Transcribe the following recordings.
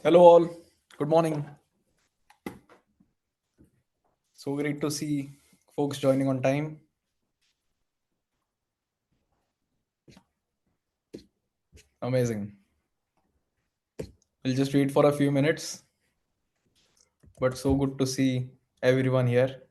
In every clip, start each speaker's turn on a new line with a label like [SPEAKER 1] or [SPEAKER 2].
[SPEAKER 1] Hello, all. Good morning. So great to see folks joining on time. Amazing. We'll just wait for a few minutes, but so good to see everyone here.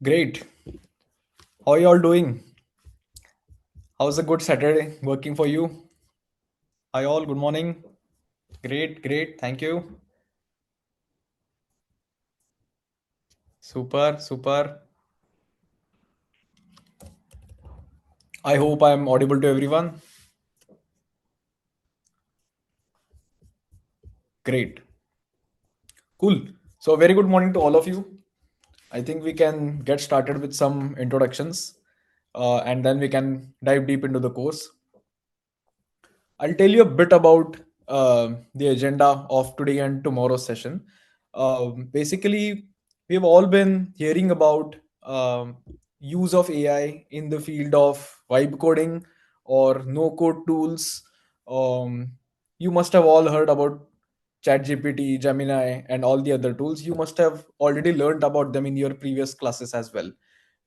[SPEAKER 1] Great. How are you all doing? How's a good Saturday working for you? Hi, all. Good morning. Great, great. Thank you. Super, super. I hope I'm audible to everyone. Great. Cool. So, very good morning to all of you. I think we can get started with some introductions and then we can dive deep into the course. I'll tell you a bit about the agenda of today and tomorrow's session. Basically, we've all been hearing about use of AI in the field of vibe coding or no code tools. Um, you must have all heard about ChatGPT, Gemini, and all the other tools. You must have already learned about them in your previous classes as well,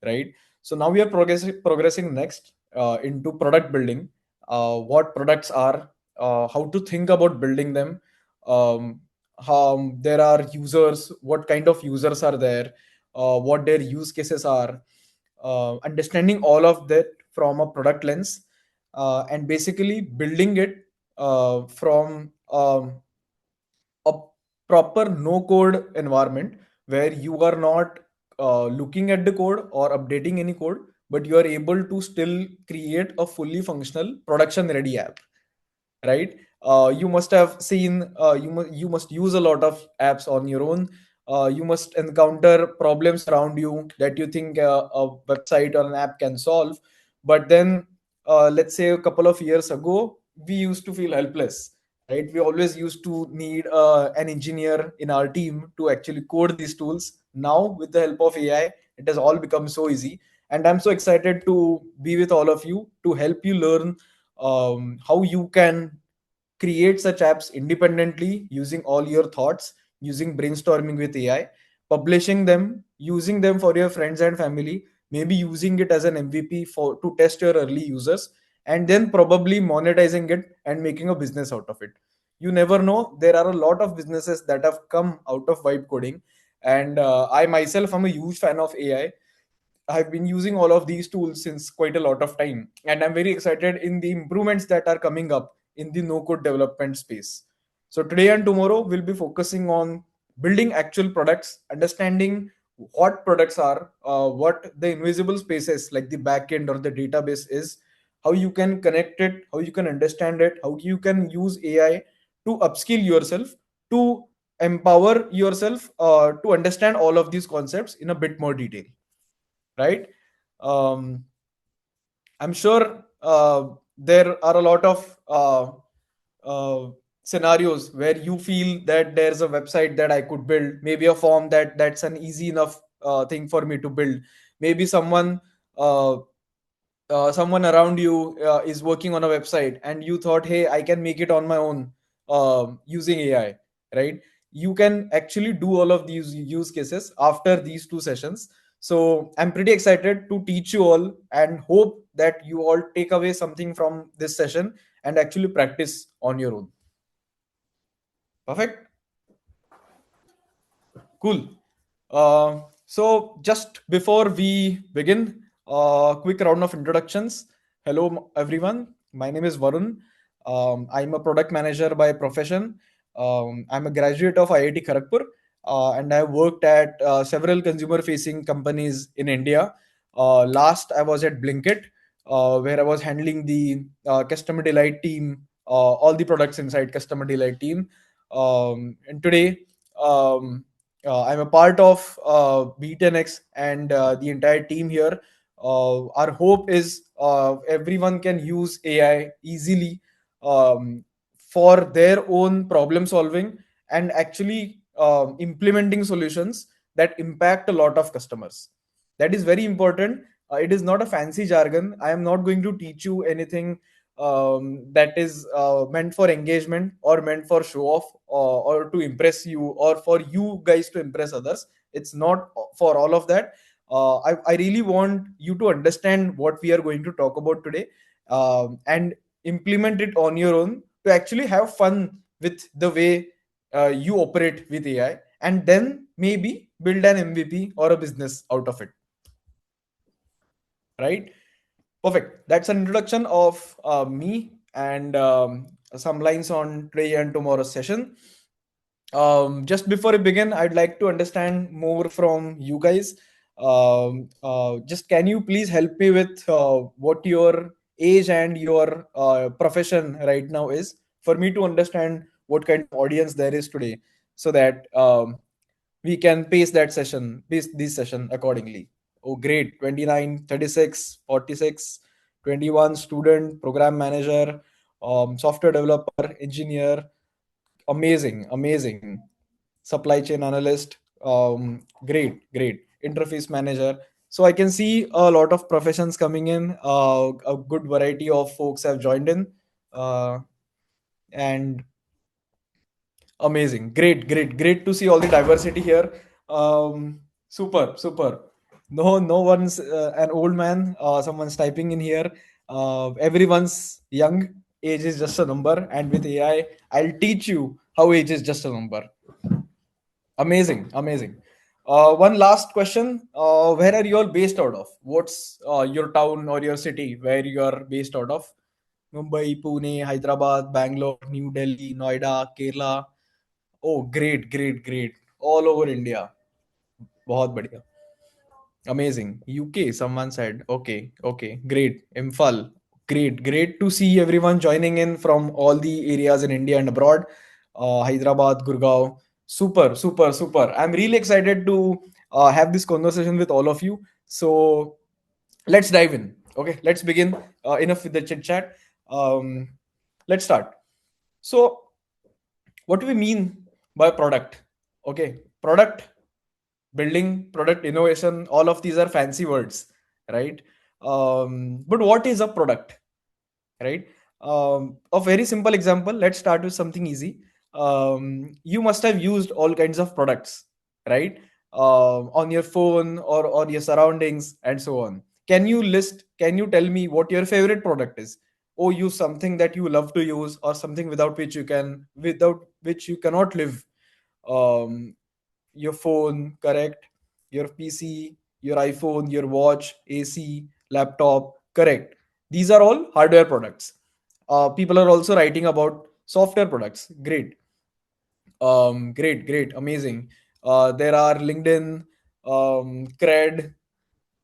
[SPEAKER 1] right? So now we are progressing next into product building, what products are, how to think about building them, um, how there are users, what kind of users are there, what their use cases are, understanding all of that from a product lens, and basically building it from a proper no code environment where you are not looking at the code or updating any code, but you are able to still create a fully functional production ready app, right? You must have seen, you must use a lot of apps on your own. You must encounter problems around you that you think a website or an app can solve, but then let's say a couple of years ago we used to feel helpless, right? We always used to need an engineer in our team to actually code these tools. Now with the help of AI, it has all become so easy, and I'm so excited to be with all of you to help you learn how you can create such apps independently using all your thoughts, using brainstorming with AI, publishing them, using them for your friends and family, maybe using it as an MVP for to test your early users, and then probably monetizing it and making a business out of it. You never know. There are a lot of businesses that have come out of vibe coding, and I myself am a huge fan of AI. I've been using all of these tools since quite a lot of time, and I'm very excited in the improvements that are coming up in the no code development space. So, today and tomorrow, we'll be focusing on building actual products, understanding what products are, what the invisible spaces like the backend or the database is, how you can connect it, how you can understand it, how you can use AI to upskill yourself, to empower yourself to understand all of these concepts in a bit more detail, right? um, I'm sure there are a lot of uh, scenarios where you feel that there's a website that I could build, maybe a form that's an easy enough thing for me to build. Maybe uh, someone around you is working on a website and you thought, hey, I can make it on my own using AI, right? You can actually do all of these use cases after these two sessions. So I'm pretty excited to teach you all and hope that you all take away something from this session and actually practice on your own. Perfect. Cool. So, just before we begin, quick round of introductions. Hello, everyone. My name is Varun. I'm a product manager by profession. I'm a graduate of IIT Kharagpur, and I worked at several consumer-facing companies in India. Last, I was at Blinkit, where I was handling the customer delight team, all the products inside customer delight team. And today, um, I'm a part of B10X and the entire team here. Our hope is everyone can use AI easily for their own problem solving and actually implementing solutions that impact a lot of customers. That is very important. It is not a fancy jargon. I am not going to teach you anything that is meant for engagement or meant for show off or to impress you or for you guys to impress others. It's not for all of that. I really want you to understand what we are going to talk about today, and implement it on your own to actually have fun with the way you operate with AI, and then maybe build an MVP or a business out of it. Right? Perfect. That's an introduction of me and some lines on today and tomorrow's session. Just before we begin, I'd like to understand more from you guys. Just can you please help me with what your age and your profession right now is for me to understand what kind of audience there is today, so that we can pace this session accordingly. Oh, great. 29, 36, 46, 21, student, program manager, software developer, engineer. Amazing, amazing. Supply chain analyst. Great, great. Interface manager. So I can see a lot of professions coming in. A good variety of folks have joined in. Uh, and amazing. Great, great, great to see all the diversity here. Super, super. No one's an old man. Someone's typing in here. Everyone's young. Age is just a number. And with AI, I'll teach you how age is just a number. Amazing, amazing. One last question. Where are you all based out of? What's your town or your city where you are based out of? Mumbai, Pune, Hyderabad, Bangalore, New Delhi, Noida, Kerala. Oh, great, great, great. All over India. बहुत बढ़िया. Amazing. UK, someone said. Okay, okay, great. Imphal, great, great to see everyone joining in from all the areas in India and abroad. Hyderabad, Gurgaon. Super, super, super. I'm really excited to have this conversation with all of you. So let's dive in. Okay, let's begin. Enough with the chit chat. Um, let's start. So, what do we mean by product? Okay, product building, product innovation, all of these are fancy words, right? But what is a product, right? A very simple example, let's start with something easy. You must have used all kinds of products, right? On your phone or your surroundings and so on. Can you tell me what your favorite product is? Or use something that you love to use, or something without which you cannot live. um, your phone, correct? Your PC, your iPhone, your watch, AC, laptop, correct? These are all hardware products. People are also writing about software products. Great. Great, great, amazing. There are LinkedIn, Cred,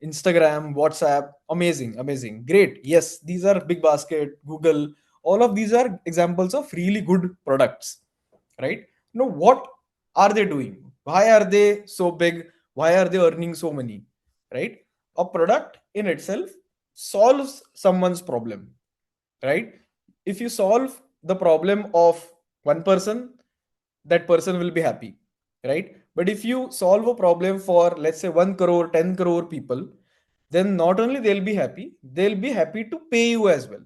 [SPEAKER 1] Instagram, WhatsApp. Amazing, amazing. Great. Yes, these are Big Basket, Google. All of these are examples of really good products, right? Now, what are they doing? Why are they so big? Why are they earning so money? Right? A product in itself solves someone's problem, right? If you solve the problem of one person, that person will be happy, right? But if you solve a problem for, let's say, 1 crore, 10 crore people, then not only they'll be happy to pay you as well,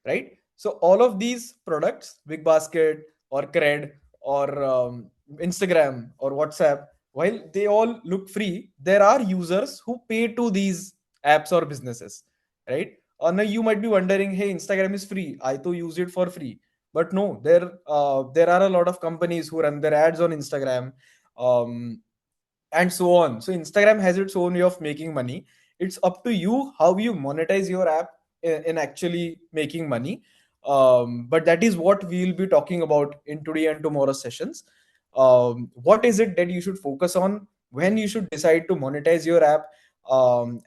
[SPEAKER 1] right? So all of these products, Big Basket or Cred or Instagram or WhatsApp, while they all look free, there are users who pay to these apps or businesses, right? Now you might be wondering, hey, Instagram is free. I too use it for free. But no, there are a lot of companies who run their ads on Instagram, um, and so on. So Instagram has its own way of making money. It's up to you how you monetize your app in actually making money. But that is what we will be talking about in today and tomorrow's sessions. What is it that you should focus on when you should decide to monetize your app,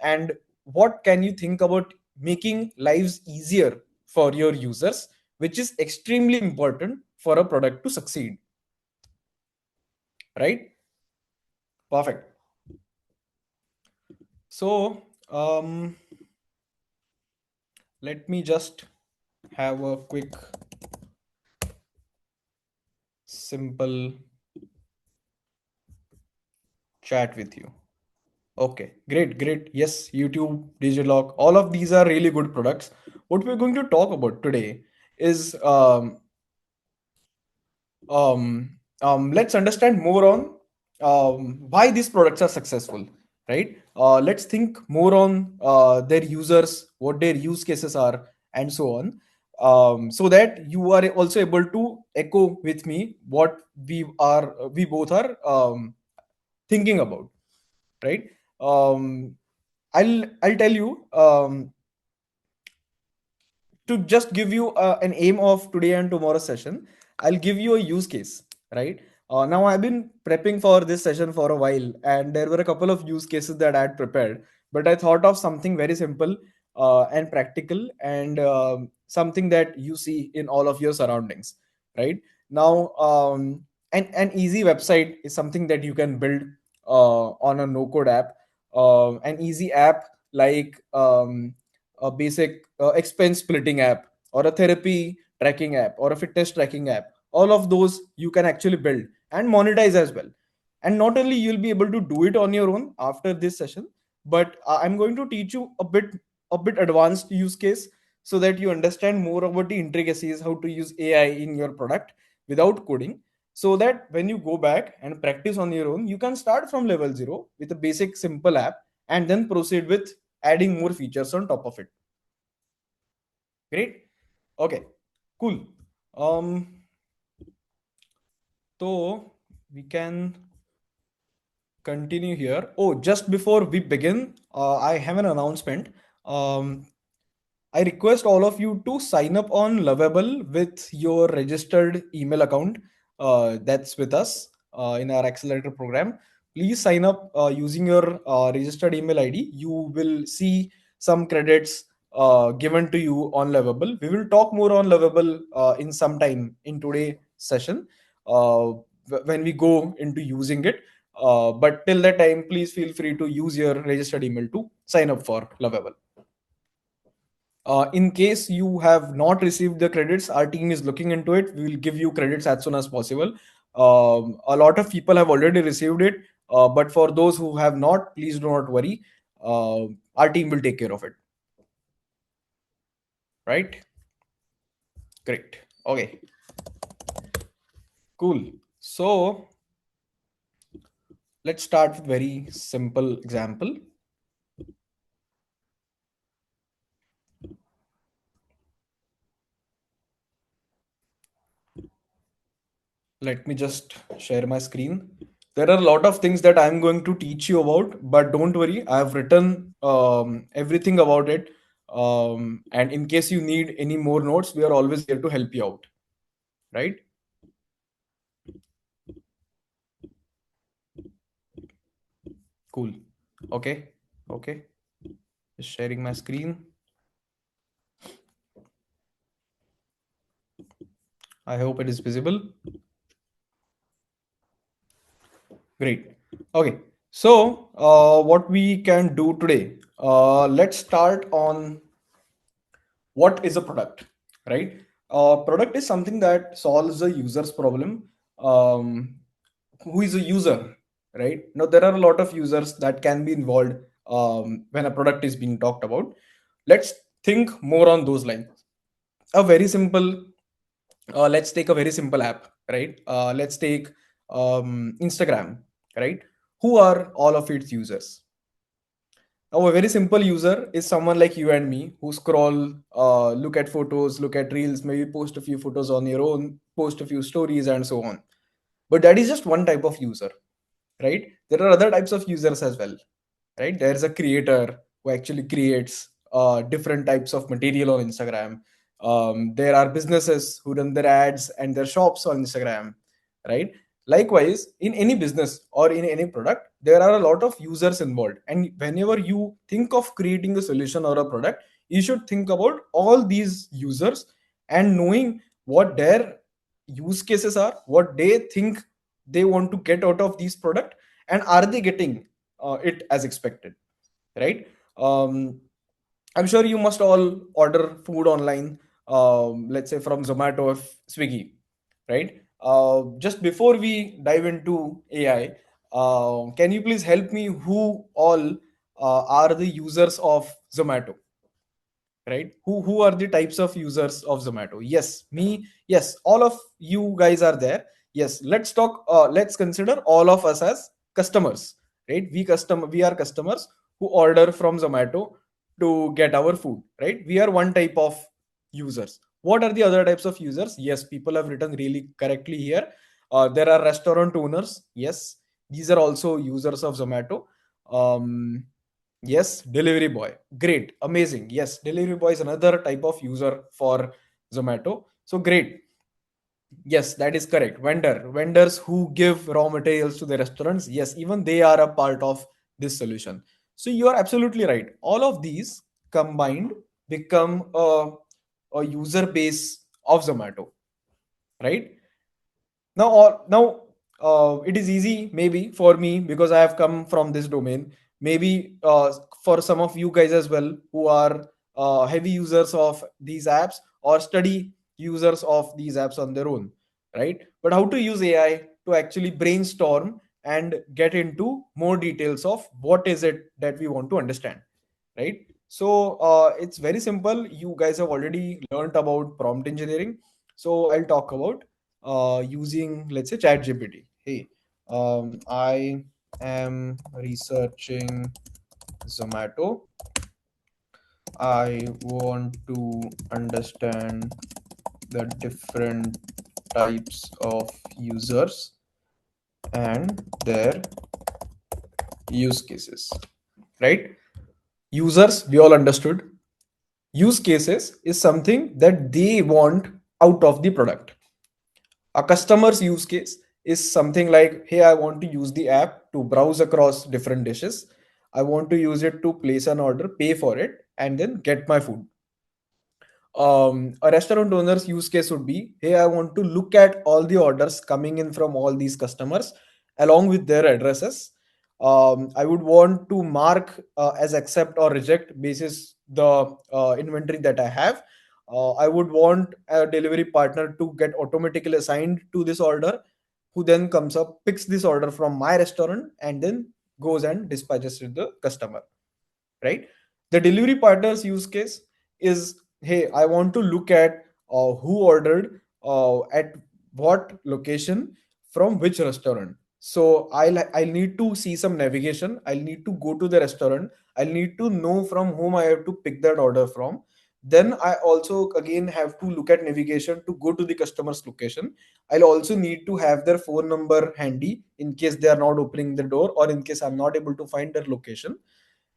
[SPEAKER 1] and what can you think about making lives easier for your users, which is extremely important for a product to succeed, right? Perfect. So let me just have a quick simple chat with you. Okay, great, great. Yes, YouTube, Digilock, all of these are really good products. What we're going to talk about today is let's understand more on why these products are successful, right? Let's think more on their users, what their use cases are, and so on, so that you are also able to echo with me what we both are thinking about, right? Um, I'll tell you, to just give you an aim of today and tomorrow's session. I'll give you a use case, right? Now I've been prepping for this session for a while, and there were a couple of use cases that I had prepared, but I thought of something very simple and practical, and something that you see in all of your surroundings, right? Now, an easy website is something that you can build on a no code app. An easy app like a basic expense splitting app, or a therapy tracking app, or a fitness tracking app. All of those you can actually build and monetize as well. And not only you'll be able to do it on your own after this session, but I'm going to teach you a bit advanced use case, so that you understand more about the intricacies, how to use AI in your product without coding, so that when you go back and practice on your own, you can start from level 0 with a basic simple app, and then proceed with adding more features on top of it. Great. Okay. Cool. Um, so we can continue here. Oh, just before we begin, I have an announcement. Um, I request all of you to sign up on Lovable with your registered email account that's with us in our accelerator program. Please sign up using your registered email ID. You will see some credits given to you on Lovable. We will talk more on Lovable in some time in today's session when we go into using it. But till that time, please feel free to use your registered email to sign up for Lovable. In case you have not received the credits, our team is looking into it. We will give you credits as soon as possible. A lot of people have already received it, but for those who have not, please do not worry. Our team will take care of it. Right? Great. Okay. Cool. So let's start with very simple example. Let me just share my screen. There are a lot of things that I'm going to teach you about, but don't worry, I've written everything about it. And in case you need any more notes, we are always here to help you out. Right? Cool. Okay. Okay. Just sharing my screen. I hope it is visible. Great. Okay. So, what we can do today, let's start on what is a product, right? Product is something that solves a user's problem. Um, who is a user, right? Now, there are a lot of users that can be involved when a product is being talked about. Let's think more on those lines. A very simple, let's take a very simple app, right? Let's take Instagram, right? Who are all of its users? Now, a very simple user is someone like you and me who scroll, look at photos, look at reels, maybe post a few photos on your own, post a few stories, and so on. But that is just one type of user, right? There are other types of users as well, right? There's a creator who actually creates different types of material on Instagram. There are businesses who run their ads and their shops on Instagram, right? Likewise, in any business or in any product, there are a lot of users involved. And whenever you think of creating a solution or a product, you should think about all these users and knowing what their use cases are, what they think they want to get out of these product, and are they getting it as expected, right? I'm sure you must all order food online, let's say from Zomato or Swiggy, right? Just before we dive into AI, can you please help me who all are the users of Zomato? Right, who are the types of users of Zomato? Yes, me, yes, all of you guys are there. Yes, let's talk, let's consider all of us as customers, right? We are customers who order from Zomato to get our food, right? We are one type of users. What are the other types of users? Yes, people have written really correctly here. There are restaurant owners. Yes, these are also users of Zomato. um, Yes, delivery boy. Great, amazing. Yes, delivery boy is another type of user for Zomato. So great. Yes, that is correct. Vendors who give raw materials to the restaurants. Yes, even they are a part of this solution. So you are absolutely right. All of these combined become a user base of Zomato, right? Now it is easy maybe for me because I have come from this domain. Maybe for some of you guys as well who are heavy users of these apps or study users of these apps on their own, right? But how to use AI to actually brainstorm and get into more details of what is it that we want to understand, right? So it's very simple. You guys have already learned about prompt engineering. So I'll talk about using, let's say, ChatGPT. Hey, I am researching Zomato. I want to understand the different types of users and their use cases, right? Users, we all understood. Use cases is something that they want out of the product. A customer's use case is something like, hey, I want to use the app to browse across different dishes. I want to use it to place an order, pay for it, and then get my food. A restaurant owner's use case would be, hey, I want to look at all the orders coming in from all these customers along with their addresses. I would want to mark as accept or reject basis the inventory that I have. I would want a delivery partner to get automatically assigned to this order, who then comes up, picks this order from my restaurant, and then goes and dispatches to the customer, right? The delivery partner's use case is, hey, I want to look at who ordered at what location from which restaurant. So I'll need to see some navigation. I'll need to go to the restaurant. I'll need to know from whom I have to pick that order from. Then I also again have to look at navigation to go to the customer's location. I'll also need to have their phone number handy in case they are not opening the door or in case I'm not able to find their location,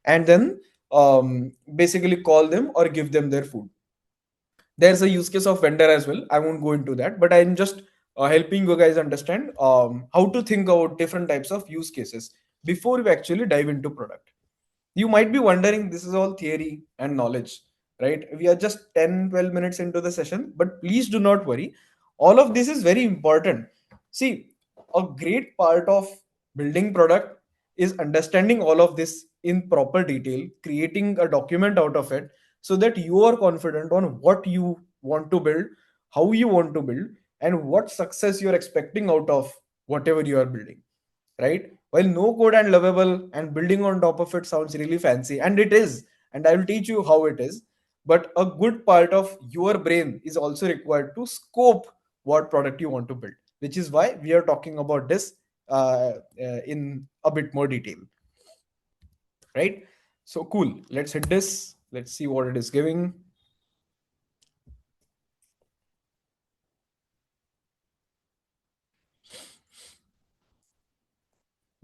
[SPEAKER 1] and then basically call them or give them their food. There's a use case of vendor as well. I won't go into that, but I'm just helping you guys understand how to think about different types of use cases before we actually dive into product. You might be wondering, this is all theory and knowledge, right? We are just 10-12 minutes into the session, but please do not worry. All of this is very important. See, a great part of building product is understanding all of this in proper detail, creating a document out of it so that you are confident on what you want to build, how you want to build, and what success you're expecting out of whatever you are building, right? While no code and lovable and building on top of it sounds really fancy, and it is, and I will teach you how it is, but a good part of your brain is also required to scope what product you want to build, which is why we are talking about this in a bit more detail, right? So cool. Let's hit this. Let's see what it is giving.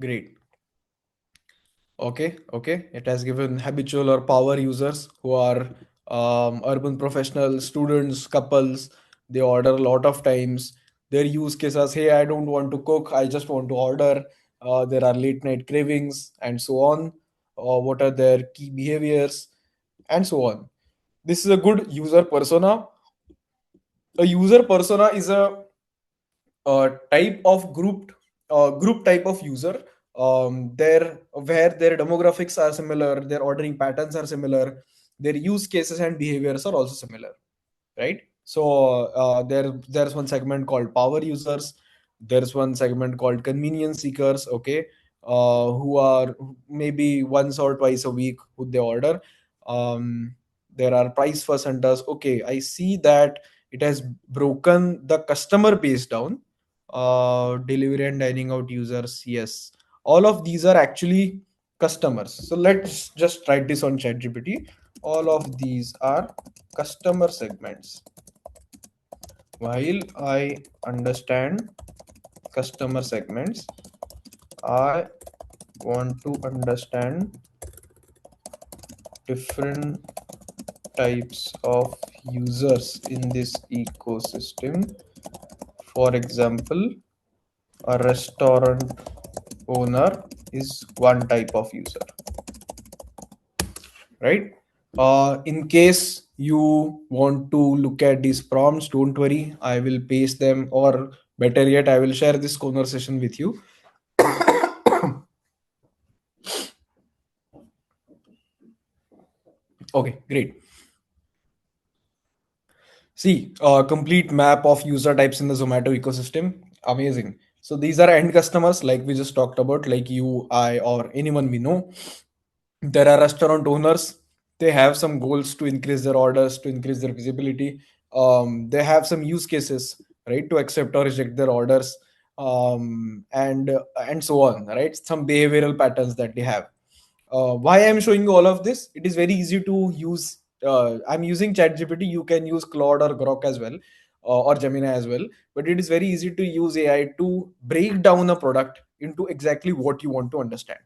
[SPEAKER 1] Great. Okay, okay. It has given habitual or power users who are urban professionals, students, couples, they order a lot of times. Their use cases, hey, I don't want to cook, I just want to order. There are late night cravings and so on. What are their key behaviors and so on. This is a good user persona. A user persona is type of group type of user, there where their demographics are similar, their ordering patterns are similar, their use cases and behaviors are also similar, right? So there's one segment called power users, there's one segment called convenience seekers, okay, who are maybe once or twice a week who they order. There are price first hunters. Okay, I see that it has broken the customer base down. Delivery and dining out users, yes, all of these are actually customers. So let's just write this on ChatGPT. All of these are customer segments. While I understand customer segments, I want to understand different types of users in this ecosystem. For example, a restaurant owner is one type of user, right? In case you want to look at these prompts, don't worry, I will paste them, or better yet, I will share this conversation with you. Okay, great. See, a complete map of user types in the Zomato ecosystem. Amazing. So these are end customers, like we just talked about, like you, I, or anyone we know. There are restaurant owners. They have some goals to increase their orders, to increase their visibility. They have some use cases, right, to accept or reject their orders, and so on, right? Some behavioral patterns that they have. Why I'm showing you all of this? It is very easy to use. I'm using ChatGPT. You can use Claude or Grok as well, or Gemini as well. But it is very easy to use AI to break down a product into exactly what you want to understand,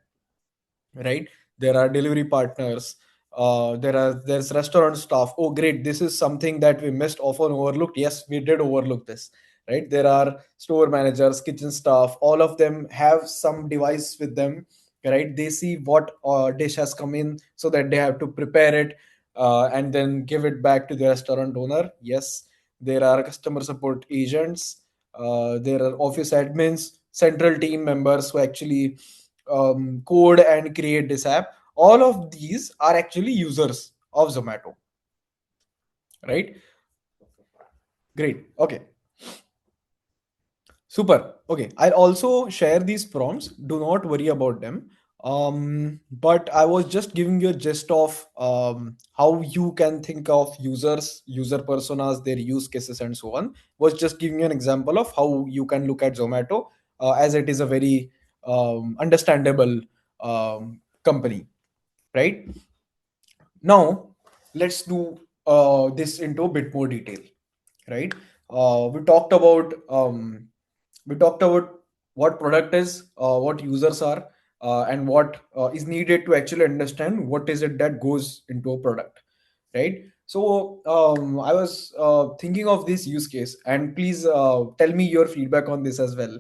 [SPEAKER 1] right? There are delivery partners, there's restaurant staff. Oh great, this is something that we missed, often overlooked. Yes, we did overlook this, right? There are store managers, kitchen staff, all of them have some device with them, right? They see what dish has come in, so that they have to prepare it, and then give it back to the restaurant owner. Yes, there are customer support agents, there are office admins, central team members who actually code and create this app. All of these are actually users of Zomato, right? Great. Okay. Super. Okay. I'll also share these prompts. Do not worry about them. But I was just giving you a gist of how you can think of users, user personas, their use cases, and so on. Was just giving you an example of how you can look at Zomato, as it is a very understandable company, right? Now, let's do this into a bit more detail, right? We talked about what product is, what users are, and what is needed to actually understand what is it that goes into a product, right? So I was thinking of this use case, and please tell me your feedback on this as well.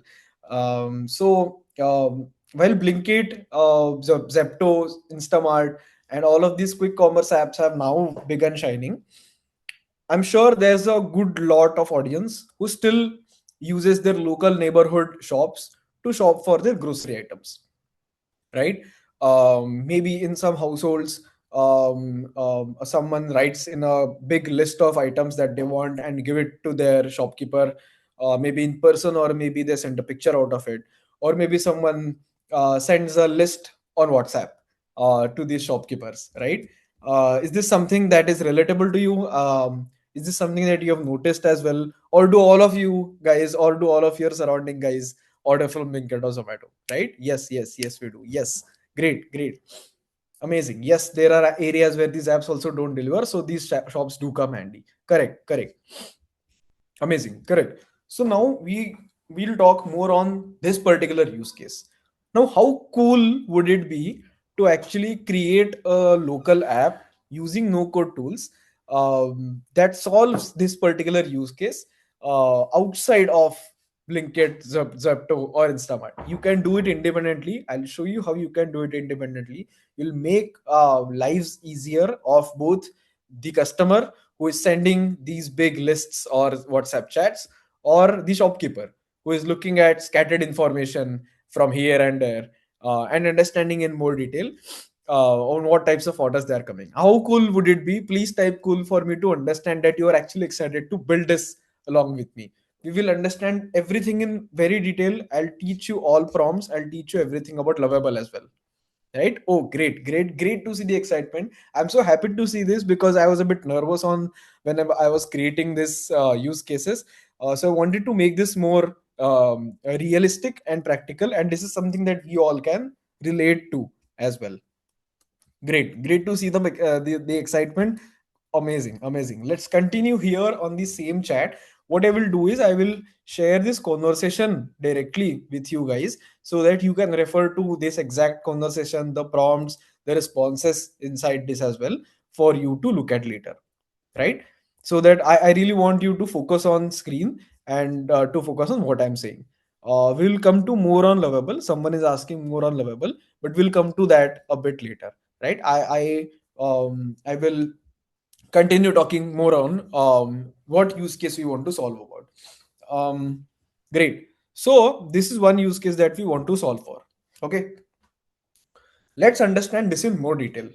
[SPEAKER 1] While Blinkit, Zepto, Instamart, and all of these quick commerce apps have now begun shining, I'm sure there's a good lot of audience who still uses their local neighborhood shops to shop for their grocery items, right? Maybe in some households, someone writes in a big list of items that they want and give it to their shopkeeper, maybe in person, or maybe they send a picture out of it, or maybe someone sends a list on WhatsApp to these shopkeepers, right? Is this something that is relatable to you? Is this something that you have noticed as well, or do all of you guys, or do all of your surrounding guys order from Blinkit or Zomato, right? Yes, yes, yes, we do. Yes, great, great, amazing. Yes, there are areas where these apps also don't deliver, so these shops do come handy. Correct, correct, amazing, correct. So now we'll talk more on this particular use case. Now, how cool would it be to actually create a local app using no code tools? that solves this particular use case outside of Blinkit, Zepto, or Instamart. You can do it independently. I'll show you how you can do it independently. You'll make lives easier of both the customer who is sending these big lists or WhatsApp chats, or the shopkeeper who is looking at scattered information from here and there, and understanding in more detail on what types of orders they are coming. How cool would it be? Please type cool for me to understand that you are actually excited to build this along with me. We will understand everything in very detail. I'll teach you all prompts. I'll teach you everything about Lovable as well. Right? Oh, great, great, great to see the excitement. I'm so happy to see this because I was a bit nervous on whenever I was creating this use cases. So I wanted to make this more realistic and practical, and this is something that we all can relate to as well. Great, great to see the excitement. Amazing, amazing. Let's continue here on the same chat. What I will do is I will share this conversation directly with you guys so that you can refer to this exact conversation, the prompts, the responses inside this as well for you to look at later, right? So that I really want you to focus on screen and to focus on what I'm saying. We'll come to more on Lovable. Someone is asking more on Lovable, but we'll come to that a bit later, right? I will continue talking more on what use case we want to solve about. Great. So this is one use case that we want to solve for. Okay. Let's understand this in more detail,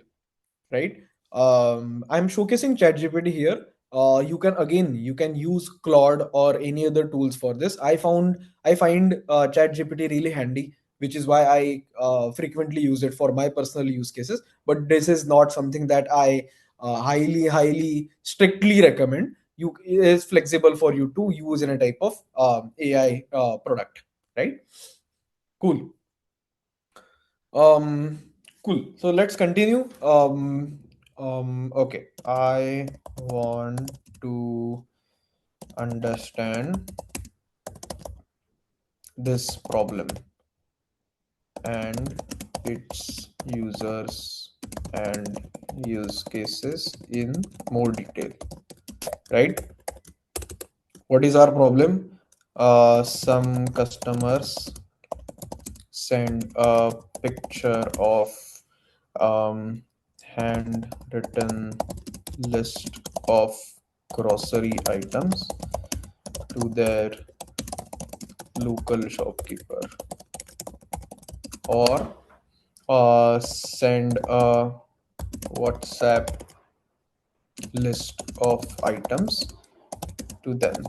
[SPEAKER 1] right? I'm showcasing ChatGPT here. You can use Claude or any other tools for this. I find ChatGPT really handy, which is why I frequently use it for my personal use cases. But this is not something that I highly strictly recommend. You It is flexible for you to use in a type of AI product, right? Cool. Um, cool. So let's continue. Okay. I want to understand this problem and its users and use cases in more detail, right? What is our problem? Some customers send a picture of handwritten list of grocery items to their local shopkeeper, or send a WhatsApp list of items to them.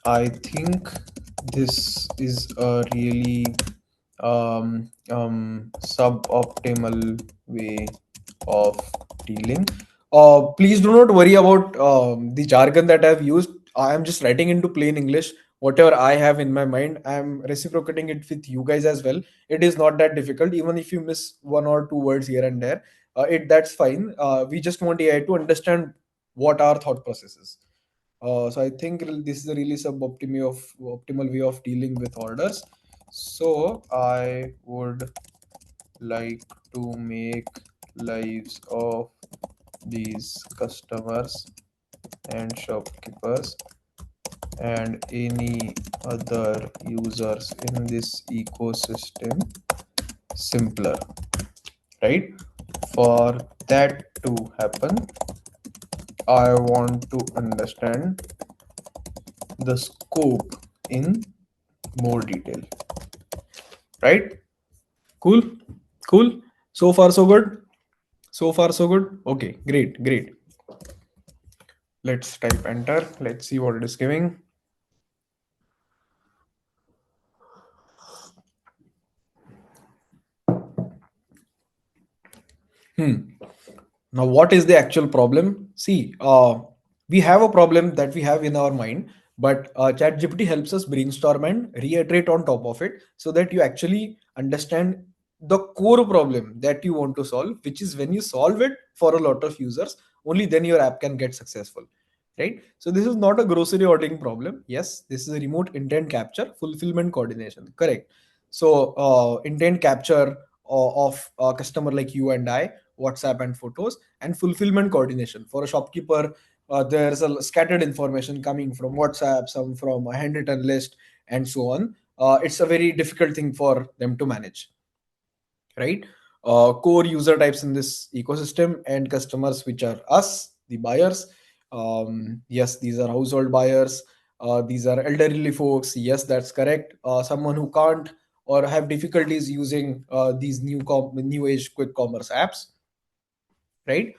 [SPEAKER 1] I think this is a really suboptimal way of dealing. Please do not worry about the jargon that I've used. I am just writing into plain English whatever I have in my mind. I'm reciprocating it with you guys as well. It is not that difficult, even if you miss one or two words here and there. It That's fine. We just want AI to understand what our thought process is. So I think this is a really optimal way of dealing with orders. So I would like to make lives of these customers and shopkeepers and any other users in this ecosystem simpler, right? For that to happen, I want to understand the scope in more detail, right? Cool, cool. So far so good. So far so good. Okay, great, great. Let's type enter. Let's see what it is giving. Now, what is the actual problem? See, we have a problem that we have in our mind, but ChatGPT helps us brainstorm and reiterate on top of it so that you actually understand the core problem that you want to solve, which is when you solve it for a lot of users, only then your app can get successful. Right? So, this is not a grocery ordering problem. Yes, this is a remote intent capture, fulfillment coordination. Correct. So, intent capture of a customer like you and I, WhatsApp and photos, and fulfillment coordination. For a shopkeeper, there's a scattered information coming from WhatsApp, some from a handwritten list, and so on. It's a very difficult thing for them to manage, right? Core user types in this ecosystem and customers, which are us, the buyers. Yes, these are household buyers. These are elderly folks. Yes, that's correct. Someone who can't or have difficulties using these new age quick commerce apps, right?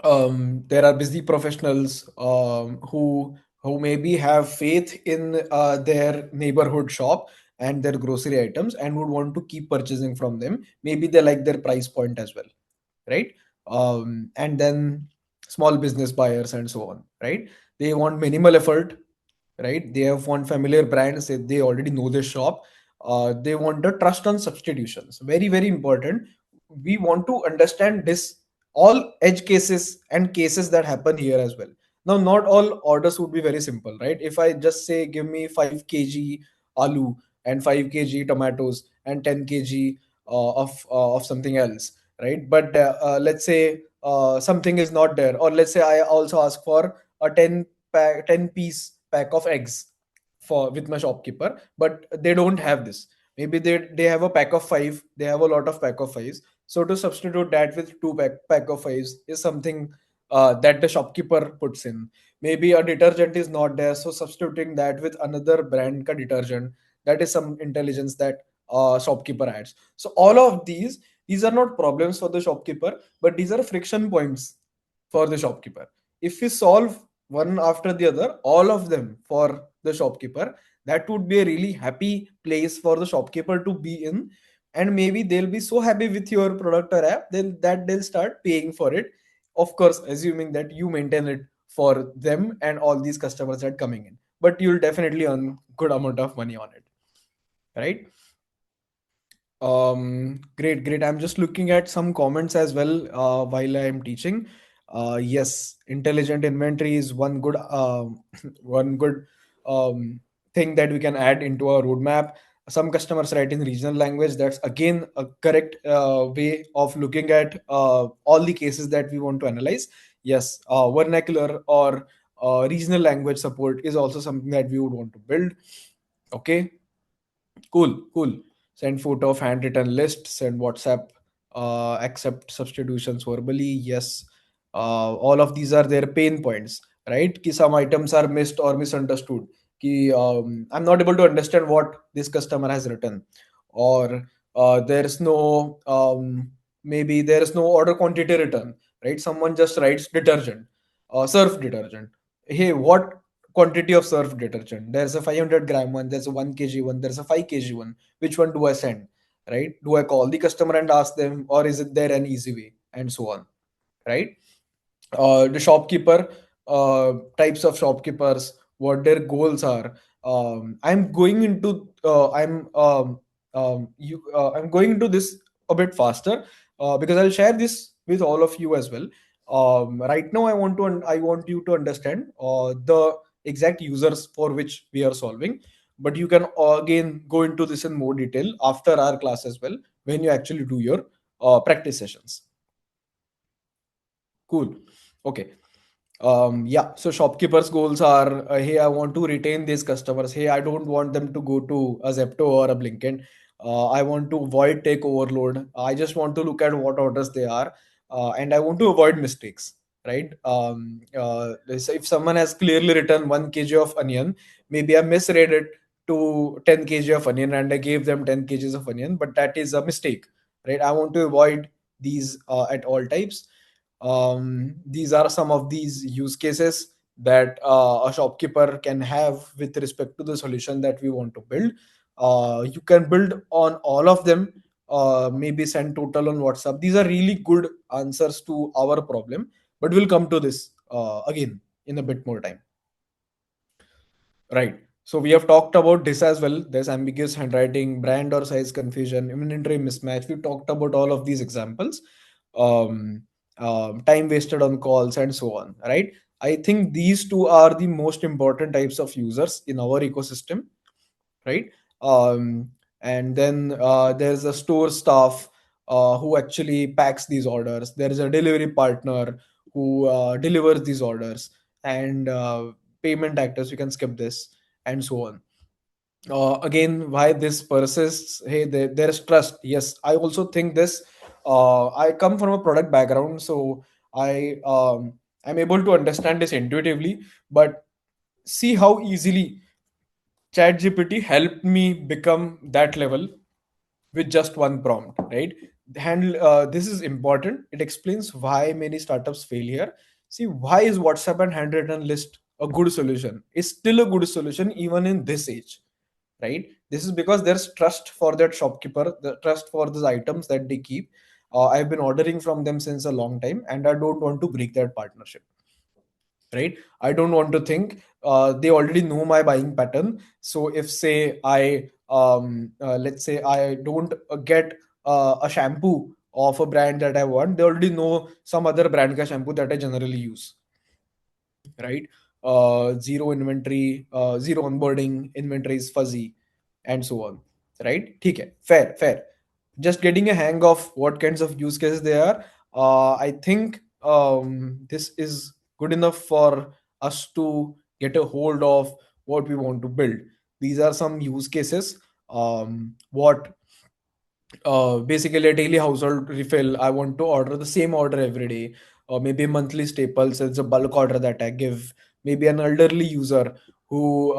[SPEAKER 1] There are busy professionals who maybe have faith in their neighborhood shop and their grocery items and would want to keep purchasing from them. Maybe they like their price point as well, right? And then small business buyers and so on, right? They want minimal effort, right? They have one familiar brand, say they already know this shop. They want the trust on substitutions. Very, very important. We want to understand this all edge cases and cases that happen here as well. Now, not all orders would be very simple, right? If I just say give me 5 kg aloo and 5 kg tomatoes and 10 kg of something else, right? But let's say something is not there, or let's say I also ask for a 10 piece pack of eggs for with my shopkeeper, but they don't have this. Maybe they have a pack of five, they have a lot of pack of fives. So to substitute that with two pack of fives is something that the shopkeeper puts in. Maybe a detergent is not there, so substituting that with another brand ka detergent, that is some intelligence that shopkeeper adds. So all of these are not problems for the shopkeeper, but these are friction points for the shopkeeper. If we solve one after the other, all of them for the shopkeeper, that would be a really happy place for the shopkeeper to be in. And maybe they'll be so happy with your product or app that they'll start paying for it, of course assuming that you maintain it for them and all these customers that coming in, but you'll definitely earn good amount of money on it, right? Great, great. I'm just looking at some comments as well while I am teaching. Yes, intelligent inventory is one good one good um, thing that we can add into our roadmap. Some customers write in regional language. That's again a correct way of looking at all the cases that we want to analyze. Yes, vernacular or regional language support is also something that we would want to build. Okay, cool, cool. Send photo of handwritten list, send WhatsApp, accept substitutions verbally. Yes. All of these are their pain points, right? Ki some items are missed or misunderstood. Ki, I'm not able to understand what this customer has written. Or there's no, maybe there's no order quantity written, right? Someone just writes detergent, surf detergent. Hey, what quantity of surf detergent? There's a 500 gram one, there's a 1 kg one, there's a 5 kg one. Which one do I send? Right? Do I call the customer and ask them, or is it there an easy way? And so on, right? The shopkeeper, types of shopkeepers, what their goals are. I'm going into I'm going into this a bit faster because I'll share this with all of you as well. Right now, I want you to understand the exact users for which we are solving, but you can again go into this in more detail after our class as well when you actually do your practice sessions. Cool. Okay. Yeah, so shopkeepers goals are, hey, I want to retain these customers. Hey, I don't want them to go to a Zepto or a Blinkit. I want to avoid take overload. I just want to look at what orders they are, and I want to avoid mistakes, right? So if someone has clearly written 1 kg of onion, maybe I misread it to 10 kg of onion and I gave them 10 kgs of onion, but that is a mistake, right? I want to avoid these at all types. These are some of these use cases that a shopkeeper can have with respect to the solution that we want to build. You can build on all of them, maybe send total on WhatsApp. These are really good answers to our problem, but we'll come to this again in a bit more time. Right. So we have talked about this as well. There's ambiguous handwriting, brand or size confusion, inventory mismatch. We talked about all of these examples. Um, Time wasted on calls and so on. Right. I think these two are the most important types of users in our ecosystem. Right. And then there's a store staff. who actually packs these orders. There is a delivery partner who delivers these orders, and payment actors. We can skip this, and so on. Again, why this persists? Hey, there's trust. Yes, I also think this. I come from a product background, so I'm able to understand this intuitively. But see how easily ChatGPT helped me become that level with just one prompt, right? Handle This is important. It explains why many startups fail here. See, why is WhatsApp and handwritten list a good solution? It's still a good solution even in this age, right? This is because there's trust for that shopkeeper, the trust for these items that they keep. I've been ordering from them since a long time, and I don't want to break that partnership, right? I don't want to think they already know my buying pattern. So if say let's say I don't get a shampoo of a brand that I want, they already know some other brand ka shampoo that I generally use, right? Zero inventory, zero onboarding, inventory is fuzzy, and so on, right? Okay, fair. Just getting a hang of what kinds of use cases they are. I think this is good enough for us to get a hold of what we want to build. These are some use cases. What Basically a daily household refill. I want to order the same order every day, or maybe monthly staples. It's a bulk order that I give. Maybe an elderly user who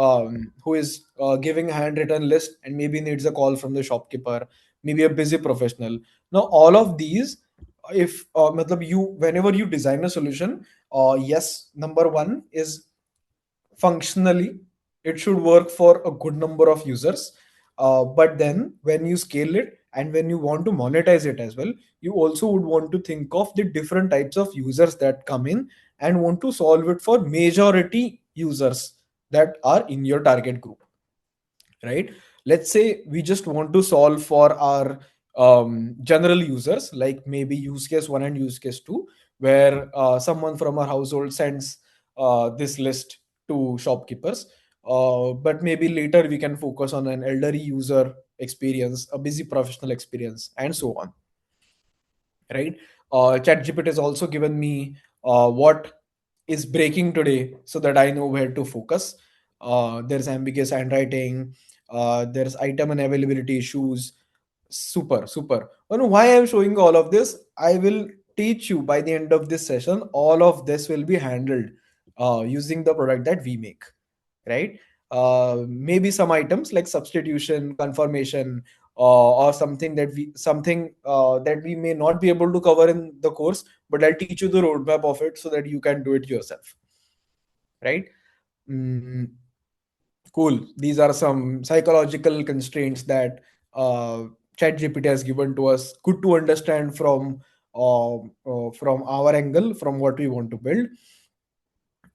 [SPEAKER 1] is giving a handwritten list and maybe needs a call from the shopkeeper. Maybe a busy professional. Now all of these, if matlab you whenever you design a solution, yes, number one is functionally it should work for a good number of users. But then when you scale it and when you want to monetize it as well, you also would want to think of the different types of users that come in and want to solve it for majority users that are in your target group, right? Let's say we just want to solve for our general users, like maybe use case 1 and use case 2, where someone from our household sends this list to shopkeepers. But maybe later we can focus on an elderly user experience, a busy professional experience, and so on, right? ChatGPT has also given me what is breaking today so that I know where to focus. There's ambiguous handwriting, there's item and availability issues. Super. You know why I'm showing all of this? I will teach you by the end of this session. All of this will be handled using the product that we make, right? Maybe some items like substitution, confirmation, or something that we may not be able to cover in the course, but I'll teach you the roadmap of it so that you can do it yourself, right? Mm, cool. These are some psychological constraints that ChatGPT has given to us. Good to understand from our angle, from what we want to build.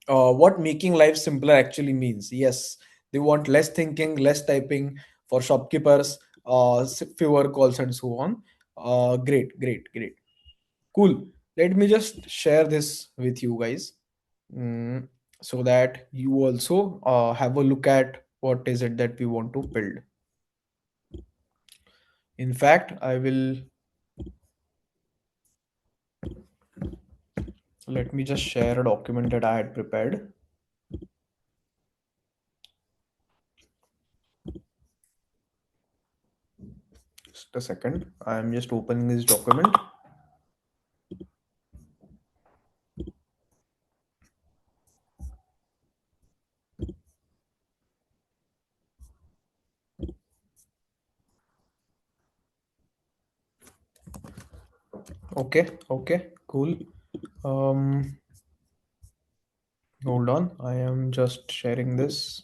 [SPEAKER 1] What making life simpler actually means. Yes, they want less thinking, less typing for shopkeepers, fewer calls, and so on. Great. Cool. Let me just share this with you guys, mm, so that you also have a look at what is it that we want to build. In fact, I will let me just share a document that I had prepared. Just a second. I am just opening this document. Okay, cool. Um, Hold on. I am just sharing this.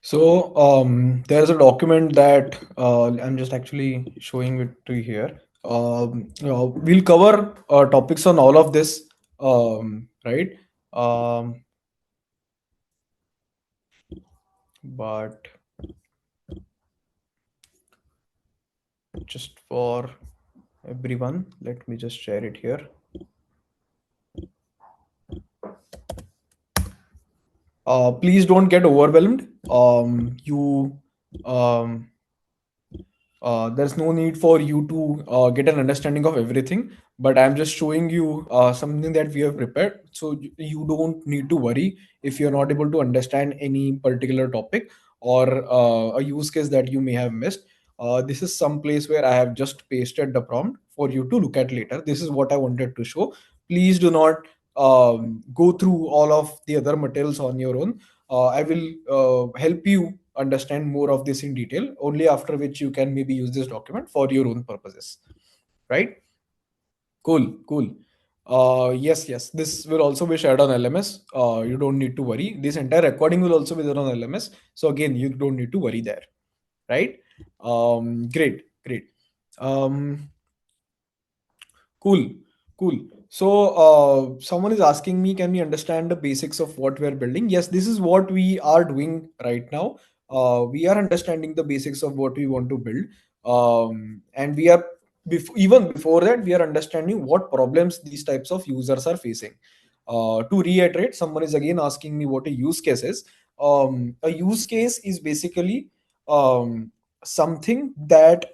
[SPEAKER 1] So there's a document that I'm just actually showing it to you here. We'll cover topics on all of this, right? Um, but just for everyone, let me just share it here. Please don't get overwhelmed. Um, there's no need for you to get an understanding of everything, but I'm just showing you something that we have prepared, so you don't need to worry if you're not able to understand any particular topic or a use case that you may have missed. This is some place where I have just pasted the prompt for you to look at later. This is what I wanted to show. Please do not go through all of the other materials on your own. I will help you understand more of this in detail, only after which you can maybe use this document for your own purposes. Right? Cool. Yes. This will also be shared on LMS. You don't need to worry. This entire recording will also be there on LMS. So again, you don't need to worry there. Right? Great. Um, Cool, cool. So, someone is asking me, can we understand the basics of what we're building? Yes, this is what we are doing right now. We are understanding the basics of what we want to build. And we are, even before that, we are understanding what problems these types of users are facing. To reiterate, someone is again asking me what a use case is. A use case is basically something that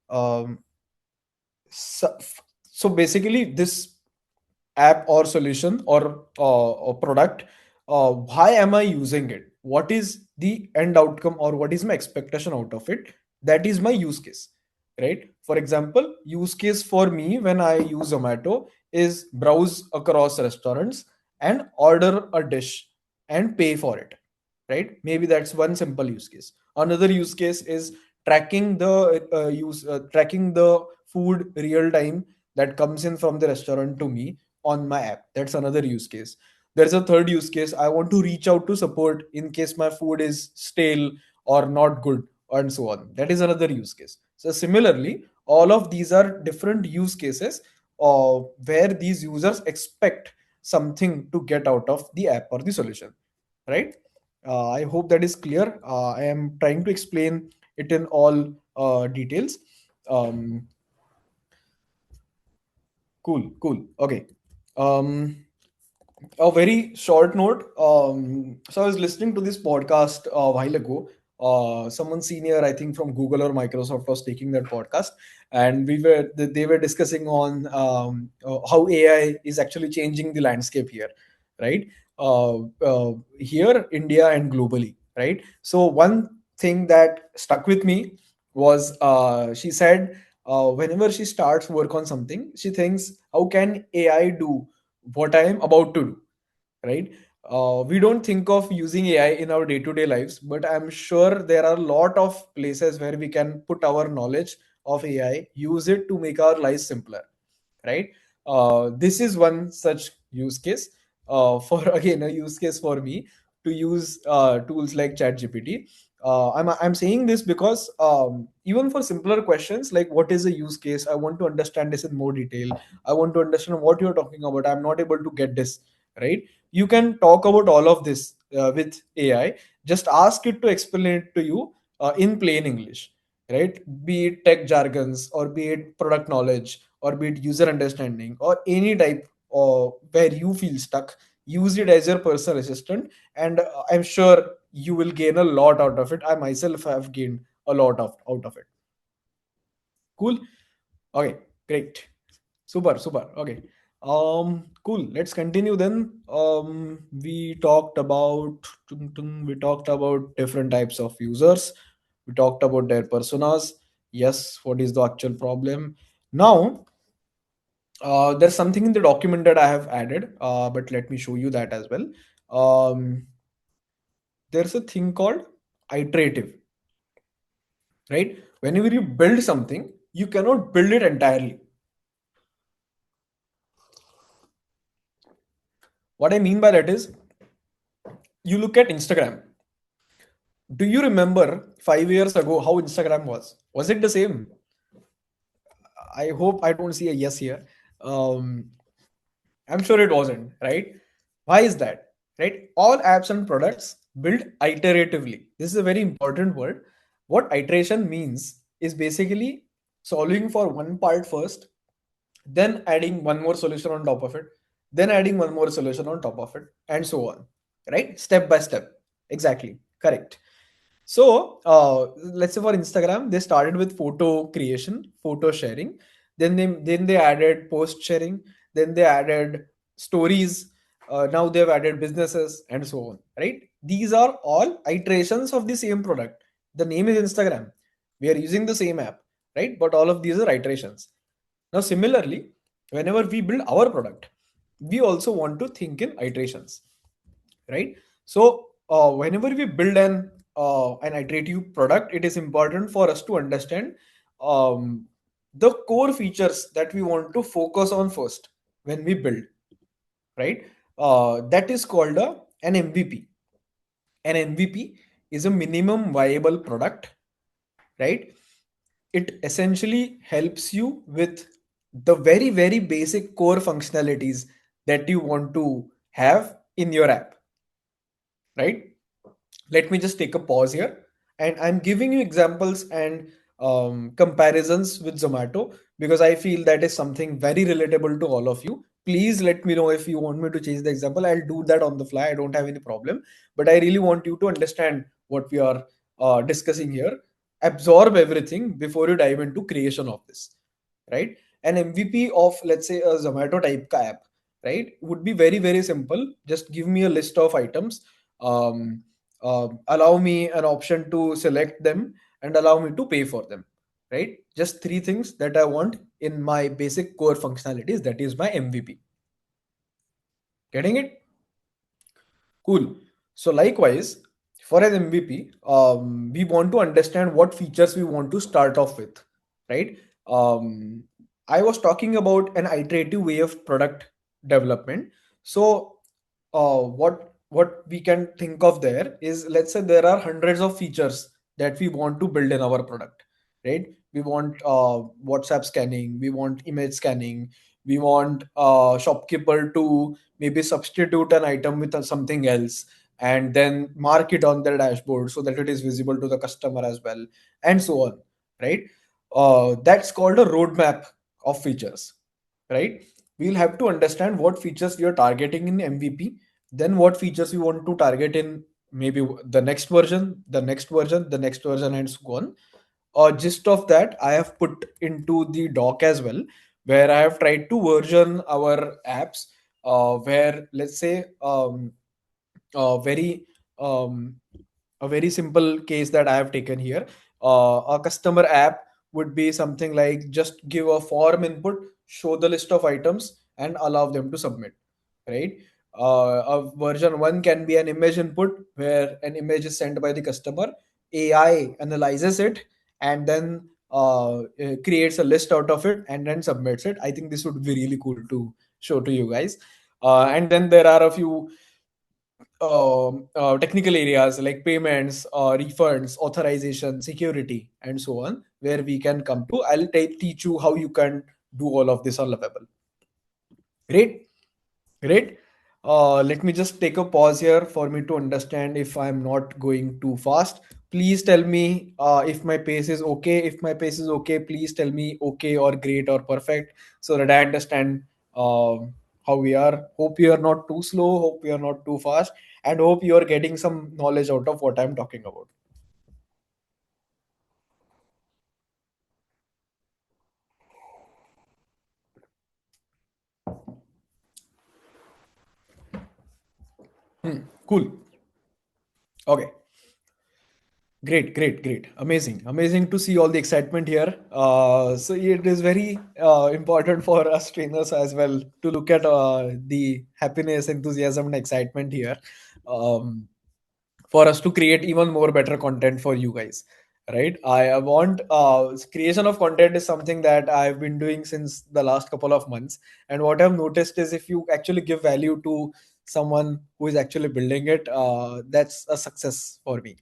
[SPEAKER 1] um, so, so basically this app or solution or product, why am I using it, what is the end outcome or what is my expectation out of it, that is my use case, right? For example, use case for me when I use Zomato is browse across restaurants and order a dish and pay for it, right? Maybe that's one simple use case. Another use case is tracking the food real time that comes in from the restaurant to me on my app. That's another use case. There's a third use case. I want to reach out to support in case my food is stale or not good, and so on. That is another use case. So similarly, all of these are different use cases where these users expect something to get out of the app or the solution, right? I hope that is clear. I am trying to explain it in all details. Um, cool. Okay. Um, a very short note. So I was listening to this podcast a while ago. Someone senior, I think from Google or Microsoft, was taking that podcast, and they were discussing on how AI is actually changing the landscape here, right? Here, India, and globally, right? So one thing that stuck with me was she said whenever she starts work on something, she thinks, how can AI do what I am about to do, right? We don't think of using AI in our day-to-day lives, but I'm sure there are a lot of places where we can put our knowledge of AI, use it to make our lives simpler, right? This is one such use case. For again, a use case for me to use tools like ChatGPT. I'm saying this because even for simpler questions like what is a use case, I want to understand this in more detail. I want to understand what you're talking about. I'm not able to get this, right? You can talk about all of this with AI. Just ask it to explain it to you in plain English, right? Be it tech jargons or be it product knowledge or be it user understanding or any type where you feel stuck. Use it as your personal assistant, and I'm sure you will gain a lot out of it. I myself have gained a lot of out of it. Cool. Okay, great. Super. Okay. Cool. Let's continue then. We talked about different types of users. We talked about their personas. Yes, what is the actual problem? Now, there's something in the document that I have added, but let me show you that as well. Um, there's a thing called iterative, right? Whenever you build something, you cannot build it entirely. What I mean by that is, you look at Instagram. Do you remember 5 years ago how Instagram was? Was it the same? I hope I don't see a yes here. Um, I'm sure it wasn't, right? Why is that? Right? All apps and products build iteratively. This is a very important word. What iteration means is basically solving for one part first, then adding one more solution on top of it, then adding one more solution on top of it, and so on. Right? Step by step. Exactly. Correct. So let's say for Instagram, they started with photo creation, photo sharing. Then they added post sharing. Then they added stories. Now they've added businesses and so on. Right? These are all iterations of the same product. The name is Instagram. We are using the same app, right? But all of these are iterations. Now, similarly, whenever we build our product, we also want to think in iterations, right? So whenever we build an iterative product, it is important for us to understand um, the core features that we want to focus on first when we build, right? That is called an MVP. An MVP is a minimum viable product, right? It essentially helps you with the very very basic core functionalities that you want to have in your app, right? Let me just take a pause here, and I'm giving you examples and comparisons with Zomato because I feel that is something very relatable to all of you. Please let me know if you want me to change the example. I'll do that on the fly. I don't have any problem, but I really want you to understand what we are discussing here. Absorb everything before you dive into creation of this, right? An MVP of, let's say, a Zomato type ka app, right, would be very very simple. Just give me a list of items, um, allow me an option to select them, and allow me to pay for them, right? Just three things that I want in my basic core functionalities. That is my MVP. Getting it? Cool. So likewise, for an MVP, we want to understand what features we want to start off with, right? Um, I was talking about an iterative way of product development. So what we can think of there is, let's say there are hundreds of features that we want to build in our product, right? We want WhatsApp scanning, we want image scanning, we want shopkeeper to maybe substitute an item with something else and then mark it on their dashboard so that it is visible to the customer as well, and so on, right? That's called a roadmap of features, right? We'll have to understand what features we are targeting in MVP, then what features we want to target in maybe the next version, the next version, the next version, and so on. Gist of that I have put into the doc as well, where I have tried to version our apps, where let's say uh, very um, a very simple case that I have taken here. A customer app would be something like just give a form input, show the list of items, and allow them to submit. Right? A version one can be an image input where an image is sent by the customer. AI analyzes it and then creates a list out of it and then submits it. I think this would be really cool to show to you guys. And then there are a few technical areas like payments, refunds, authorization, security, and so on, where we can come to. I'll teach you how you can do all of this on Lovable. Great, great. Let me just take a pause here for me to understand if I'm not going too fast. Please tell me if my pace is okay. If my pace is okay, please tell me okay or great or perfect so that I understand how we are. Hope you are not too slow. Hope you are not too fast. And hope you are getting some knowledge out of what I'm talking about. Cool. Okay. Great, great, great. Amazing. Amazing to see all the excitement here. So it is very important for us trainers as well to look at the happiness, enthusiasm, and excitement here, um, for us to create even more better content for you guys. Right? I want creation of content is something that I've been doing since the last couple of months. And what I've noticed is if you actually give value to someone who is actually building it, that's a success for me.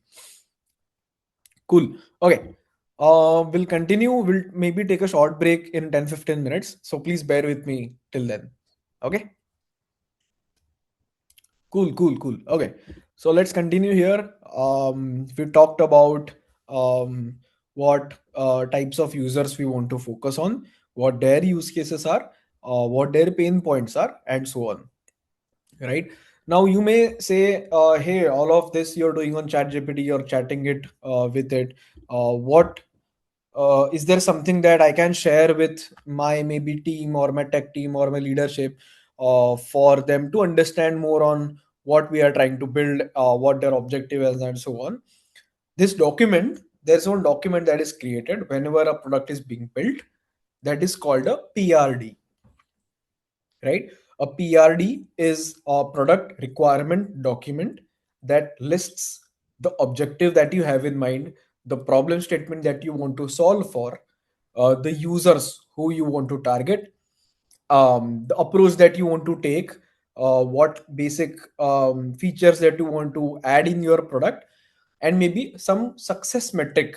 [SPEAKER 1] Cool. Okay. We'll continue. We'll maybe take a short break in 10-15 minutes. So please bear with me till then. Okay. Cool. Okay. So let's continue here. We talked about um, what types of users we want to focus on, what their use cases are, what their pain points are, and so on. Right. Now you may say, hey, all of this you're doing on ChatGPT, you're chatting it with it. What is there something that I can share with my maybe team or my tech team or my leadership for them to understand more on what we are trying to build, what their objective is, and so on. This document, there's one document that is created whenever a product is being built that is called a PRD, right? A PRD is a product requirement document that lists the objective that you have in mind, the problem statement that you want to solve for, the users who you want to target, the approach that you want to take, what basic features that you want to add in your product, and maybe some success metric.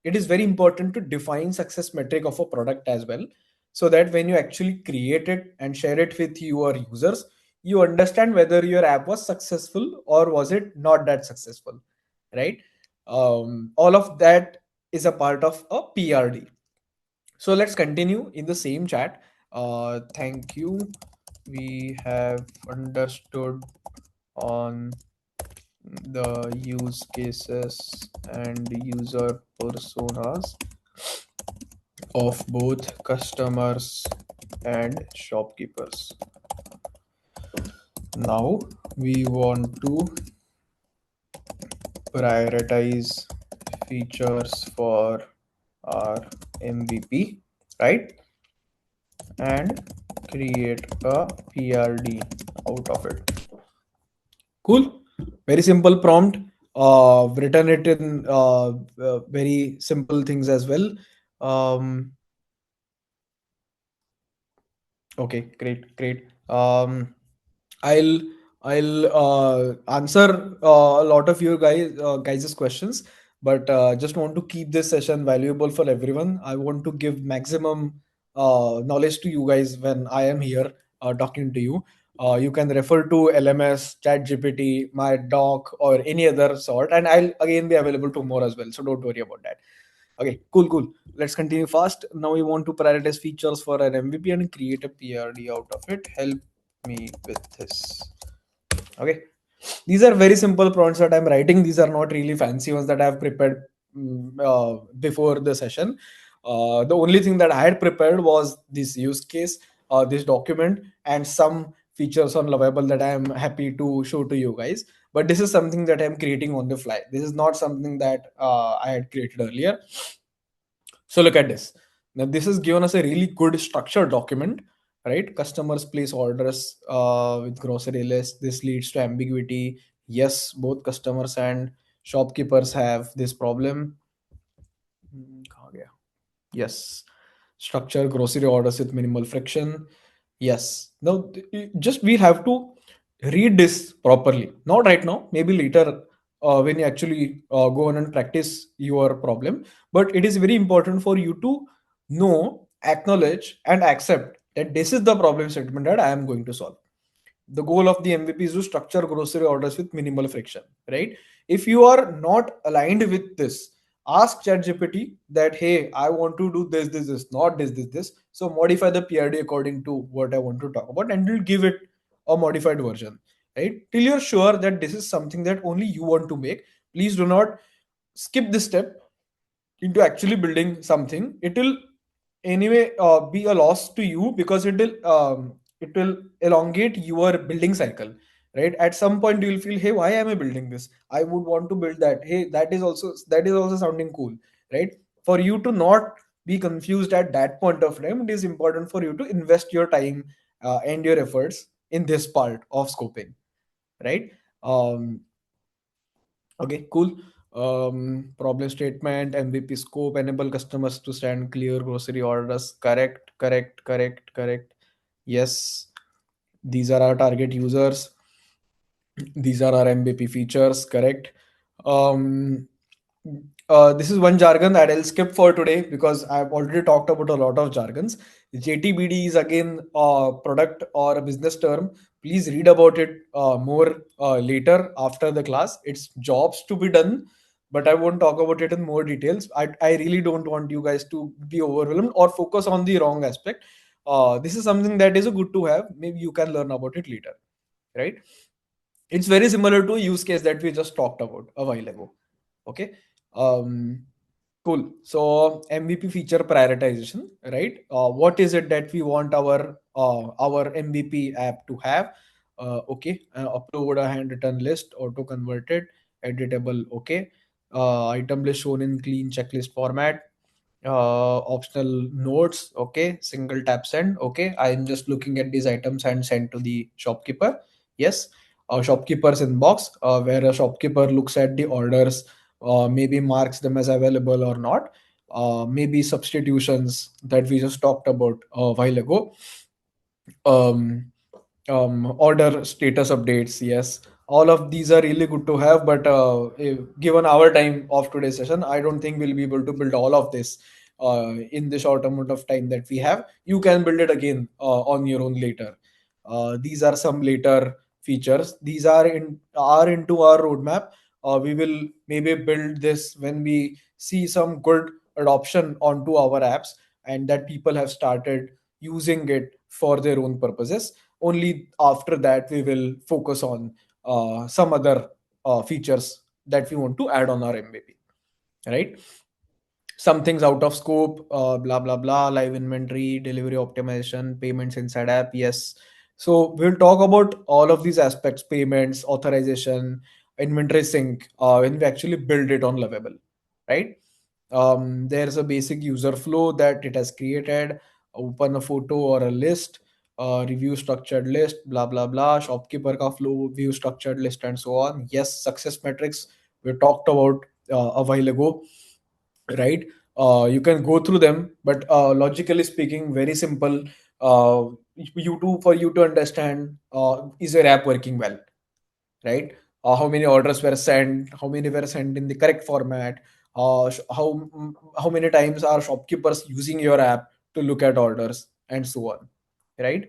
[SPEAKER 1] It is very important to define success metric of a product as well, so that when you actually create it and share it with your users, you understand whether your app was successful or was it not that successful, right? All of that is a part of a PRD. So let's continue in the same chat. Thank you. We have understood on the use cases and user personas of both customers and shopkeepers. Now we want to prioritize features for our MVP, right? And create a PRD out of it. Cool. Very simple prompt. Written it in very simple things as well. Um, okay, great. I'll I'll answer a lot of your guys' questions, but just want to keep this session valuable for everyone. I want to give maximum knowledge to you guys when I am here talking to you. You can refer to LMS, ChatGPT, my doc, or any other sort, and I'll again be available tomorrow as well. So don't worry about that. Okay, cool. Let's continue fast. Now we want to prioritize features for an MVP and create a PRD out of it. Help me with this. Okay, these are very simple prompts that I'm writing. These are not really fancy ones that I've prepared before the session. The only thing that I had prepared was this use case, this document, and some features on Lovable that I'm happy to show to you guys. But this is something that I'm creating on the fly. This is not something that I had created earlier. So look at this. Now this has given us a really good structured document, right? Customers place orders with grocery list. This leads to ambiguity. Yes, both customers and shopkeepers have this problem. कहाँ गया? Yes. Structure grocery orders with minimal friction. Yes. Now, just we have to read this properly. Not right now, maybe later when you actually go on and practice your problem. But it is very important for you to know, acknowledge, and accept that this is the problem statement that I am going to solve. The goal of the MVP is to structure grocery orders with minimal friction, right? If you are not aligned with this, ask ChatGPT that, hey, I want to do this, not this. So modify the PRD according to what I want to talk about, and you'll give it a modified version, right? Till you're sure that this is something that only you want to make. Please do not skip this step into actually building something. It will anyway be a loss to you because it will elongate your building cycle, right? At some point you will feel, hey, why am I building this? I would want to build that. Hey, that is also sounding cool, right? For you to not be confused at that point of time, it is important for you to invest your time and your efforts in this part of scoping, right? um, Okay, cool. Problem statement, MVP scope, enable customers to send clear grocery orders. Correct. Yes, these are our target users. These are our MVP features. Correct. Um, This is one jargon that I'll skip for today because I've already talked about a lot of jargons. JTBD is again a product or a business term. Please read about it more later after the class. It's jobs to be done, but I won't talk about it in more details. I really don't want you guys to be overwhelmed or focus on the wrong aspect. This is something that is good to have. Maybe you can learn about it later, right? It's very similar to a use case that we just talked about a while ago. Okay. um cool. So MVP feature prioritization, right? What is it that we want our MVP app to have? Okay. Upload a handwritten list, auto converted, editable. Okay. Item list shown in clean checklist format. Optional notes. Okay. Single tap send. Okay. I am just looking at these items and send to the shopkeeper. Yes. Shopkeeper's inbox, where a shopkeeper looks at the orders, maybe marks them as available or not. Maybe substitutions that we just talked about a while ago. um, Order status updates. Yes, all of these are really good to have, but given our time of today's session, I don't think we'll be able to build all of this in the short amount of time that we have. You can build it again on your own later. These are some later features. These are into our roadmap. We will maybe build this when we see some good adoption onto our apps, and that people have started using it for their own purposes. Only after that we will focus on some other features that we want to add on our MVP, right? Some things out of scope, blah blah blah, live inventory, delivery optimization, payments inside app. Yes, so we'll talk about all of these aspects: payments, authorization, inventory sync, when we actually build it on Lovable, right? There's a basic user flow that it has created. Open a photo or a list, review structured list, blah blah blah, shopkeeper ka flow, view structured list, and so on. Yes, success metrics we talked about a while ago, right? You can go through them, but logically speaking, very simple. For you to understand, is your app working well, right? How many orders were sent, how many were sent in the correct format, how many times are shopkeepers using your app to look at orders, and so on, right?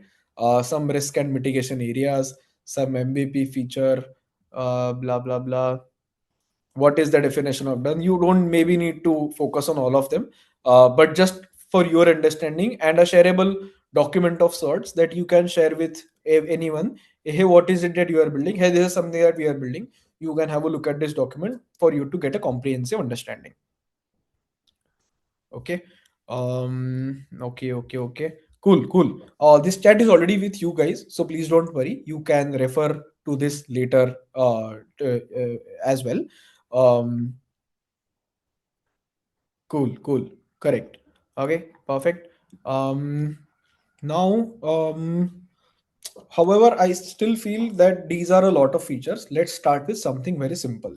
[SPEAKER 1] Some risk and mitigation areas, some MVP feature, blah blah blah. What is the definition of done? You don't maybe need to focus on all of them, but just for your understanding and a shareable document of sorts that you can share with anyone. Hey, what is it that you are building? Hey, this is something that we are building. You can have a look at this document for you to get a comprehensive understanding. Okay. Okay. Cool. This chat is already with you guys, so please don't worry. You can refer to this later as well. um cool. Correct. Okay, perfect. Um, Now, however, I still feel that these are a lot of features. Let's start with something very simple.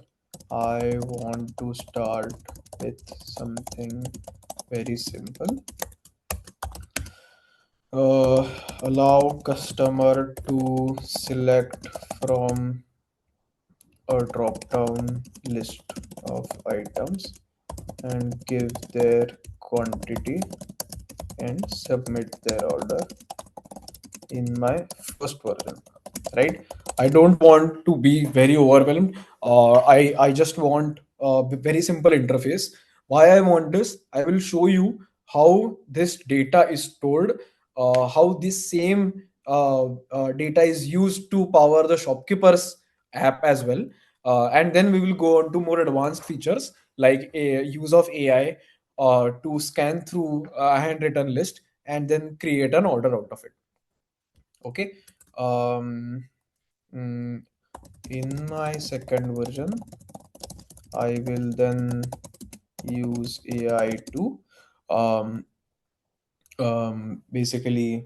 [SPEAKER 1] I want to start with something very simple. Uh, Allow customer to select from a drop-down list of items and give their quantity and submit their order in my first version, right? I don't want to be very overwhelmed. I just want a very simple interface. Why I want this, I will show you how this data is stored, how this same data is used to power the shopkeeper's app as well. And then we will go on to more advanced features like a use of AI to scan through a handwritten list and then create an order out of it. Okay. um mm, in my second version, I will then use AI to um, basically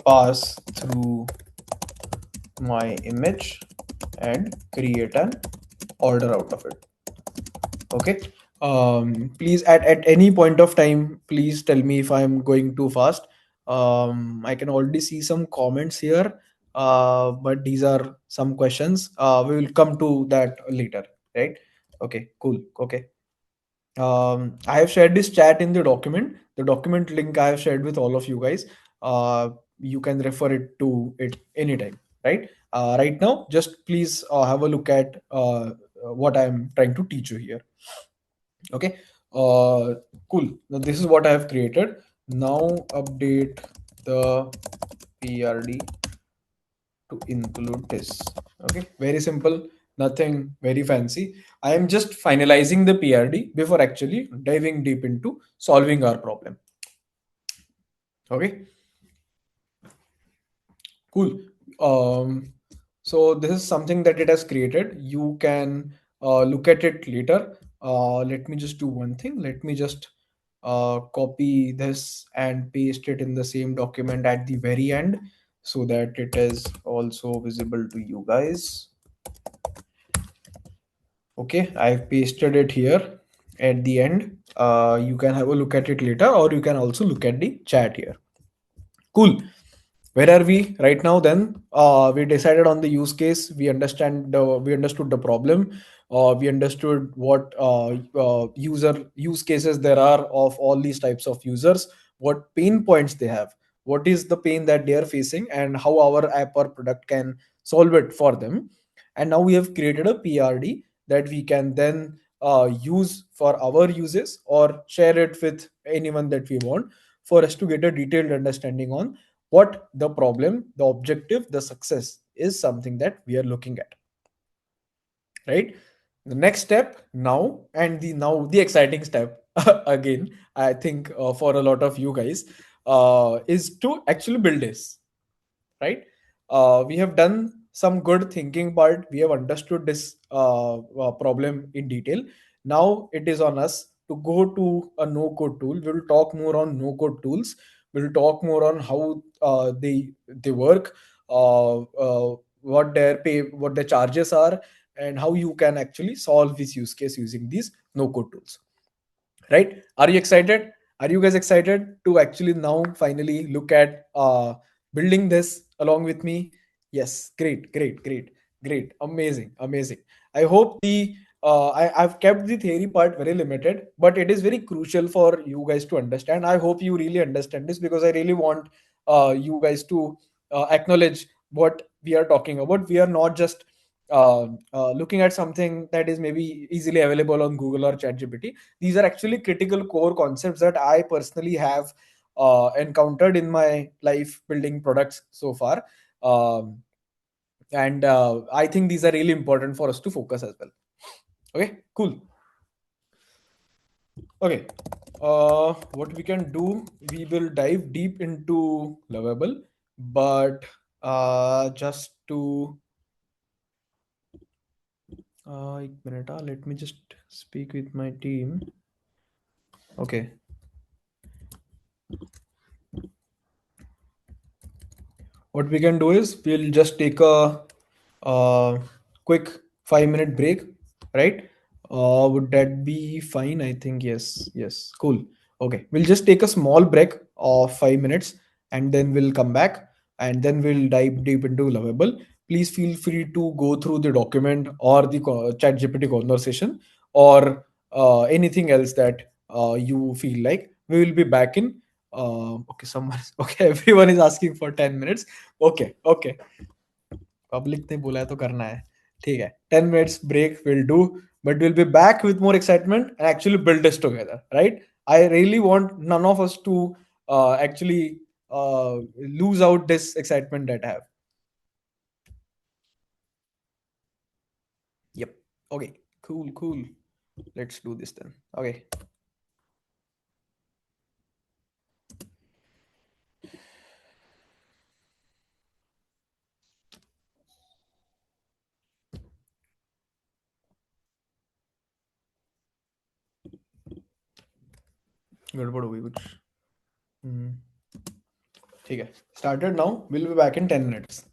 [SPEAKER 1] pass through my image and create an order out of it. Okay. Please, at any point of time, please tell me if I'm going too fast. I can already see some comments here, but these are some questions. We will come to that later, right? Okay, cool. Okay. I have shared this chat in the document. The document link I have shared with all of you guys. You can refer it to it anytime, right? Right now, just please have a look at what I'm trying to teach you here. Okay. Uh, cool. Now this is what I have created. Now update the PRD to include this. Okay, very simple, nothing very fancy. I am just finalizing the PRD before actually diving deep into solving our problem. Okay, cool. Um, so this is something that it has created. You can look at it later. Let me just do one thing. Let me just copy this and paste it in the same document at the very end so that it is also visible to you guys. Okay, I've pasted it here at the end. You can have a look at it later, or you can also look at the chat here. Cool. Where are we right now? Then we decided on the use case. We understood the problem. We understood what user use cases there are of all these types of users. What pain points they have. What is the pain that they are facing, and how our app or product can solve it for them. And now we have created a PRD that we can then use for our uses or share it with anyone that we want for us to get a detailed understanding on what the problem, the objective, the success is something that we are looking at, right? The next step now, and the exciting step again, I think for a lot of you guys, is to actually build this, right? We have done some good thinking part. We have understood this problem in detail. Now it is on us to go to a no code tool. We will talk more on no code tools. We'll talk more on how they work, what their charges are, and how you can actually solve this use case using these no code tools, right? Are you excited? Are you guys excited to actually now finally look at building this along with me? Yes, great, great, great, great, amazing, amazing. I hope I've kept the theory part very limited, but it is very crucial for you guys to understand. I hope you really understand this because I really want you guys to acknowledge what we are talking about. We are not just looking at something that is maybe easily available on Google or ChatGPT. These are actually critical core concepts that I personally have encountered in my life building products so far. And I think these are really important for us to focus as well. Okay, cool. Okay, what we can do, we will dive deep into Lovable, but just to एक minute, let me just speak with my team. Okay, what we can do is we'll just take a quick 5 minute break, right? Would that be fine? I think yes, yes, cool. Okay, we'll just take a small break of 5 minutes and then we'll come back and then we'll dive deep into Lovable. Please feel free to go through the document or the chat GPT conversation or anything else that you feel like. We will be back in okay, someone okay, everyone is asking for 10 minutes. Okay, okay. Public ने बोला है तो करना है ठीक है 10 minutes break will do but we'll be back with more excitement and actually build this together, right? I really want none of us to actually uh, lose out this excitement that I have. Yep. Okay, cool, cool. Let's do this then. Okay. गड़बड़ हो गई कुछ ठीक है started now, we'll be back in 10 minutes.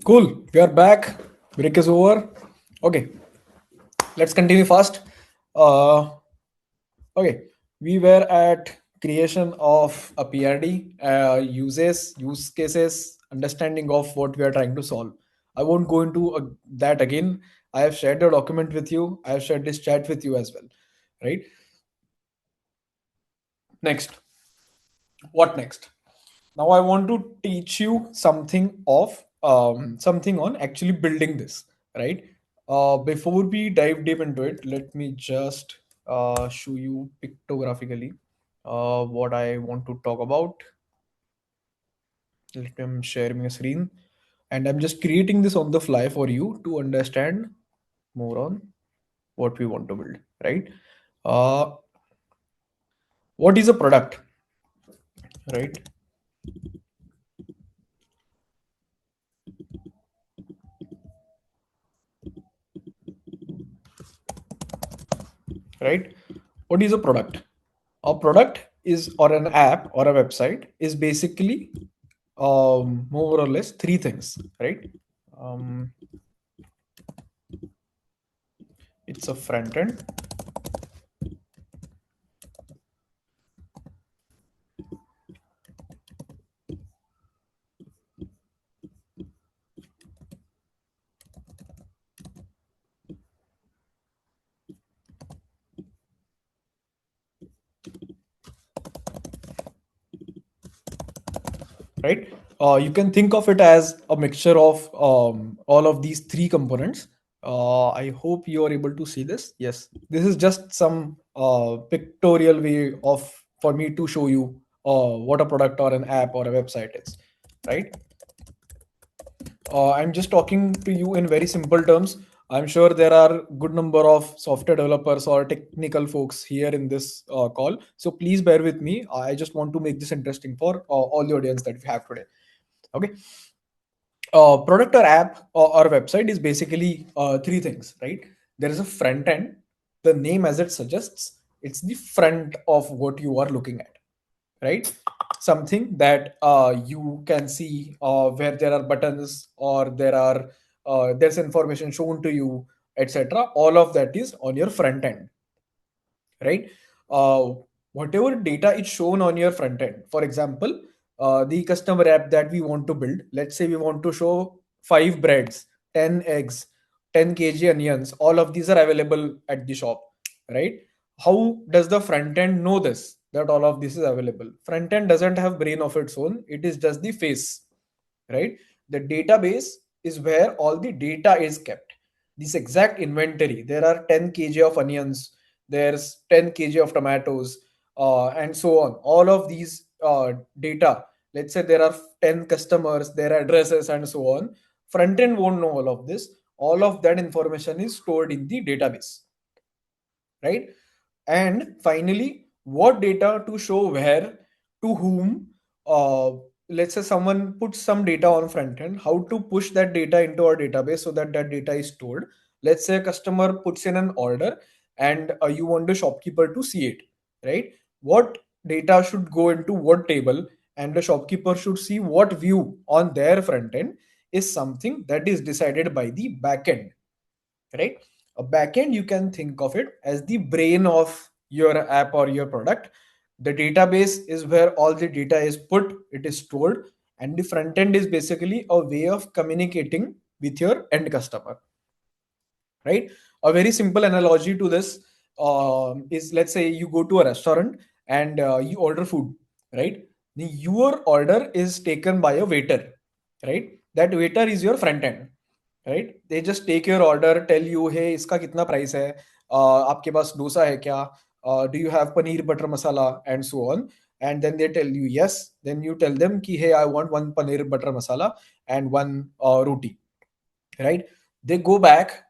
[SPEAKER 1] Cool. We are back. Break is over. Okay, let's continue fast. Uh, okay, we were at creation of a PRD, use cases, understanding of what we are trying to solve. I won't go into that again. I have shared the document with you. I have shared this chat with you as well. Right. Next, what next? Now I want to teach you something on actually building this, right? Before we dive deep into it, let me just show you pictographically what I want to talk about. Let me share my screen, and I'm just creating this on the fly for you to understand more on what we want to build, right? uh, what is a product, right? Right, what is a product? A product is, or an app or a website is basically more or less three things, right? um, it's a front end, right? You can think of it as a mixture of all of these three components. I hope you are able to see this. Yes, this is just some pictorial way of for me to show you what a product or an app or a website is, right? I'm just talking to you in very simple terms. I'm sure there are good number of software developers or technical folks here in this call. So please bear with me. I just want to make this interesting for all the audience that we have today. Okay. Product or app or website is basically three things, right? There is a front end. The name as it suggests, it's the front of what you are looking at, right? Something that you can see where there are buttons or there's information shown to you, etc. All of that is on your front end, right? uh, Whatever data is shown on your front end, for example, the customer app that we want to build, let's say we want to show 5 breads, 10 eggs, 10 kg onions, all of these are available at the shop, right? How does the front end know this, that all of this is available? Front end doesn't have brain of its own, it is just the face, right? The database is where all the data is kept. This exact inventory, there are 10 kg of onions, there's 10 kg of tomatoes, and so on. All of these data, let's say there are 10 customers, their addresses, and so on. Front end won't know all of this. All of that information is stored in the database, right? And finally, what data to show where, to whom. uh, let's say someone puts some data on front end, how to push that data into our database so that that data is stored. Let's say a customer puts in an order, and you want the shopkeeper to see it, right? What data should go into what table, and the shopkeeper should see what view on their front end, is something that is decided by the backend, right? A backend, you can think of it as the brain of your app or your product. The database is where all the data is put, it is stored, and the front end is basically a way of communicating with your end customer, right? A very simple analogy to this is, let's say you go to a restaurant and you order food, right? Your order is taken by a waiter, right? That waiter is your front end, right? They just take your order, tell you, hey, इसका कितना price है, आपके पास डोसा है क्या, do you have paneer butter masala, and so on. And then they tell you yes, then you tell them ki, hey, I want one paneer butter masala and one roti, right? They go back,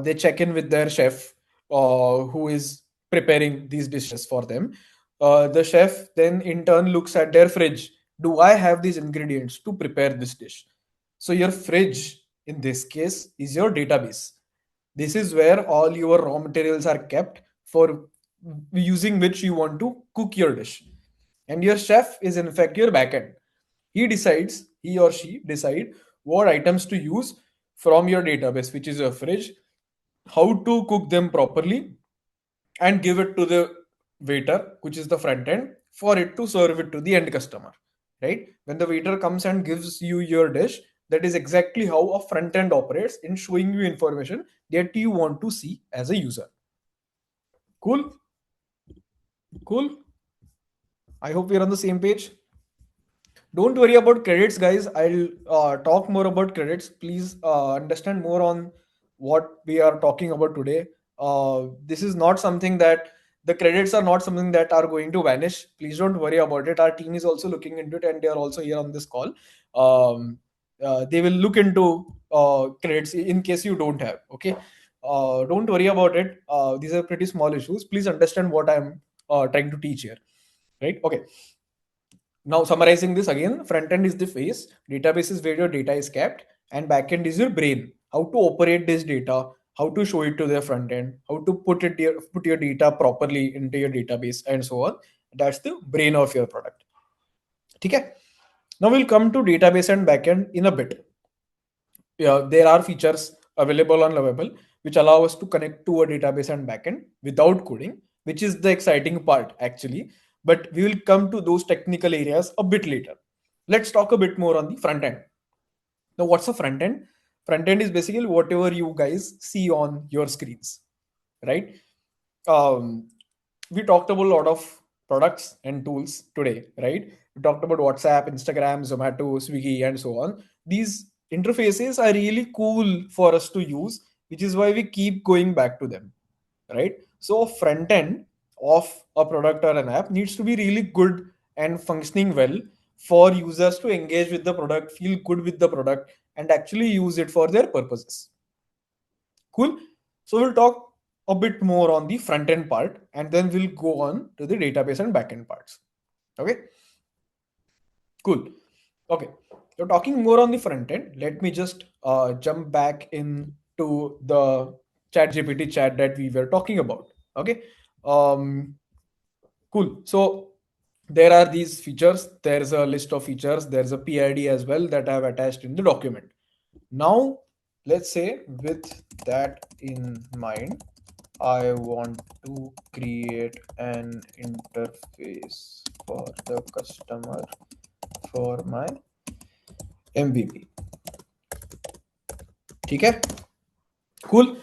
[SPEAKER 1] they check in with their chef who is preparing these dishes for them. The chef then in turn looks at their fridge. Do I have these ingredients to prepare this dish? So your fridge in this case is your database. This is where all your raw materials are kept for using which you want to cook your dish. And your chef is in fact your backend. He or she decide what items to use from your database, which is your fridge, how to cook them properly, and give it to the waiter, which is the front end, for it to serve it to the end customer. Right? When the waiter comes and gives you your dish, that is exactly how a front end operates in showing you information that you want to see as a user. Cool? Cool? I hope we're on the same page. Don't worry about credits, guys. I'll talk more about credits. Please understand more on what we are talking about today. This is not something that the credits are not something that are going to vanish. Please don't worry about it. Our team is also looking into it, and they are also here on this call. They will look into credits in case you don't have. Okay, don't worry about it. These are pretty small issues. Please understand what I'm trying to teach here. Right? Okay. Now, summarizing this again, front end is the face, database is where your data is kept, and back end is your brain. How to operate this data, how to show it to the front end, how to put your data properly into your database, and so on. That's the brain of your product. Okay. Now we'll come to database and backend in a bit. Yeah, there are features available on Lovable which allow us to connect to a database and backend without coding, which is the exciting part actually. But we will come to those technical areas a bit later. Let's talk a bit more on the front end. Now, what's a front end? Front end is basically whatever you guys see on your screens, right? Um, we talked about a lot of products and tools today, right? We talked about WhatsApp, Instagram, Zomato, Swiggy, and so on. These interfaces are really cool for us to use, which is why we keep going back to them, right? So, front end of a product or an app needs to be really good and functioning well for users to engage with the product, feel good with the product, and actually use it for their purposes. Cool. So we'll talk a bit more on the front end part, and then we'll go on to the database and backend parts. Okay. Cool. Okay. So talking more on the front end, let me just jump back into the chat GPT chat that we were talking about. Okay. Um, cool. So there are these features. There's a list of features. There's a PID as well that I have attached in the document. Now, let's say with that in mind, I want to create an interface for the customer for my MVP. Okay, cool.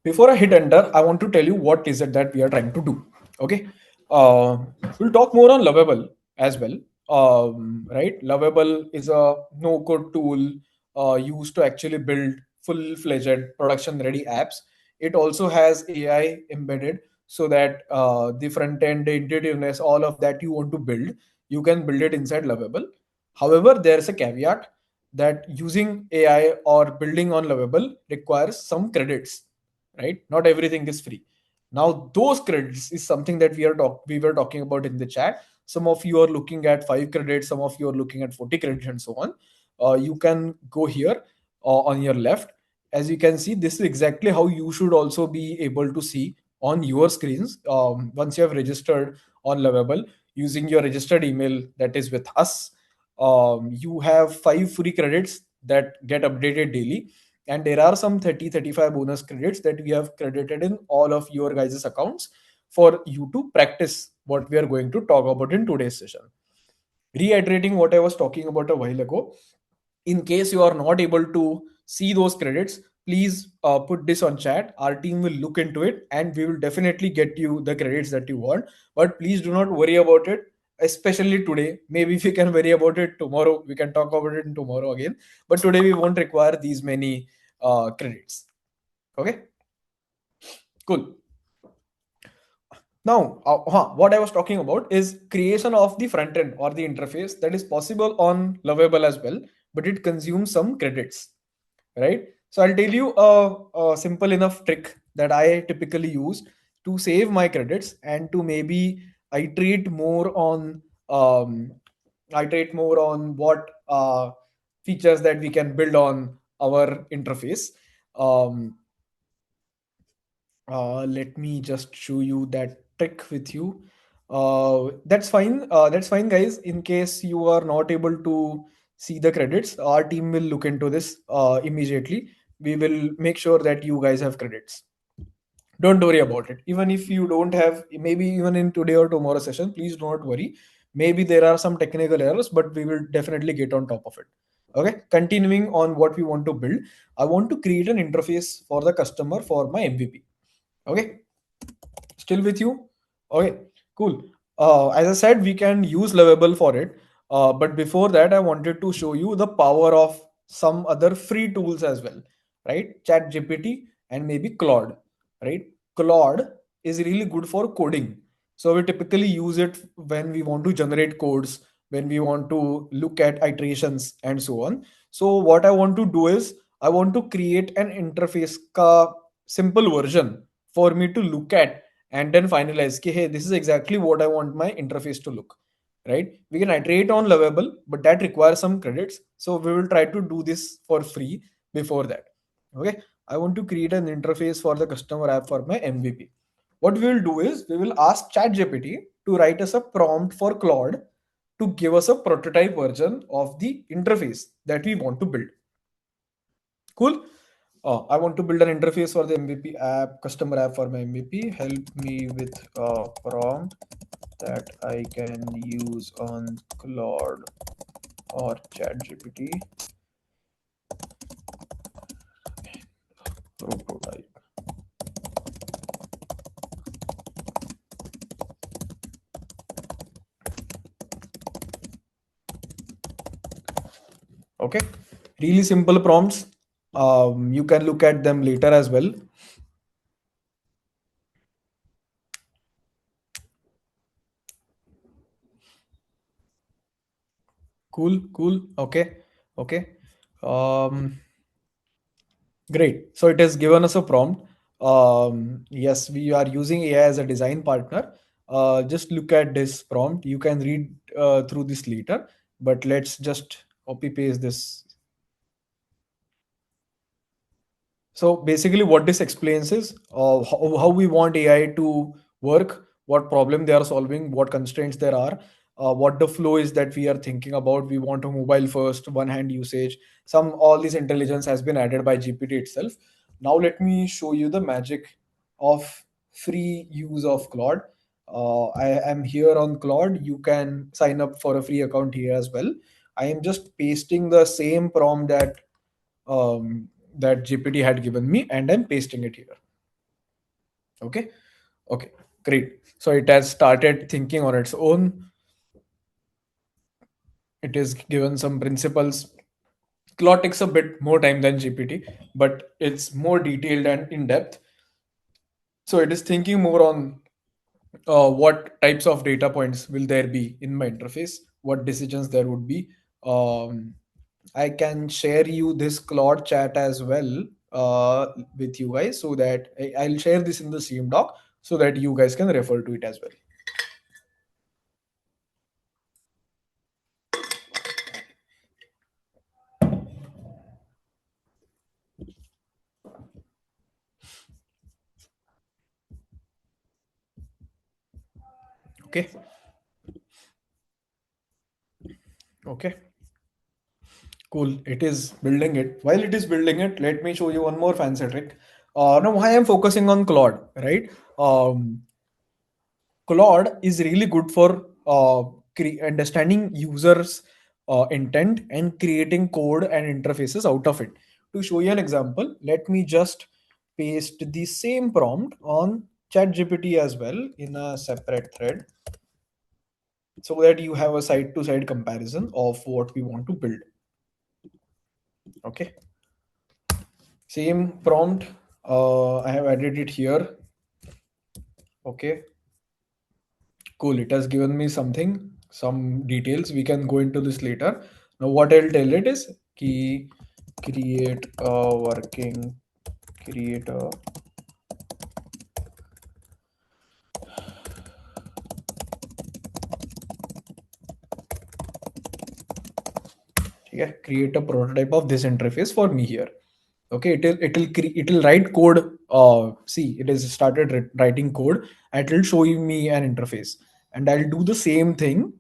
[SPEAKER 1] Before I hit enter, I want to tell you what is it that we are trying to do. Okay, we'll talk more on Lovable as well. Right, Lovable is a no-code tool used to actually build full-fledged production-ready apps. It also has AI embedded so that the front end, the intuitiveness, all of that you want to build, you can build it inside Lovable. However, there's a caveat that using AI or building on Lovable requires some credits, right? Not everything is free. Now, those credits is something that we were talking about in the chat. Some of you are looking at 5 credits, some of you are looking at 40 credits, and so on. You can go here on your left. As you can see, this is exactly how you should also be able to see on your screens once you have registered on Lovable using your registered email that is with us. You have 5 free credits that get updated daily, and there are some 30-35 bonus credits that we have credited in all of your guys' accounts for you to practice what we are going to talk about in today's session. Reiterating what I was talking about a while ago, in case you are not able to see those credits, please put this on chat. Our team will look into it and we will definitely get you the credits that you want. But please do not worry about it, especially today. Maybe if you can worry about it tomorrow, we can talk about it in tomorrow again. But today we won't require these many credits. Okay, cool. Now, what I was talking about is creation of the front end or the interface that is possible on Lovable as well, but it consumes some credits, right? So I'll tell you a simple enough trick that I typically use to save my credits and to maybe iterate more on um, iterate more on what features that we can build on our interface. Um, let me just show you that trick with you. That's fine. That's fine, guys. In case you are not able to see the credits. Our team will look into this immediately. We will make sure that you guys have credits. Don't worry about it. Even if you don't have, maybe even in today or tomorrow session, please do not worry. Maybe there are some technical errors, but we will definitely get on top of it. Okay, continuing on what we want to build, I want to create an interface for the customer for my MVP. Okay, still with you? Okay, cool. As I said, we can use Lovable for it. But before that, I wanted to show you the power of some other free tools as well, right? Chat GPT and maybe Claude, right? Claude is really good for coding. So we typically use it when we want to generate codes, when we want to look at iterations and so on. So what I want to do is I want to create an interface ka simple version for me to look at and then finalize कि, hey, this is exactly what I want my interface to look, right? We can iterate on Lovable, but that requires some credits, so we will try to do this for free before that. Okay, I want to create an interface for the customer app for my MVP. What we will do is we will ask ChatGPT to write us a prompt for Claude to give us a prototype version of the interface that we want to build. Cool. I want to build an interface for the MVP app, customer app for my MVP. Help me with a prompt that I can use on Claude or ChatGPT. Prototype. Okay, really simple prompts. You can look at them later as well. Cool, cool. Okay, okay. Um, Great. So it has given us a prompt. Yes, we are using AI as a design partner. Just look at this prompt. You can read through this later, but let's just copy paste this. So basically, what this explains is how we want AI to work, what problem they are solving, what constraints there are, what the flow is that we are thinking about. We want a mobile first, one hand usage. Some all this intelligence has been added by GPT itself. Now let me show you the magic of free use of Claude. I am here on Claude. You can sign up for a free account here as well. I am just pasting the same prompt um, that GPT had given me, and I'm pasting it here. Okay. Okay. Great. So it has started thinking on its own. It is given some principles. Claude takes a bit more time than GPT, but it's more detailed and in depth. So it is thinking more on what types of data points will there be in my interface, what decisions there would be. Um, I can share you this Claude chat as well with you guys so that I'll share this in the same doc so that you guys can refer to it as well. Okay. Okay. Cool. It is building it. While it is building it, let me show you one more fancy trick. Now, why I'm focusing on Claude, right? Claude is really good for understanding users' intent and creating code and interfaces out of it. To show you an example, let me just paste the same prompt on ChatGPT as well in a separate thread so that you have a side to side comparison of what we want to build. Okay. Same prompt. I have added it here. Okay. Cool. It has given me something, some details. We can go into this later. Now, what I'll tell it is key create a working create a yeah, create a prototype of this interface for me here. Okay, it'll write code. See, it has started writing code and it'll show me an interface, and I'll do the same thing.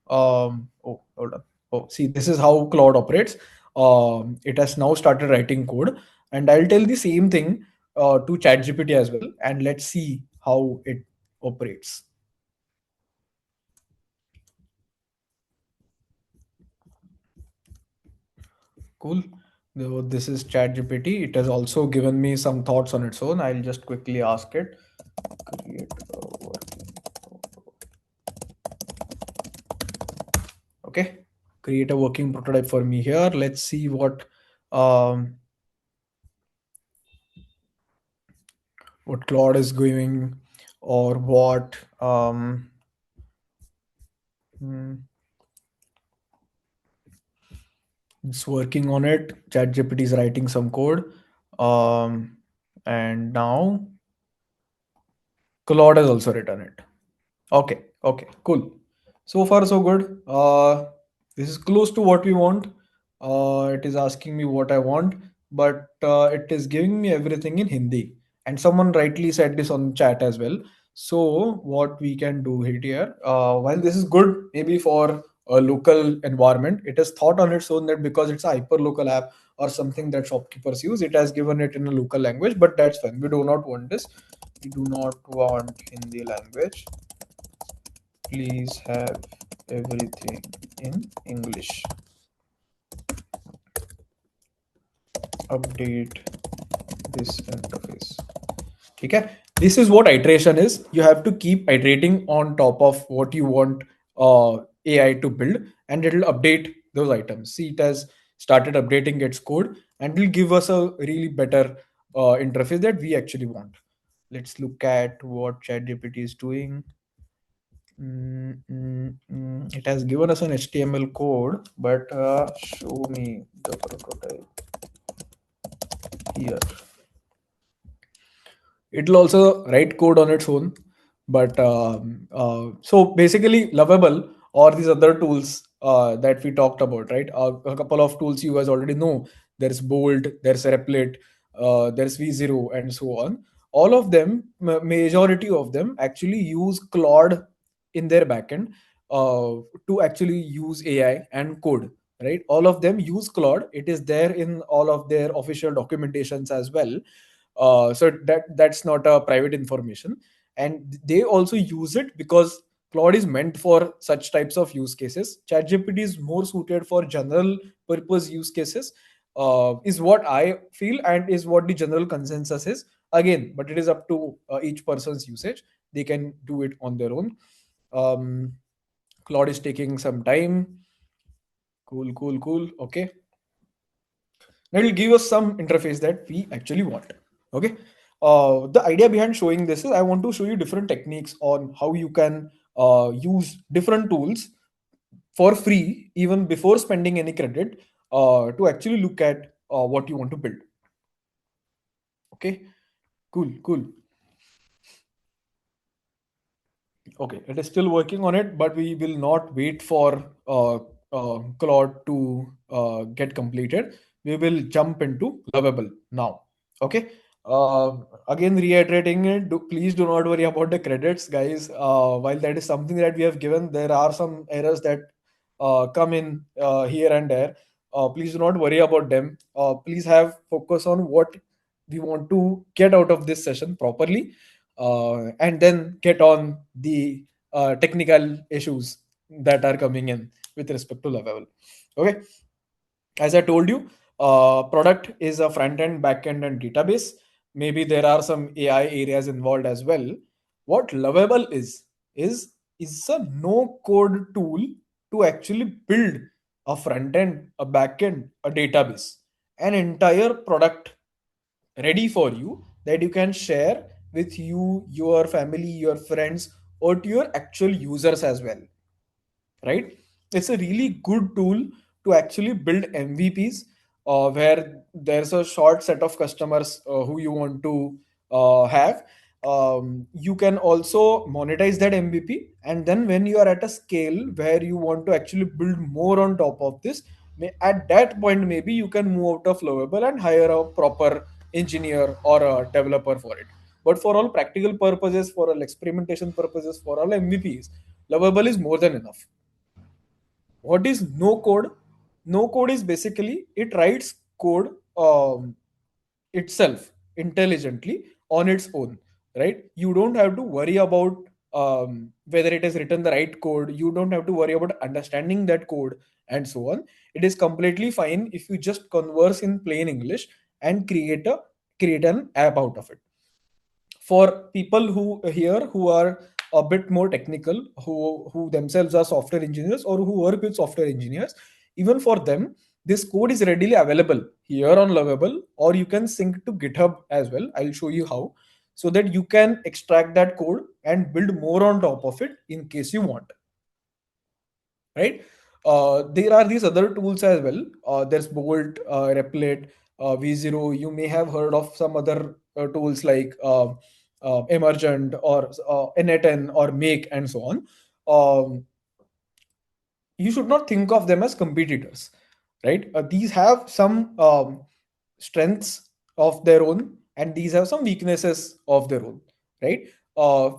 [SPEAKER 1] Oh, hold on. Oh, see, this is how Claude operates. It has now started writing code, and I'll tell the same thing to ChatGPT as well, and let's see how it operates. Cool. So this is ChatGPT. It has also given me some thoughts on its own. I'll just quickly ask it. Create a working. Okay. Create a working prototype for me here. Let's see um, what Claude is going, or what hmm, it's working on it. ChatGPT is writing some code. Um, and now Claude has also written it. Okay, okay, cool. So far, so good. This is close to what we want. It is asking me what I want, but it is giving me everything in Hindi. And someone rightly said this on chat as well. So, what we can do here, while this is good, maybe for a local environment, it has thought on its own that because it's a hyper local app or something that shopkeepers use, it has given it in a local language, but that's fine. We do not want this. We do not want Hindi language. Please have everything in English. Update this interface. Okay, this is what iteration is. You have to keep iterating on top of what you want AI to build, and it'll update those items. See, it has started updating its code, and will give us a really better interface that we actually want. Let's look at what ChatGPT is doing. It has given us an HTML code, but show me the prototype here. It'll also write code on its own, but so basically, Lovable or these other tools that we talked about, right? A couple of tools you guys already know. There's Bolt, there's Replit, there's V0, and so on. All of them, majority of them, actually use Claude in their backend to actually use AI and code. Right, all of them use Claude. It is there in all of their official documentations as well. So that's not a private information, and they also use it because Claude is meant for such types of use cases. ChatGPT is more suited for general purpose use cases, is what I feel, and is what the general consensus is. Again, but it is up to each person's usage. They can do it on their own. um, Claude is taking some time. Cool, cool, cool. Okay, that will give us some interface that we actually want. Okay, the idea behind showing this is I want to show you different techniques on how you can use different tools for free even before spending any credit to actually look at what you want to build. Okay, cool, cool. Okay, it is still working on it, but we will not wait for Claude to get completed. We will jump into Lovable now. Okay. Again, reiterating it, please do not worry about the credits, guys. While that is something that we have given, there are some errors that come in here and there. Please do not worry about them. Please have focus on what we want to get out of this session properly, and then get on the technical issues that are coming in with respect to Lovable. Okay, as I told you, product is a front end, back end, and database. Maybe there are some AI areas involved as well. What Lovable is a no code tool to actually build a front end, a back end, a database, an entire product ready for you that you can share with you, your family, your friends, or to your actual users as well. Right, it's a really good tool to actually build MVPs, where there's a short set of customers who you want to have. You can also monetize that MVP, and then when you are at a scale where you want to actually build more on top of this, at that point maybe you can move out of Lovable and hire a proper engineer or a developer for it. But for all practical purposes, for all experimentation purposes, for all MVPs, Lovable is more than enough. What is no code? No code is basically it writes code itself intelligently on its own, right? You don't have to worry about whether it has written the right code. You don't have to worry about understanding that code and so on. It is completely fine if you just converse in plain English and create an app out of it. For people who here who are a bit more technical, who themselves are software engineers or who work with software engineers, even for them this code is readily available here on Lovable, or you can sync to GitHub as well. I'll show you how, so that you can extract that code and build more on top of it in case you want, right? There are these other tools as well. There's Bolt, Replit, V0. You may have heard of some other tools like Emergent or N8N or Make and so on. Um, you should not think of them as competitors, right? These have some strengths of their own, and these have some weaknesses of their own, right?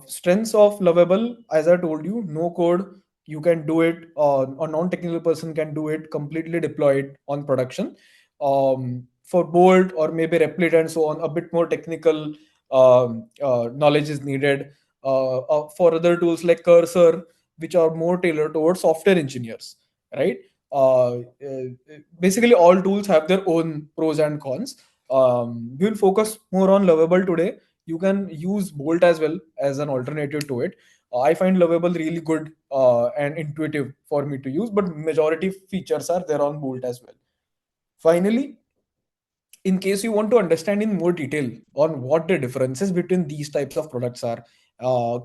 [SPEAKER 1] Strengths of Lovable, as I told you, no code. You can do it. A non-technical person can do it. Completely deploy it on production. For Bolt or maybe Replit and so on, a bit more technical knowledge is needed. For other tools like Cursor, which are more tailored towards software engineers, right? Basically, all tools have their own pros and cons. We will focus more on Lovable today. You can use Bolt as well as an alternative to it. I find Lovable really good and intuitive for me to use, but majority features are there on Bolt as well. Finally, in case you want to understand in more detail on what the differences between these types of products are,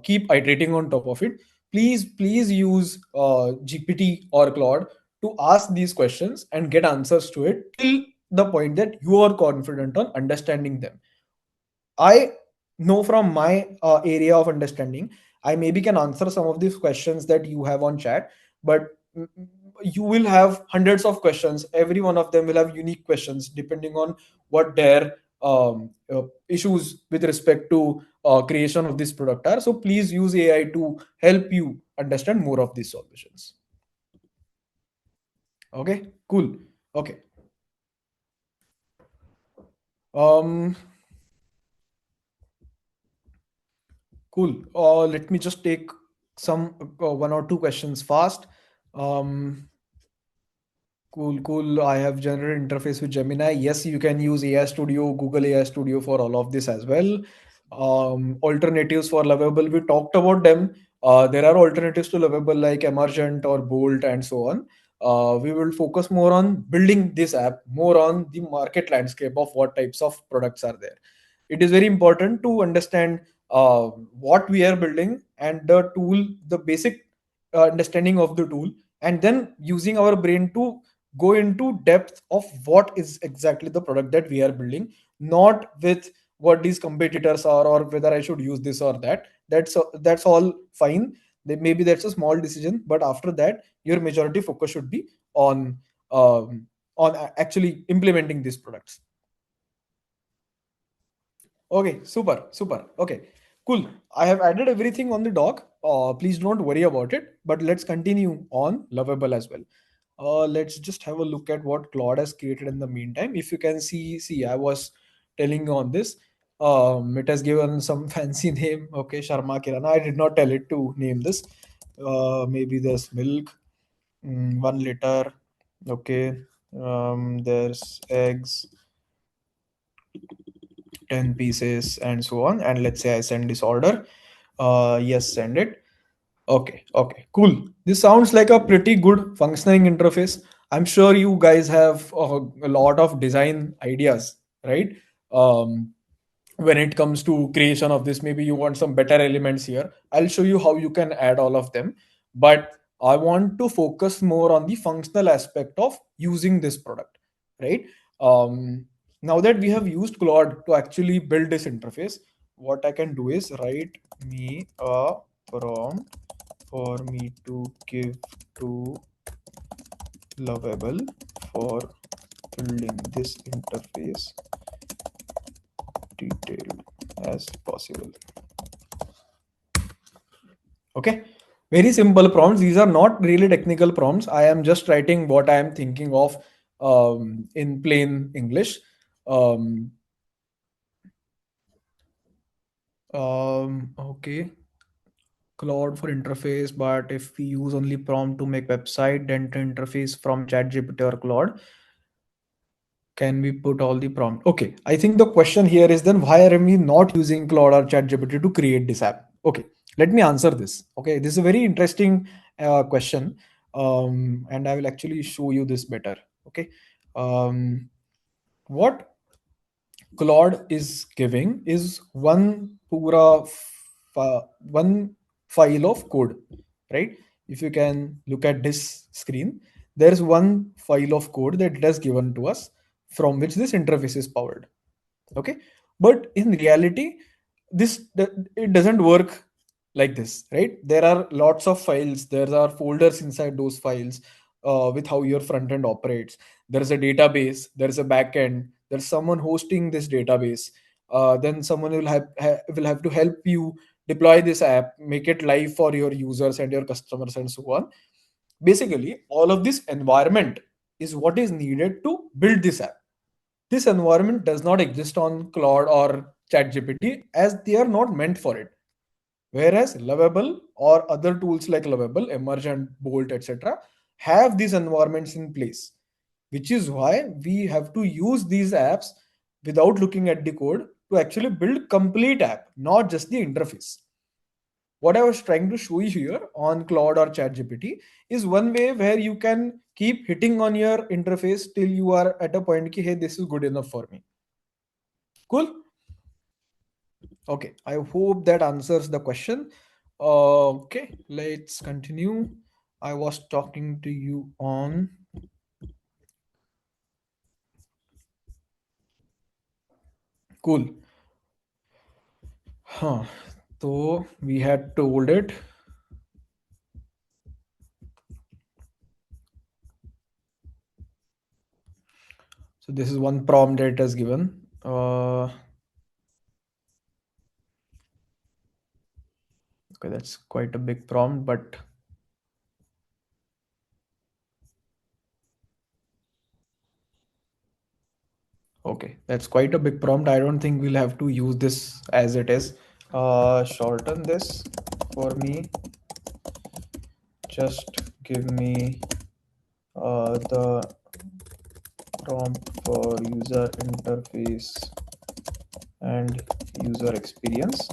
[SPEAKER 1] keep iterating on top of it. Please use GPT or Claude to ask these questions and get answers to it till the point that you are confident on understanding them. I know from my area of understanding, I maybe can answer some of these questions that you have on chat, but you will have hundreds of questions. Every one of them will have unique questions depending on what their issues with respect to creation of this product are. So please use AI to help you understand more of these solutions. Okay, cool. Okay. Um, cool. Let me just take some one or two questions fast. Um, cool, cool. I have generated interface with Gemini. Yes, you can use AI Studio, Google AI Studio for all of this as well. Alternatives for Lovable, we talked about them. There are alternatives to Lovable like Emergent or Bolt and so on. We will focus more on building this app, more on the market landscape of what types of products are there. It is very important to understand what we are building and the tool, the basic understanding of the tool, and then using our brain to go into depth of what is exactly the product that we are building, not with what these competitors are or whether I should use this or that. That's all fine. Maybe that's a small decision, but after that your majority focus should be on actually implementing these products. Okay, super, super. Okay, cool. I have added everything on the doc. Please don't worry about it. But let's continue on Lovable as well. Let's just have a look at what Claude has created in the meantime. If you can see, I was telling you on this. It has given some fancy name. Okay, Sharma Kirana. I did not tell it to name this. Maybe there's milk, 1 liter. Okay. There's eggs, 10 pieces and so on, and let's say I send this order. Yes, send it. Okay, okay, cool. This sounds like a pretty good functioning interface. I'm sure you guys have a lot of design ideas, right? um, when it comes to creation of this, maybe you want some better elements here. I'll show you how you can add all of them, but I want to focus more on the functional aspect of using this product, right? Now that we have used Claude to actually build this interface, what I can do is write me a prompt for me to give to Lovable for building this interface detailed as possible. Okay, Very simple prompts. These are not really technical prompts. I am just writing what I am thinking of in plain English. Um, okay. Claude for interface, but if we use only prompt to make website, then to interface from ChatGPT or Claude, can we put all the prompt? Okay, I think the question here is then why are we not using Claude or ChatGPT to create this app? Okay, let me answer this. Okay, this is a very interesting question, and I will actually show you this better. Okay, um, what Claude is giving is one file of code, right? If you can look at this screen, there is one file of code that it has given to us from which this interface is powered. Okay, but in reality, it doesn't work like this, right? There are lots of files, there are folders inside those files, with how your front end operates. There is a database, there is a backend, there's someone hosting this database. Then someone will have to help you deploy this app, make it live for your users and your customers and so on. Basically all of this environment is what is needed to build this app. This environment does not exist on Claude or ChatGPT as they are not meant for it. Whereas Lovable or other tools like Lovable, Emergent, Bolt, etc., have these environments in place, which is why we have to use these apps without looking at the code to actually build complete app, not just the interface. What I was trying to show you here on Claude or ChatGPT is one way where you can keep hitting on your interface till you are at a point ki, hey, this is good enough for me. Cool. Okay, I hope that answers the question. Okay, let's continue. I was talking to you on cool. Huh. So we had told it. So this is one prompt that it has given. Okay, that's quite a big prompt, but okay, that's quite a big prompt. I don't think we'll have to use this as it is. Shorten this for me. Just give me the prompt for user interface and user experience,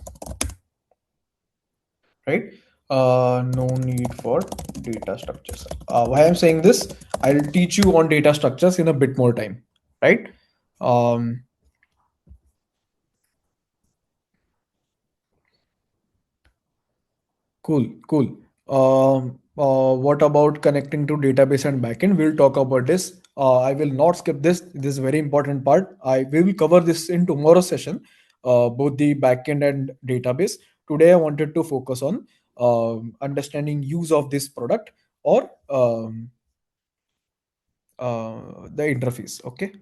[SPEAKER 1] right? No need for data structures. Why I'm saying this, I'll teach you on data structures in a bit more time, right? Um, cool, cool. What about connecting to database and backend? We'll talk about this. I will not skip this. This is a very important part. We will cover this in tomorrow's session, both the backend and database. Today, I wanted to focus on understanding use of this product or the interface. Okay,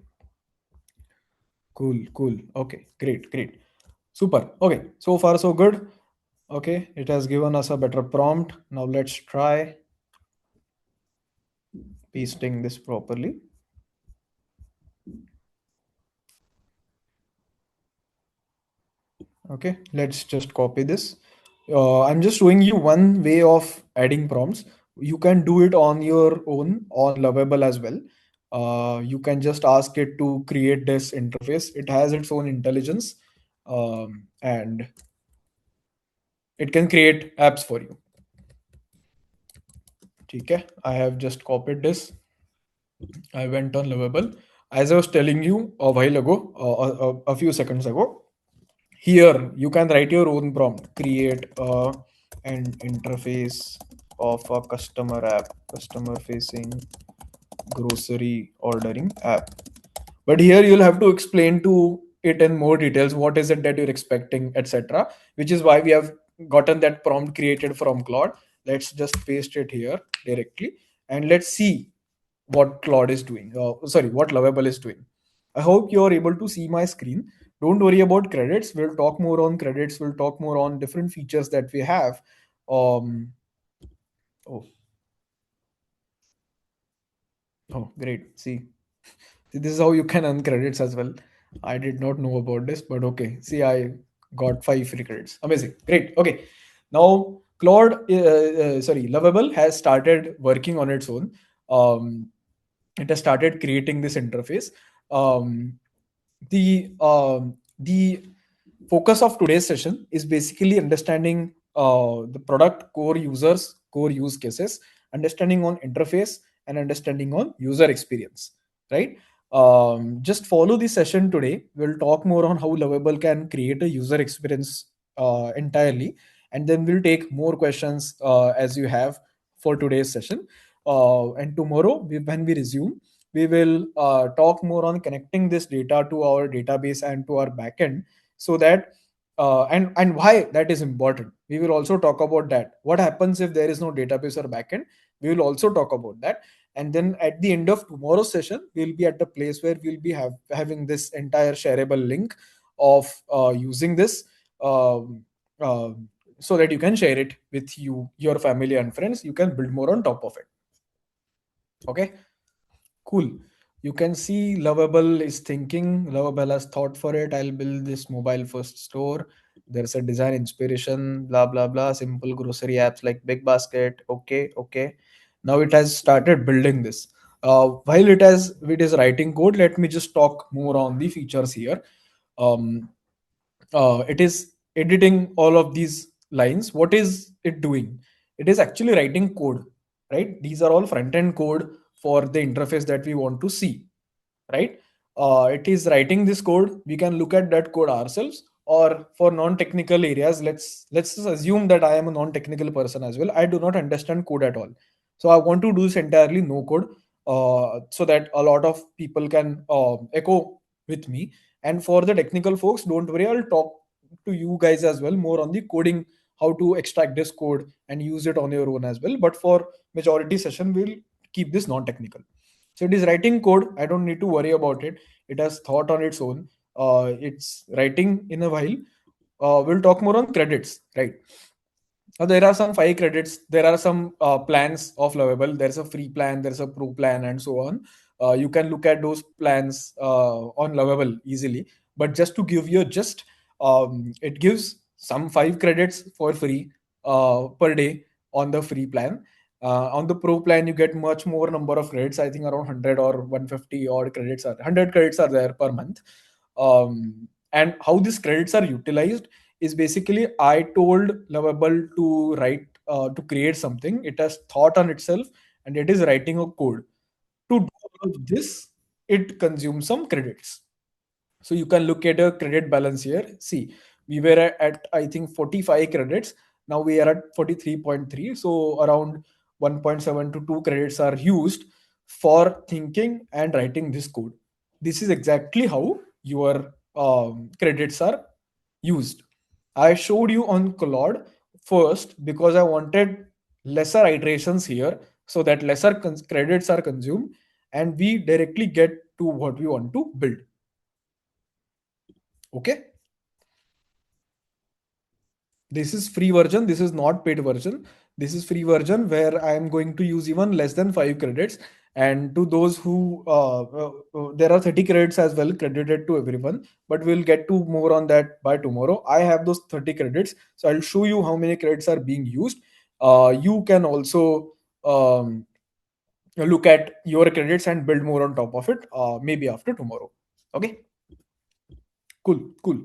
[SPEAKER 1] cool, cool. Okay, great, great, super. Okay, so far so good. Okay, it has given us a better prompt. Now let's try pasting this properly. Okay, let's just copy this. I'm just showing you one way of adding prompts. You can do it on your own on Lovable as well. You can just ask it to create this interface. It has its own intelligence, and it can create apps for you. Okay, I have just copied this. I went on Lovable. As I was telling you a while ago, a few seconds ago, here you can write your own prompt. Create an interface of a customer app, customer facing grocery ordering app. But here you'll have to explain to it in more details what is it that you're expecting, etc. Which is why we have gotten that prompt created from Claude. Let's just paste it here directly and let's see what Claude is doing. Sorry, what Lovable is doing. I hope you are able to see my screen. Don't worry about credits. We'll talk more on credits. We'll talk more on different features that we have. Um, Oh, oh, great. See, this is how you can earn credits as well. I did not know about this, but okay. See, I got 5 free credits. Amazing. Great. Okay. Now, Claude, sorry, Lovable has started working on its own. Um, it has started creating this interface. Um, the focus of today's session is basically understanding the product core users, core use cases, understanding on interface, and understanding on user experience, right? Just follow the session today. We'll talk more on how Lovable can create a user experience entirely, and then we'll take more questions as you have for today's session. And tomorrow, when we resume, we will talk more on connecting this data to our database and to our backend, so that and why that is important. We will also talk about that. What happens if there is no database or backend? We will also talk about that. And then at the end of tomorrow's session, we'll be at the place where we'll be having this entire shareable link of using this, um, uh, so that you can share it with your family and friends. You can build more on top of it. Okay. Cool. You can see Lovable is thinking. Lovable has thought for it. I'll build this mobile first store. There's a design inspiration, blah blah blah. Simple grocery apps like Big Basket. Okay, okay. Now it has started building this. While it is writing code, let me just talk more on the features here. Um, it is editing all of these lines. What is it doing? It is actually writing code, right? These are all front end code for the interface that we want to see, right? It is writing this code. We can look at that code ourselves, or for non-technical areas, let's just assume that I am a non-technical person as well. I do not understand code at all, so I want to do this entirely no code, so that a lot of people can echo with me. And for the technical folks, don't worry, I'll talk to you guys as well more on the coding, how to extract this code and use it on your own as well. But for majority session, we'll keep this non-technical. So it is writing code. I don't need to worry about it. It has thought on its own. It's writing in a while. We'll talk more on credits, right? There are some 5 credits. There are some plans of Lovable. There's a free plan, there's a pro plan, and so on. You can look at those plans on Lovable easily. But just to give you a gist, it gives some 5 credits for free per day on the free plan. On the pro plan, you get much more number of credits. I think around 100 or 150 odd credits are 100 credits are there per month. And how these credits are utilized is basically I told Lovable to write to create something. It has thought on itself and it is writing a code. To do all of this, it consumes some credits. So you can look at a credit balance here. See, we were at I think 45 credits. Now we are at 43.3. So around 1.7 to 2 credits are used for thinking and writing this code. This is exactly how your credits are used. I showed you on Claude first because I wanted lesser iterations here, so that lesser credits are consumed and we directly get to what we want to build. Okay. This is free version. This is not paid version. This is free version where I am going to use even less than 5 credits. And to those who there are 30 credits as well credited to everyone, but we'll get to more on that by tomorrow. I have those 30 credits, so I'll show you how many credits are being used. You can also look at your credits and build more on top of it, maybe after tomorrow. Okay, cool, cool.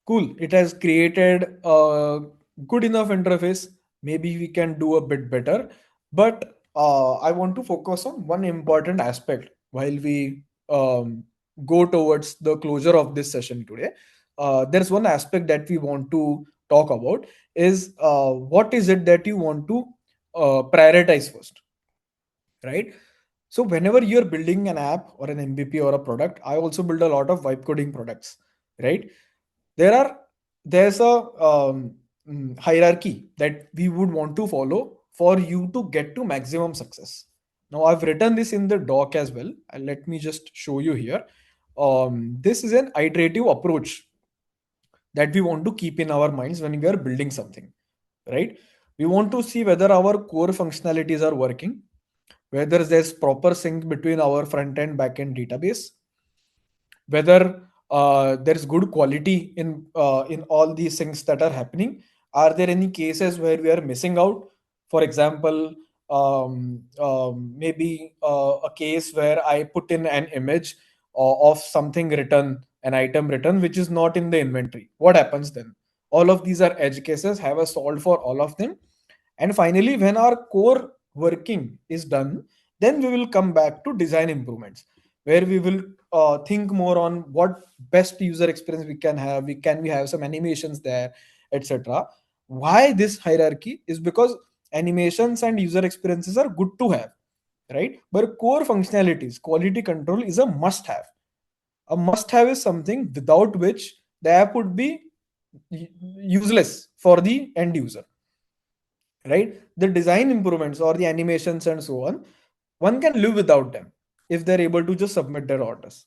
[SPEAKER 1] Cool. It has created a good enough interface. Maybe we can do a bit better. But I want to focus on one important aspect while we go towards the closure of this session today. There's one aspect that we want to talk about is what is it that you want to prioritize first, right? So whenever you're building an app or an MVP or a product, I also build a lot of vibe coding products, right? there are there's a hierarchy that we would want to follow for you to get to maximum success. Now I've written this in the doc as well, and let me just show you here. This is an iterative approach that we want to keep in our minds when we are building something, right? We want to see whether our core functionalities are working, whether there's proper sync between our front end back end database, whether there's good quality in all these things that are happening. Are there any cases where we are missing out? For example, maybe a case where I put in an image of something written, an item written, which is not in the inventory. What happens then? All of these are edge cases. Have a solved for all of them. And finally, when our core working is done, then we will come back to design improvements, where we will think more on what best user experience we can have. We have some animations there, etc. Why this hierarchy is because animations and user experiences are good to have, right? But core functionalities, quality control is a must have. A must have is something without which the app would be useless for the end user, right? The design improvements or the animations and so on, one can live without them if they're able to just submit their orders,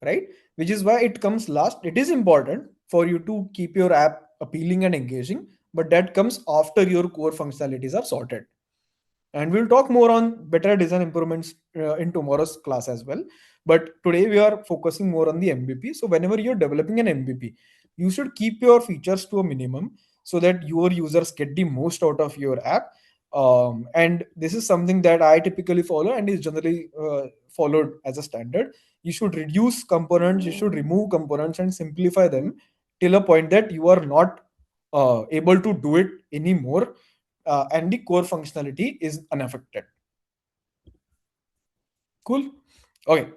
[SPEAKER 1] right? Which is why it comes last. It is important for you to keep your app appealing and engaging, but that comes after your core functionalities are sorted. And we'll talk more on better design improvements in tomorrow's class as well. But today we are focusing more on the MVP. So whenever you're developing an MVP, you should keep your features to a minimum so that your users get the most out of your app. And this is something that I typically follow and is generally followed as a standard. You should reduce components, you should remove components and simplify them till a point that you are not able to do it anymore, and the core functionality is unaffected. Cool. Okay.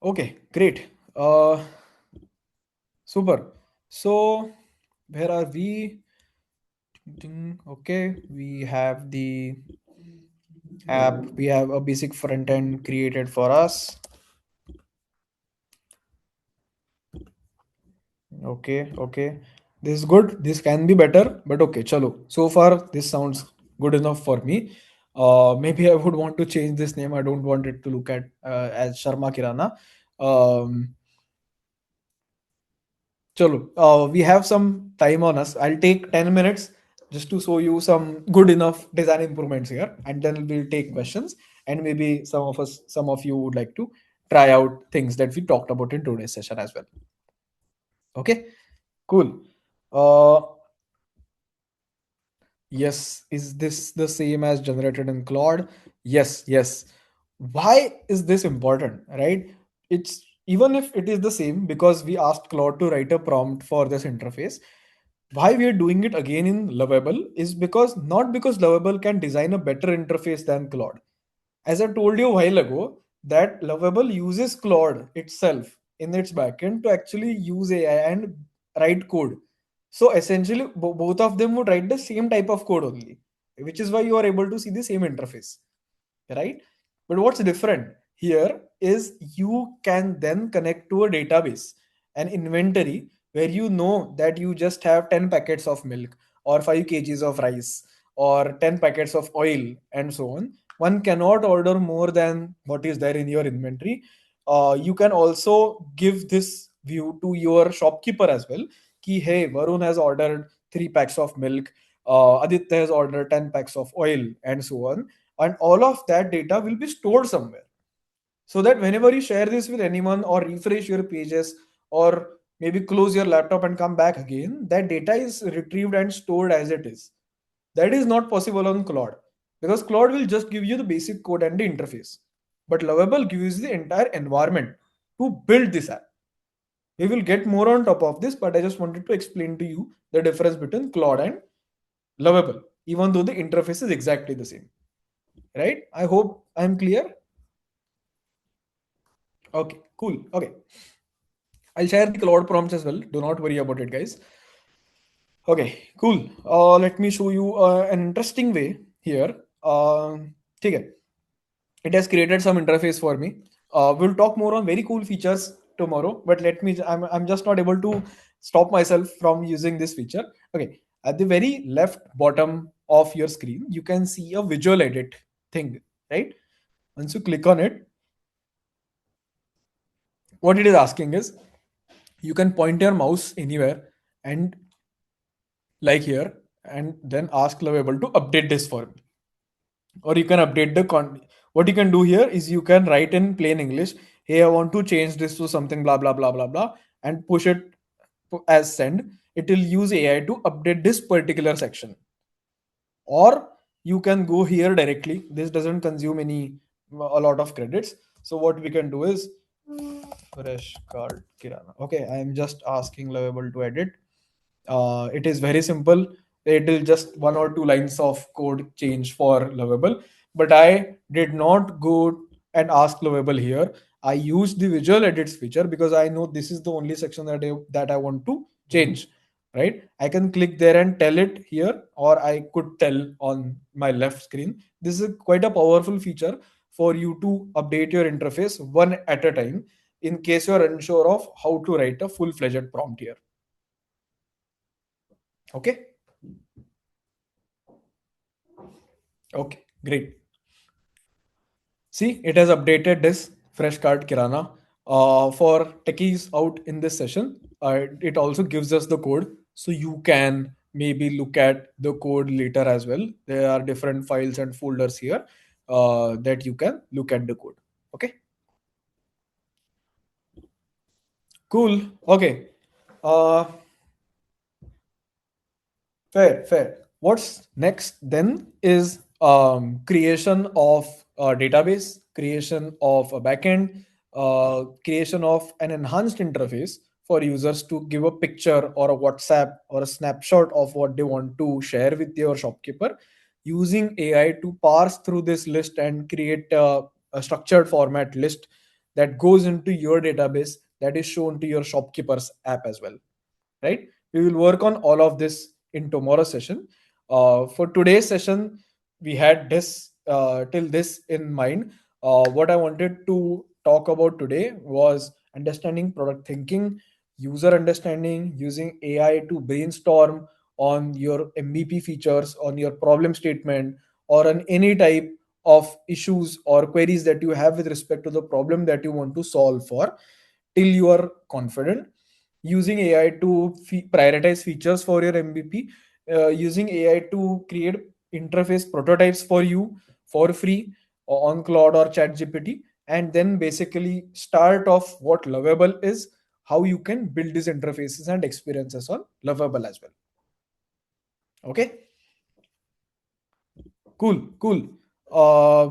[SPEAKER 1] Okay. Great. Super. So where are we? Okay. We have the app. We have a basic front end created for us. Okay. Okay. This is good. This can be better, but okay. Chalo. So far, this sounds good enough for me. Maybe I would want to change this name. I don't want it to look at as Sharma Kirana. Um, Chalo, we have some time on us. I'll take 10 minutes just to show you some good enough design improvements here, and then we'll take questions. And maybe some of you would like to try out things that we talked about in today's session as well. Okay, cool. Uh, yes, is this the same as generated in Claude? Yes, yes. Why is this important, right? It's even if it is the same because we asked Claude to write a prompt for this interface. Why we are doing it again in Lovable is because not because Lovable can design a better interface than Claude. As I told you a while ago, that Lovable uses Claude itself in its backend to actually use AI and write code. So essentially, both of them would write the same type of code only, which is why you are able to see the same interface, right? But what's different here is you can then connect to a database, an inventory where you know that you just have 10 packets of milk or 5 kgs of rice or 10 packets of oil and so on. One cannot order more than what is there in your inventory. You can also give this view to your shopkeeper as well. Ki, hey, Varun has ordered 3 packs of milk, Aditya has ordered 10 packs of oil, and so on. And all of that data will be stored somewhere, so that whenever you share this with anyone or refresh your pages or maybe close your laptop and come back again, that data is retrieved and stored as it is. That is not possible on Claude, because Claude will just give you the basic code and the interface, but Lovable gives you the entire environment to build this app. We will get more on top of this, but I just wanted to explain to you the difference between Claude and Lovable, even though the interface is exactly the same, right? I hope I'm clear. Okay, cool. Okay, I'll share the Claude prompts as well. Do not worry about it, guys. Okay, cool. Let me show you an interesting way here. Okay, it has created some interface for me. We'll talk more on very cool features tomorrow, but I'm just not able to stop myself from using this feature. Okay, at the very left bottom of your screen, you can see a visual edit thing, right? Once you click on it, what it is asking is you can point your mouse anywhere and like here, and then ask Lovable to update this for me. Or you can update the what you can do here is you can write in plain English, hey, I want to change this to something blah blah blah blah blah, and push it as send. It will use AI to update this particular section. Or you can go here directly. This doesn't consume a lot of credits. So what we can do is fresh card kirana. Okay, I am just asking Lovable to edit. It is very simple. It will just one or two lines of code change for Lovable. But I did not go and ask Lovable here. I used the visual edits feature because I know this is the only section that I want to change. Right? I can click there and tell it here, or I could tell on my left screen. This is quite a powerful feature for you to update your interface one at a time in case you're unsure of how to write a full-fledged prompt here. Okay. Okay, great. See, it has updated this fresh card Kirana. For techies out in this session, it also gives us the code. So you can maybe look at the code later as well. There are different files and folders here that you can look at the code. Okay, cool. Okay. Uh, Fair, fair. What's next then is creation of a database, creation of a backend, creation of an enhanced interface for users to give a picture or a WhatsApp or a snapshot of what they want to share with your shopkeeper, using AI to parse through this list and create a structured format list that goes into your database that is shown to your shopkeeper's app as well, right? We will work on all of this in tomorrow's session. For today's session, we had this till this in mind. What I wanted to talk about today was understanding product thinking, user understanding, using AI to brainstorm on your MVP features, on your problem statement, or on any type of issues or queries that you have with respect to the problem that you want to solve for till you are confident, using AI to prioritize features for your MVP, using AI to create interface prototypes for you for free on Claude or ChatGPT, and then basically start off what Lovable is, how you can build these interfaces and experiences on Lovable as well. Okay. Cool, cool. Uh,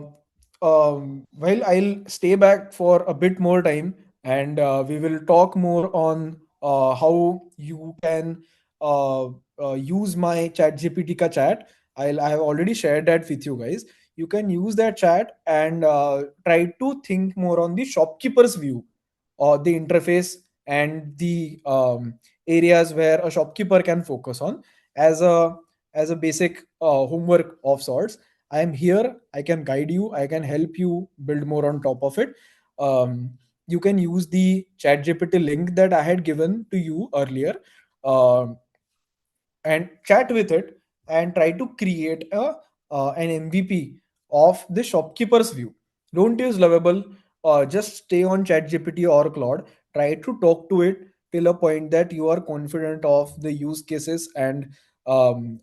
[SPEAKER 1] well, I'll stay back for a bit more time, and we will talk more on how you can use my ChatGPT ka chat. I have already shared that with you guys. You can use that chat and try to think more on the shopkeeper's view, or the interface and the areas where a shopkeeper can focus on as a basic homework of sorts. I am here, I can guide you, I can help you build more on top of it. You can use the chat gpt link that I had given to you earlier, um, and chat with it and try to create an MVP of the shopkeeper's view. Don't use Lovable. Just stay on ChatGPT or Claude. Try to talk to it till a point that you are confident of the use cases and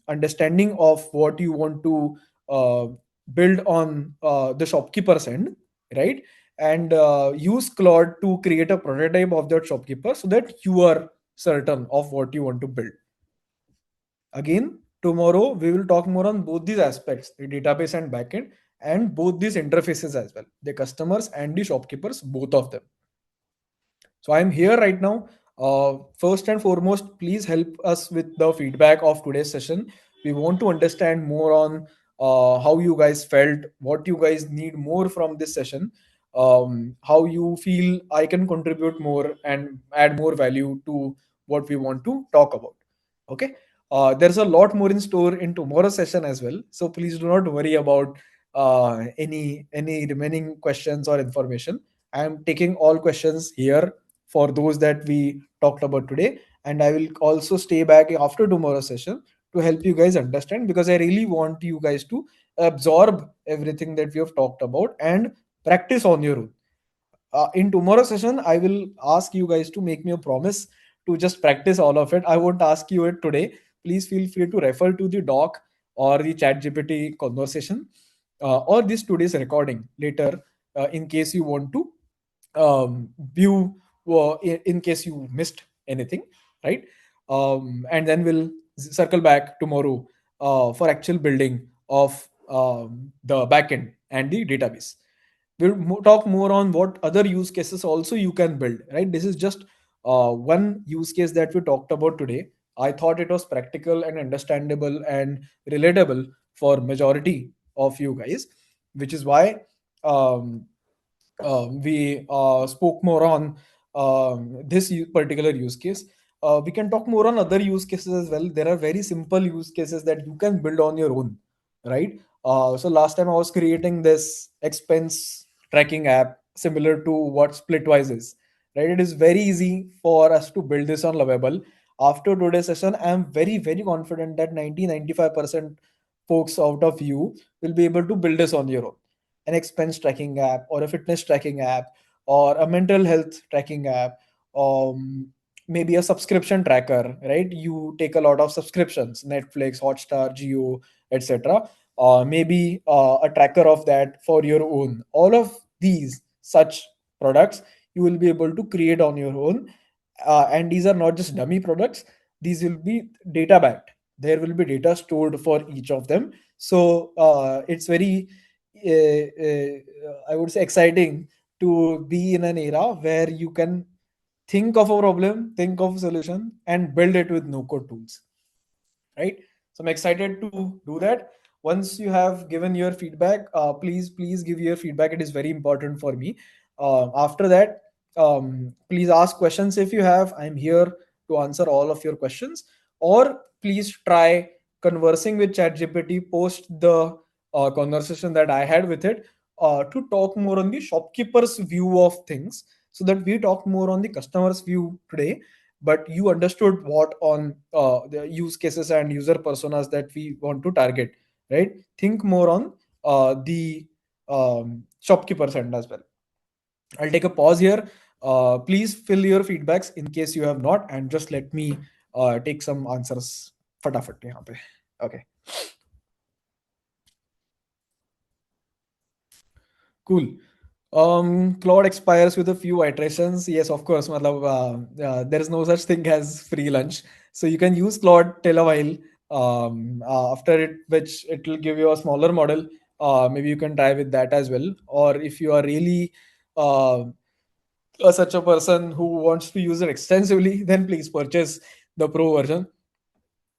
[SPEAKER 1] understanding of what you want to uh, build on the shopkeeper's end, right? And use Claude to create a prototype of that shopkeeper so that you are certain of what you want to build. Again, tomorrow we will talk more on both these aspects, the database and backend, and both these interfaces as well, the customers and the shopkeepers, both of them. So I'm here right now. First and foremost, please help us with the feedback of today's session. We want to understand more on how you guys felt, what you guys need more from this session, how you feel I can contribute more and add more value to what we want to talk about. Okay. There's a lot more in store in tomorrow's session as well. So please do not worry about any remaining questions or information. I am taking all questions here for those that we talked about today, and I will also stay back after tomorrow's session to help you guys understand, because I really want you guys to absorb everything that we have talked about and practice on your own. In tomorrow's session, I will ask you guys to make me a promise to just practice all of it. I won't ask you it today. please feel free to refer to the doc or the chat GPT conversation, or this today's recording later, in case you want to view, in case you missed anything, right? And then we'll circle back tomorrow for actual building of the backend and the database. We'll talk more on what other use cases also you can build, right? This is just one use case that we talked about today. I thought it was practical and understandable and relatable for majority of you guys, which is why um, we spoke more on this particular use case. We can talk more on other use cases as well. There are very simple use cases that you can build on your own, right? So last time I was creating this expense tracking app similar to what Splitwise is, right? It is very easy for us to build this on Lovable. After today's session, I am very confident that 90-95% folks out of you will be able to build this on your own. An expense tracking app or a fitness tracking app or a mental health tracking app, maybe a subscription tracker, right? You take a lot of subscriptions, Netflix, Hotstar, Geo, etc. Maybe a tracker of that for your own. All of these such products you will be able to create on your own, and these are not just dummy products. These will be data backed. There will be data stored for each of them. So it's very I would say exciting to be in an era where you can think of a problem, think of a solution, and build it with no code tools, right? So I'm excited to do that. Once you have given your feedback, please give your feedback. It is very important for me. After that, please ask questions if you have. I'm here to answer all of your questions. Or please try conversing with ChatGPT post the conversation that I had with it, to talk more on the shopkeeper's view of things, so that we talk more on the customer's view today, but you understood what on the use cases and user personas that we want to target, right? Think more on the shopkeepers end as well. I'll take a pause here. Please fill your feedbacks in case you have not, and just let me take some answers फटाफट यहाँ पे. Okay, cool. Claude expires with a few iterations. Yes, of course. Matlab, there is no such thing as free lunch. So you can use Claude till a while. After it, which it will give you a smaller model. Maybe you can try with that as well. Or if you are really uh, such a person who wants to use it extensively, then please purchase the pro version.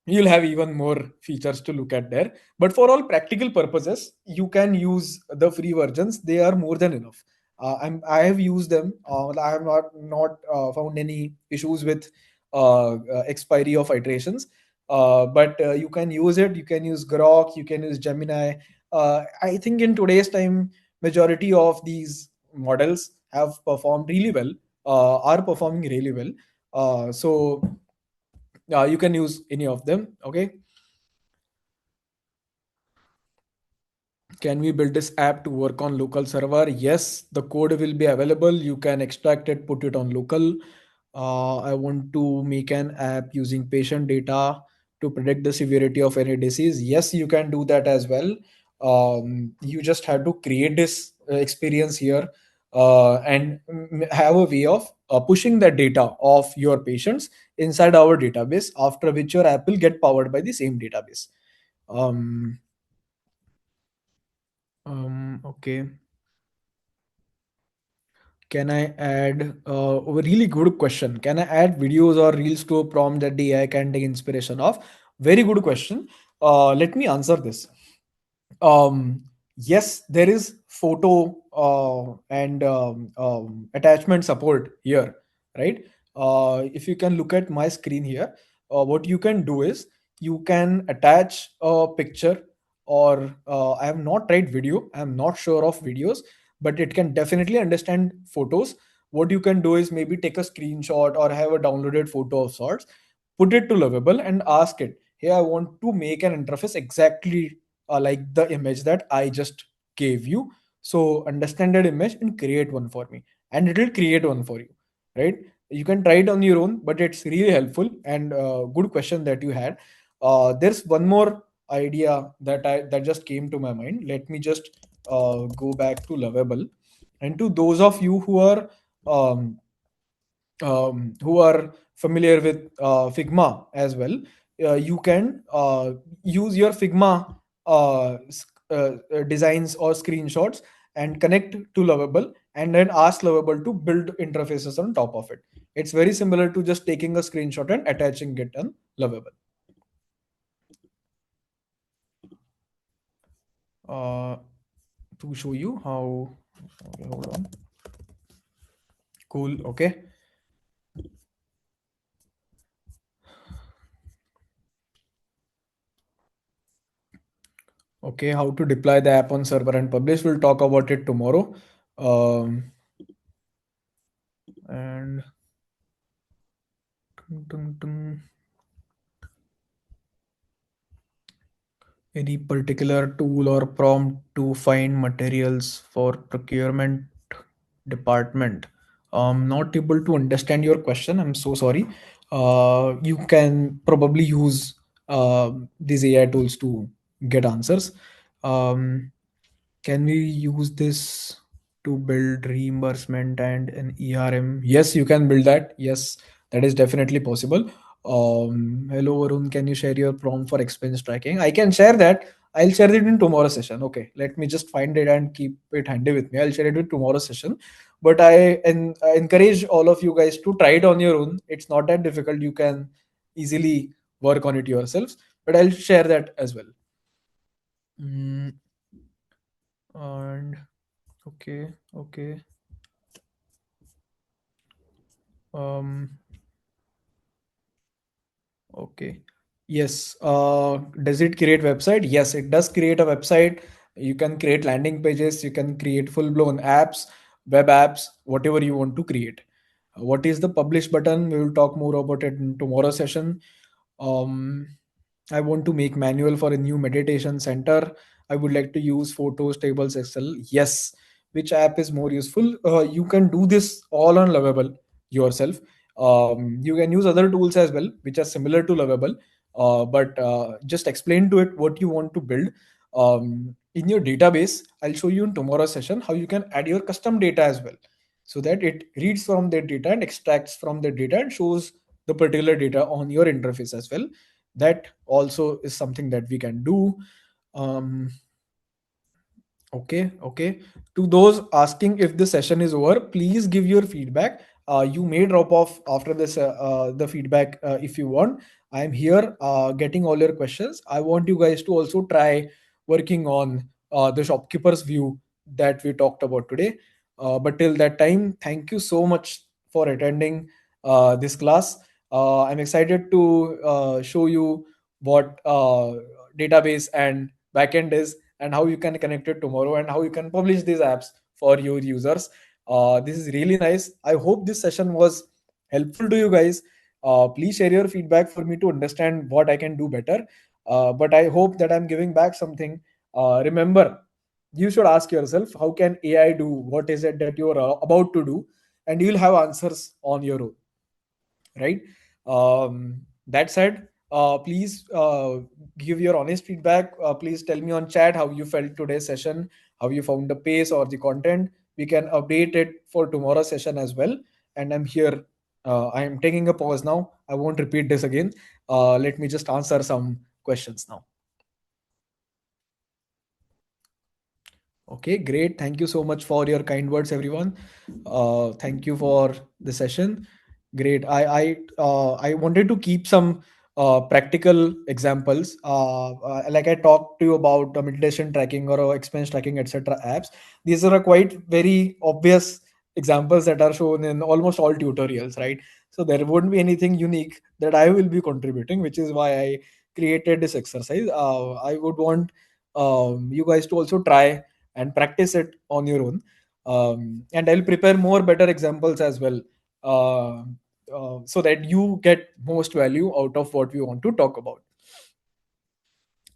[SPEAKER 1] You'll have even more features to look at there, but for all practical purposes you can use the free versions. They are more than enough. I have used them. I have not found any issues with expiry of iterations. But you can use it. You can use Grok, you can use Gemini. I think in today's time majority of these models have performed really well, are performing really well. So you can use any of them. Okay, can we build this app to work on local server? Yes, the code will be available. You can extract it, put it on local. I want to make an app using patient data to predict the severity of any disease. Yes, you can do that as well. You just have to create this experience here, and have a way of pushing that data of your patients inside our database, after which your app will get powered by the same database. um, okay. Can I add a really good question? Can I add videos or reels to a prompt that the AI can take inspiration of? Very good question. Let me answer this. um, yes, there is photo and attachment support here, right? If you can look at my screen here, what you can do is you can attach a picture, or I have not tried video, I am not sure of videos, but it can definitely understand photos. What you can do is maybe take a screenshot or have a downloaded photo of sorts, put it to Lovable and ask it, hey, I want to make an interface exactly like the image that I just gave you. So understand that image and create one for me, and it will create one for you, right? You can try it on your own, but it's really helpful, and good question that you had. There's one more idea that just came to my mind. Let me just go back to Lovable, and to those of you um, who are familiar with Figma as well, you can use your Figma designs or screenshots and connect to Lovable, and then ask Lovable to build interfaces on top of it. It's very similar to just taking a screenshot and attaching it on Lovable. Uh, to show you how. Okay, hold on. Cool. Okay. Okay, how to deploy the app on server and publish. We'll talk about it tomorrow. Um, and tung, tung, tung. Any particular tool or prompt to find materials for procurement department? Not able to understand your question. I'm so sorry. You can probably use these AI tools to get answers. Um, can we use this to build reimbursement and an ERM? Yes, you can build that. Yes, that is definitely possible. Hello, Varun. Can you share your prompt for expense tracking? I can share that. I'll share it in tomorrow's session. Okay, let me just find it and keep it handy with me. I'll share it with tomorrow's session. But I encourage all of you guys to try it on your own. It's not that difficult. You can easily work on it yourselves. But I'll share that as well. Mm, and okay, okay. Um, okay. Yes. Does it create website? Yes, it does create a website. You can create landing pages. You can create full-blown apps, web apps, whatever you want to create. What is the publish button? We will talk more about it in tomorrow's session. Um, I want to make manual for a new meditation center. I would like to use photos, tables, Excel. Yes. Which app is more useful? You can do this all on Lovable yourself. You can use other tools as well, which are similar to Lovable, but just explain to it what you want to build. In your database, I'll show you in tomorrow's session how you can add your custom data as well, so that it reads from that data and extracts from the data and shows the particular data on your interface as well. That also is something that we can do. um, okay, okay. To those asking if the session is over, please give your feedback. You may drop off after this the feedback if you want. I'm here getting all your questions. I want you guys to also try working on the shopkeeper's view that we talked about today. But till that time, thank you so much for attending this class. I'm excited to show you what database and backend is, and how you can connect it tomorrow, and how you can publish these apps for your users. This is really nice. I hope this session was helpful to you guys. Please share your feedback for me to understand what I can do better. But I hope that I'm giving back something. Remember, you should ask yourself, how can AI do what is it that you're about to do? And you'll have answers on your own, right? That said, please give your honest feedback. Please tell me on chat how you felt today's session, how you found the pace or the content. We can update it for tomorrow's session as well. And I'm here. I am taking a pause now. I won't repeat this again. Let me just answer some questions now. Okay, great. Thank you so much for your kind words, everyone. Thank you for the session. Great. I wanted to keep some practical examples. Like I talked to you about meditation tracking or expense tracking, etc. apps. These are quite very obvious examples that are shown in almost all tutorials, right? So there wouldn't be anything unique that I will be contributing, which is why I created this exercise. I would want you guys to also try and practice it on your own. And I'll prepare more better examples as well, uh, so that you get most value out of what we want to talk about.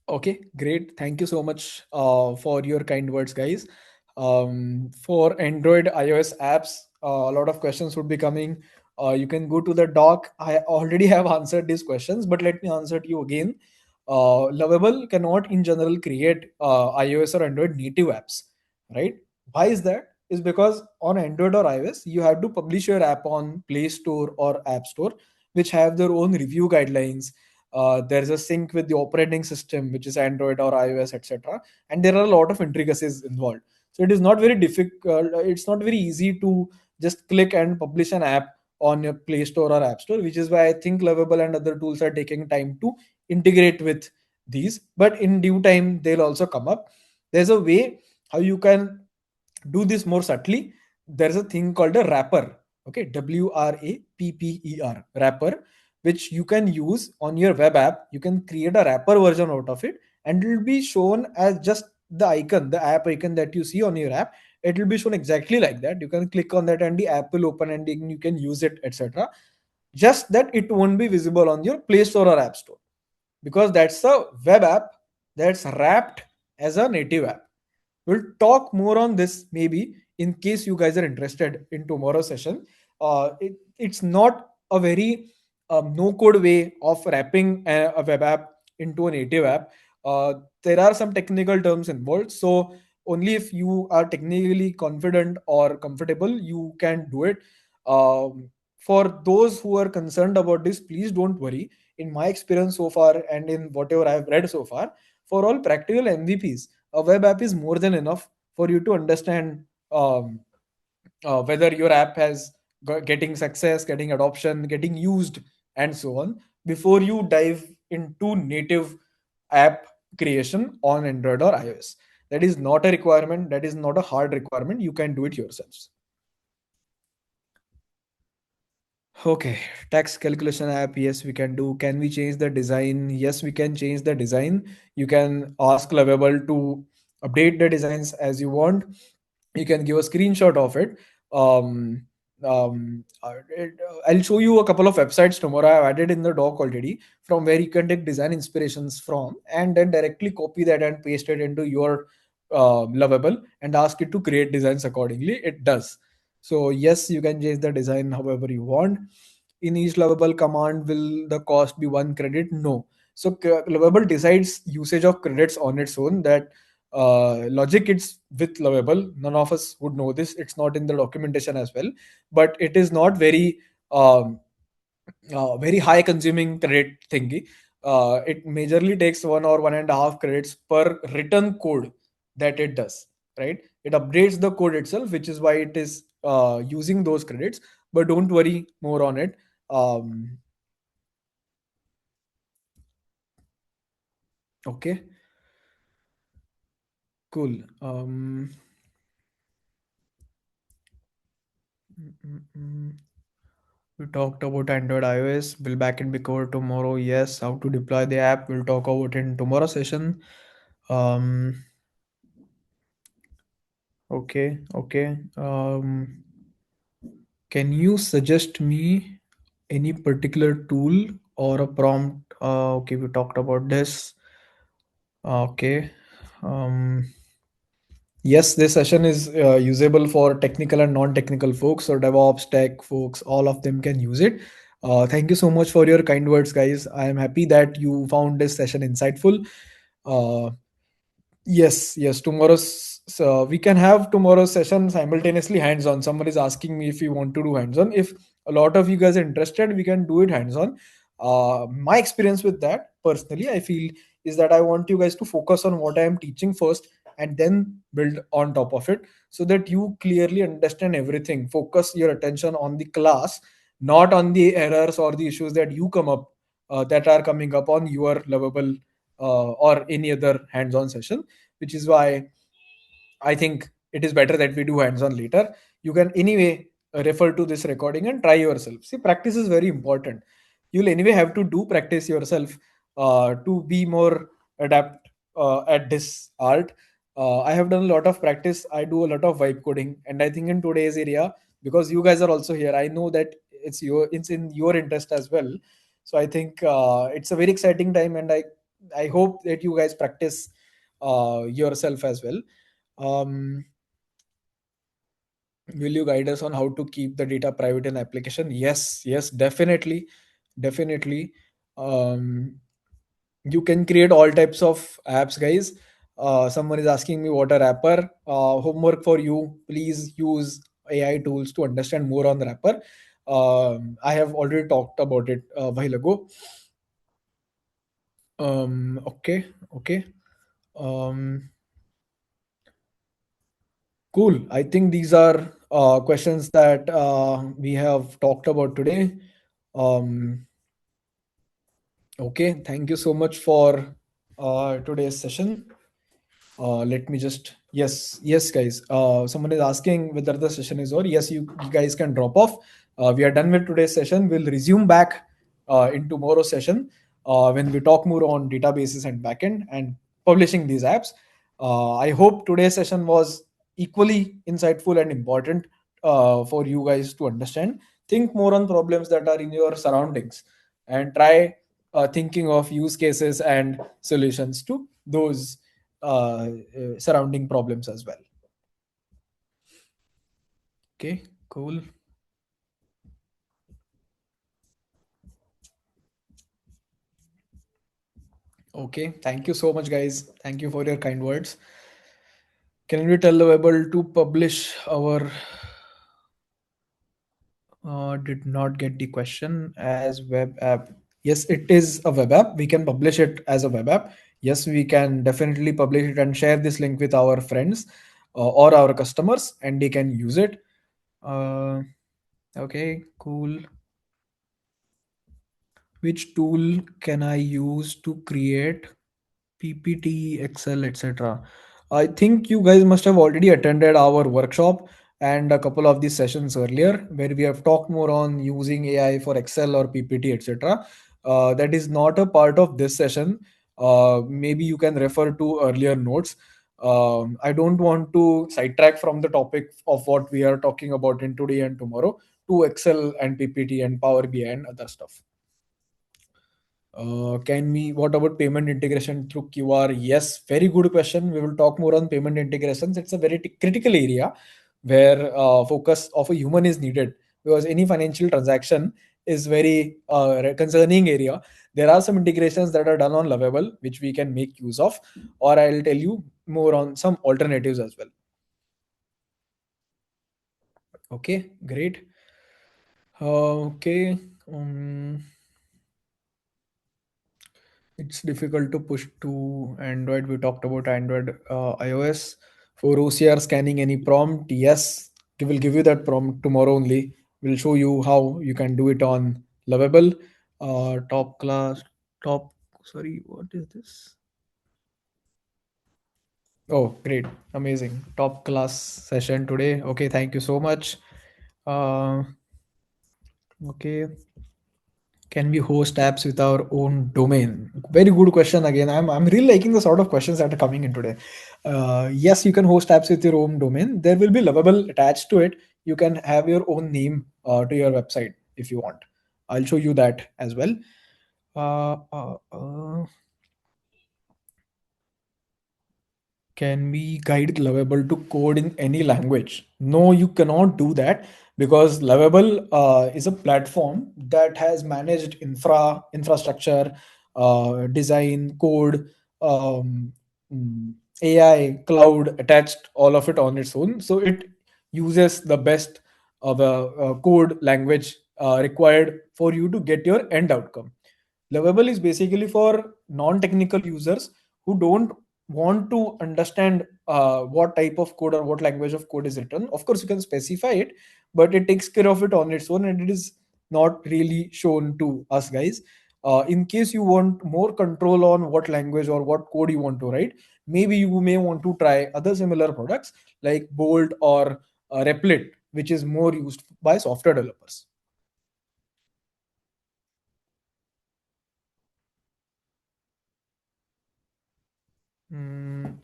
[SPEAKER 1] Okay, great. Thank you so much for your kind words, guys. For Android, iOS apps, a lot of questions would be coming. You can go to the doc. I already have answered these questions, but let me answer to you again. Lovable cannot in general create iOS or Android native apps, right? Why is that? Is because on Android or iOS you have to publish your app on Play Store or App Store, which have their own review guidelines. There's a sync with the operating system, which is Android or iOS, etc. And there are a lot of intricacies involved. So it is not very difficult. It's not very easy to just click and publish an app on your Play Store or App Store, which is why I think Lovable and other tools are taking time to integrate with these. But in due time, they'll also come up. There's a way how you can do this more subtly. There's a thing called a wrapper. Okay, WRAPPER, wrapper, which you can use on your web app. You can create a wrapper version out of it, and it will be shown as just the icon, the app icon that you see on your app. It will be shown exactly like that. You can click on that and the app will open and you can use it, etc. Just that it won't be visible on your Play Store or App Store, because that's a web app that's wrapped as a native app. We'll talk more on this maybe in case you guys are interested in tomorrow's session. It's not a very no code way of wrapping a web app into a native app. There are some technical terms involved. So only if you are technically confident or comfortable, you can do it. For those who are concerned about this, please don't worry. In my experience so far and in whatever I've read so far, for all practical MVPs, a web app is more than enough for you to understand um, whether your app has getting success, getting adoption, getting used, and so on before you dive into native app creation on Android or iOS. That is not a requirement. That is not a hard requirement. You can do it yourselves. Okay, tax calculation app. Yes, we can do. Can we change the design? Yes, we can change the design. You can ask Lovable to update the designs as you want. You can give a screenshot of it. Um, I'll show you a couple of websites tomorrow. I've added in the doc already from where you can take design inspirations from and then directly copy that and paste it into your Lovable and ask it to create designs accordingly. It does. So yes, you can change the design however you want. In each Lovable command, will the cost be one credit? No. So Lovable decides usage of credits on its own. That logic it's with Lovable. None of us would know this. It's not in the documentation as well, but it is not um, very high consuming credit thingy. It majorly takes 1 or 1.5 credits per written code that it does. Right? It updates the code itself, which is why it is using those credits. But don't worry more on it. Um, okay, cool. Mm, mm, mm. We talked about Android, iOS. Will backend be covered tomorrow? Yes. How to deploy the app? We'll talk about in tomorrow's session. Um, okay, okay. Can you suggest me any particular tool or a prompt? Okay, we talked about this. Okay. Um, yes, this session is usable for technical and non-technical folks, or DevOps, tech folks. All of them can use it. Thank you so much for your kind words, guys. I am happy that you found this session insightful. Uh, Yes, yes. Tomorrow's so we can have tomorrow's session simultaneously hands-on. Someone is asking me if we want to do hands-on. If a lot of you guys are interested, we can do it hands-on. My experience with that, personally, I feel is that I want you guys to focus on what I am teaching first and then build on top of it so that you clearly understand everything. Focus your attention on the class, not on the errors or the issues that you come up that are coming up on your Lovable or any other hands-on session, which is why I think it is better that we do hands-on later. You can anyway refer to this recording and try yourself. See, practice is very important. You'll anyway have to do practice yourself to be more adept at this art. I have done a lot of practice. I do a lot of vibe coding, and I think in today's area, because you guys are also here, I know that it's in your interest as well. So I think it's a very exciting time, and I hope that you guys practice yourself as well. um, Will you guide us on how to keep the data private in application? Yes, yes, definitely, definitely. Um, you can create all types of apps, guys. Someone is asking me what a wrapper. Homework for you. Please use AI tools to understand more on the wrapper. I have already talked about it a while ago. Okay, okay. Um, cool. I think these are questions that we have talked about today. Um, okay, thank you so much for today's session. Let me just yes, guys. Someone is asking whether the session is over. Yes, you guys can drop off. We are done with today's session. We'll resume back in tomorrow's session when we talk more on databases and backend and publishing these apps. I hope today's session was equally insightful and important for you guys to understand. Think more on problems that are in your surroundings and try thinking of use cases and solutions to those surrounding problems as well. Okay, cool. Okay, thank you so much, guys. Thank you for your kind words. Can we tell the able to publish our did not get the question as web app? Yes, it is a web app. We can publish it as a web app. Yes, we can definitely publish it and share this link with our friends or our customers, and they can use it. Uh, okay, cool. Which tool can I use to create PPT, Excel, etc.? I think you guys must have already attended our workshop and a couple of these sessions earlier where we have talked more on using AI for Excel or PPT, etc. That is not a part of this session. Maybe you can refer to earlier notes. I don't want to sidetrack from the topic of what we are talking about in today and tomorrow to Excel and PPT and Power BI and other stuff. Can we, what about payment integration through QR? Yes, very good question. We will talk more on payment integrations. It's a very critical area where focus of a human is needed because any financial transaction is very concerning area. There are some integrations that are done on Lovable, which we can make use of, or I'll tell you more on some alternatives as well. Okay, great. Okay. Um, it's difficult to push to Android. We talked about Android, iOS. For OCR scanning any prompt, yes, we will give you that prompt tomorrow only. We'll show you how you can do it on Lovable. Top class, top, sorry, what is this? Oh, great, amazing. Top class session today. Okay, thank you so much. Uh, okay. Can we host apps with our own domain? Very good question again. I'm really liking the sort of questions that are coming in today. Yes, you can host apps with your own domain. There will be Lovable attached to it. You can have your own name to your website if you want. I'll show you that as well. Uh, uh, uh, Can we guide Lovable to code in any language? No, you cannot do that because Lovable is a platform that has managed infrastructure, design, code, um, mm, AI, cloud attached, all of it on its own. So it uses the best of a code language required for you to get your end outcome. Lovable is basically for non-technical users who don't want to understand what type of code or what language of code is written. Of course, you can specify it, but it takes care of it on its own, and it is not really shown to us guys. In case you want more control on what language or what code you want to write, maybe you may want to try other similar products like Bolt or Replit, which is more used by software developers.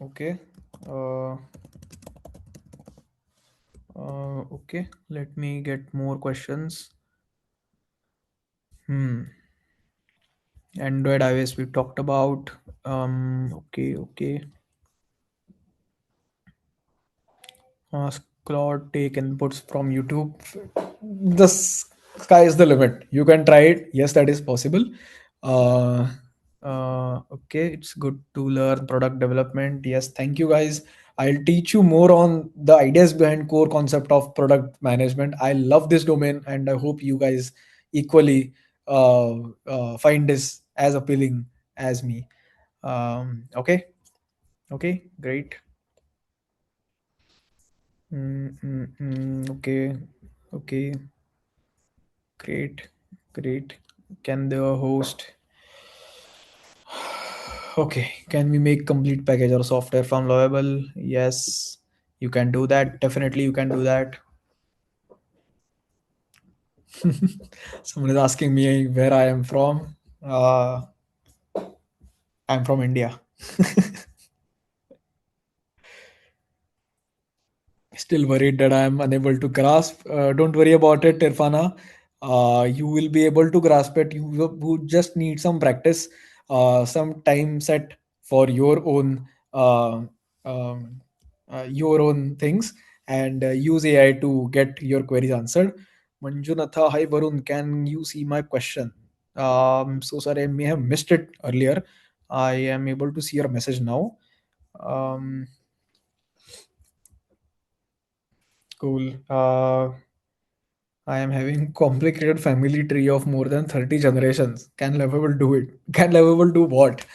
[SPEAKER 1] Okay. Uh, okay, let me get more questions. Hmm. Android, iOS, we talked about. Okay, okay. Claude take inputs from YouTube. The sky is the limit. You can try it. Yes, that is possible. Uh, okay, it's good to learn product development. Yes, thank you guys. I'll teach you more on the ideas behind core concept of product management. I love this domain, and I hope you guys equally find this as appealing as me. Okay, okay, great. Okay, okay, great, great. Can the host? Okay, can we make complete package or software from Lovable? Yes, you can do that. Definitely, you can do that. Someone is asking me where I am from. I'm from India. Still worried that I am unable to grasp. Don't worry about it, Irfana. You will be able to grasp it. You just need some practice, some time set for uh, um, your own things, and use AI to get your queries answered. Manjunatha, hi Varun, can you see my question? So sorry, I may have missed it earlier. I am able to see your message now. Um, cool. I am having complicated family tree of more than 30 generations. Can Lovable do it? Can Lovable do what?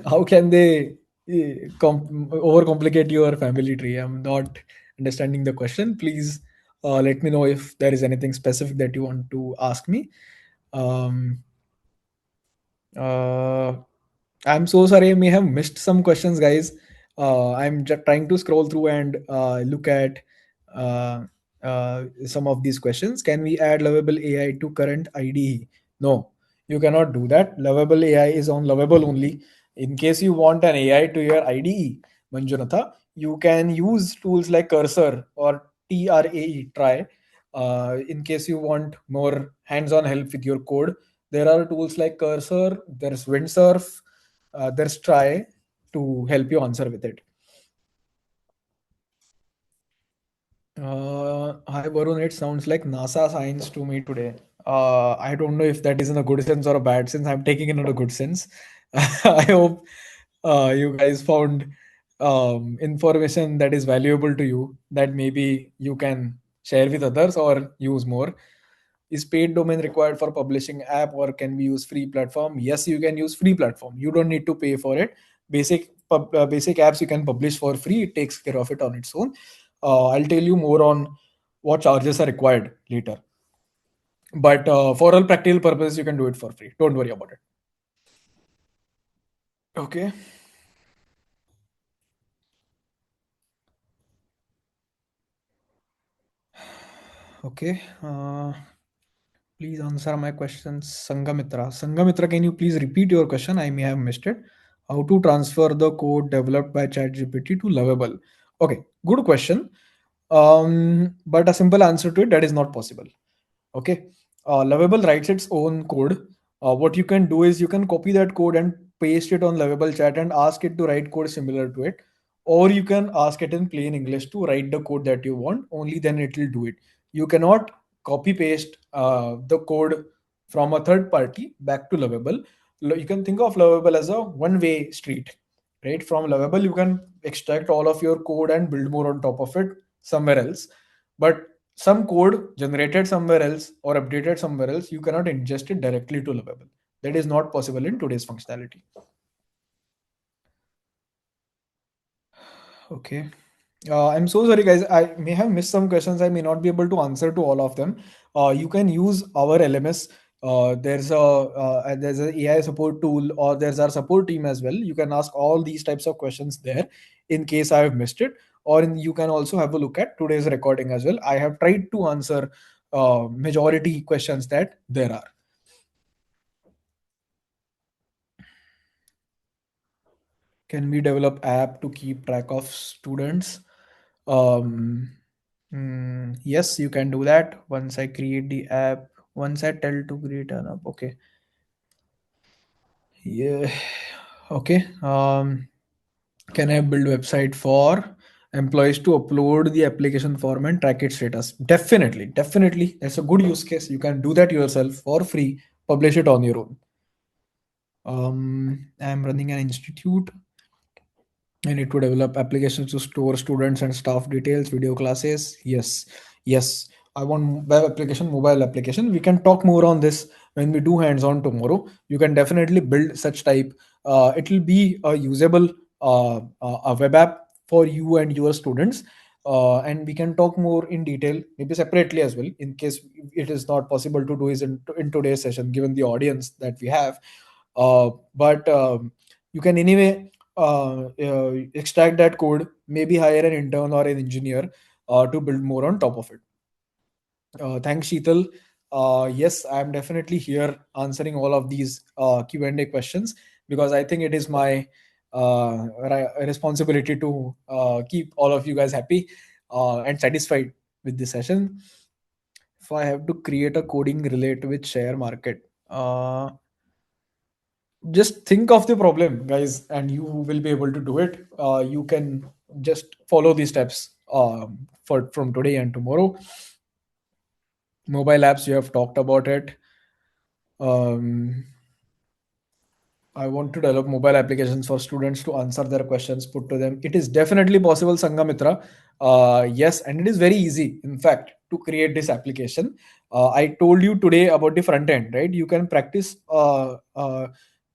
[SPEAKER 1] How can they overcomplicate your family tree? I'm not understanding the question. Please let me know if there is anything specific that you want to ask me. Um, uh, I'm so sorry, I may have missed some questions, guys. I'm just trying to scroll through and look at uh, some of these questions. Can we add Lovable AI to current IDE? No, you cannot do that. Lovable AI is on Lovable only. In case you want an AI to your IDE, Manjunatha, you can use tools like Cursor or TRAE, try. In case you want more hands-on help with your code, there are tools like Cursor, there's Windsurf, there's Try to help you answer with it. Hi Varun, it sounds like NASA science to me today. I don't know if that is in a good sense or a bad sense. I'm taking it in a good sense. I hope you guys found information that is valuable to you that maybe you can share with others or use more. Is paid domain required for publishing app or can we use free platform? Yes, you can use free platform. You don't need to pay for it. Basic apps you can publish for free. It takes care of it on its own. I'll tell you more on what charges are required later. But for all practical purposes, you can do it for free. Don't worry about it. Okay. Okay. Please answer my questions, Sangamitra. Sangamitra, can you please repeat your question? I may have missed it. How to transfer the code developed by ChatGPT to Lovable? Okay, good question. But a simple answer to it, that is not possible. Okay. Lovable writes its own code. What you can do is you can copy that code and paste it on Lovable chat and ask it to write code similar to it, or you can ask it in plain English to write the code that you want. Only then it will do it. You cannot copy paste the code from a third party back to Lovable. You can think of Lovable as a one-way street, right? From Lovable, you can extract all of your code and build more on top of it somewhere else. But some code generated somewhere else or updated somewhere else, you cannot ingest it directly to Lovable. That is not possible in today's functionality. Okay. I'm so sorry, guys. I may have missed some questions. I may not be able to answer to all of them. You can use our LMS. There's a AI support tool, or there's our support team as well. You can ask all these types of questions there, in case I have missed it, or you can also have a look at today's recording as well. I have tried to answer majority questions that there are. Can we develop app to keep track of students? Um, yes, you can do that. Once I create the app, once I tell to create an app. Okay. Yeah. Okay. Can I build website for employees to upload the application form and track its status. Definitely, definitely, that's a good use case. You can do that yourself for free, publish it on your own. I'm running an institute. I need to develop applications to store students and staff details, video classes. Yes, yes. I want web application, mobile application. We can talk more on this when we do hands-on tomorrow. You can definitely build such type. It will be a usable a web app for you and your students. And we can talk more in detail, maybe separately as well, in case it is not possible to do is in today's session, given the audience that we have. But you can anyway extract that code, maybe hire an intern or an engineer to build more on top of it. Thanks, Sheetal. Yes, I'm definitely here answering all of these Q&A questions because I think it is my responsibility to keep all of you guys happy and satisfied with this session. If I have to create a coding relate with share market, just think of the problem, guys, and you will be able to do it. You can just follow these steps for from today and tomorrow. Mobile apps, you have talked about it. um, I want to develop mobile applications for students to answer their questions put to them. It is definitely possible, Sangamitra. Yes, and it is very easy, in fact, to create this application. I told you today about the front end, right? You can practice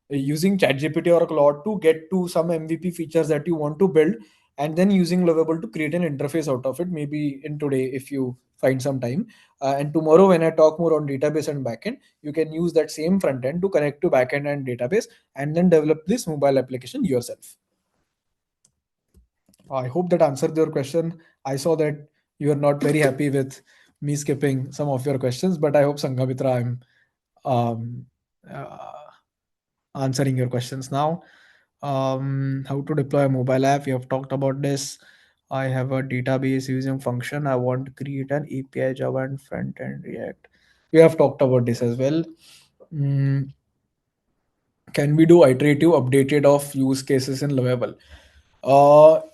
[SPEAKER 1] using ChatGPT or Claude to get to some MVP features that you want to build, and then using Lovable to create an interface out of it. Maybe in today, if you find some time, and tomorrow when I talk more on database and backend, you can use that same front end to connect to backend and database, and then develop this mobile application yourself. I hope that answered your question. I saw that you are not very happy with me skipping some of your questions, but I hope, Sangamitra, I'm um, uh, answering your questions now. How to deploy a mobile app? We have talked about this. I have a database using function. I want to create an API, Java, and front end React. We have talked about this as well. Mm, can we do iterative updated of use cases in Lovable?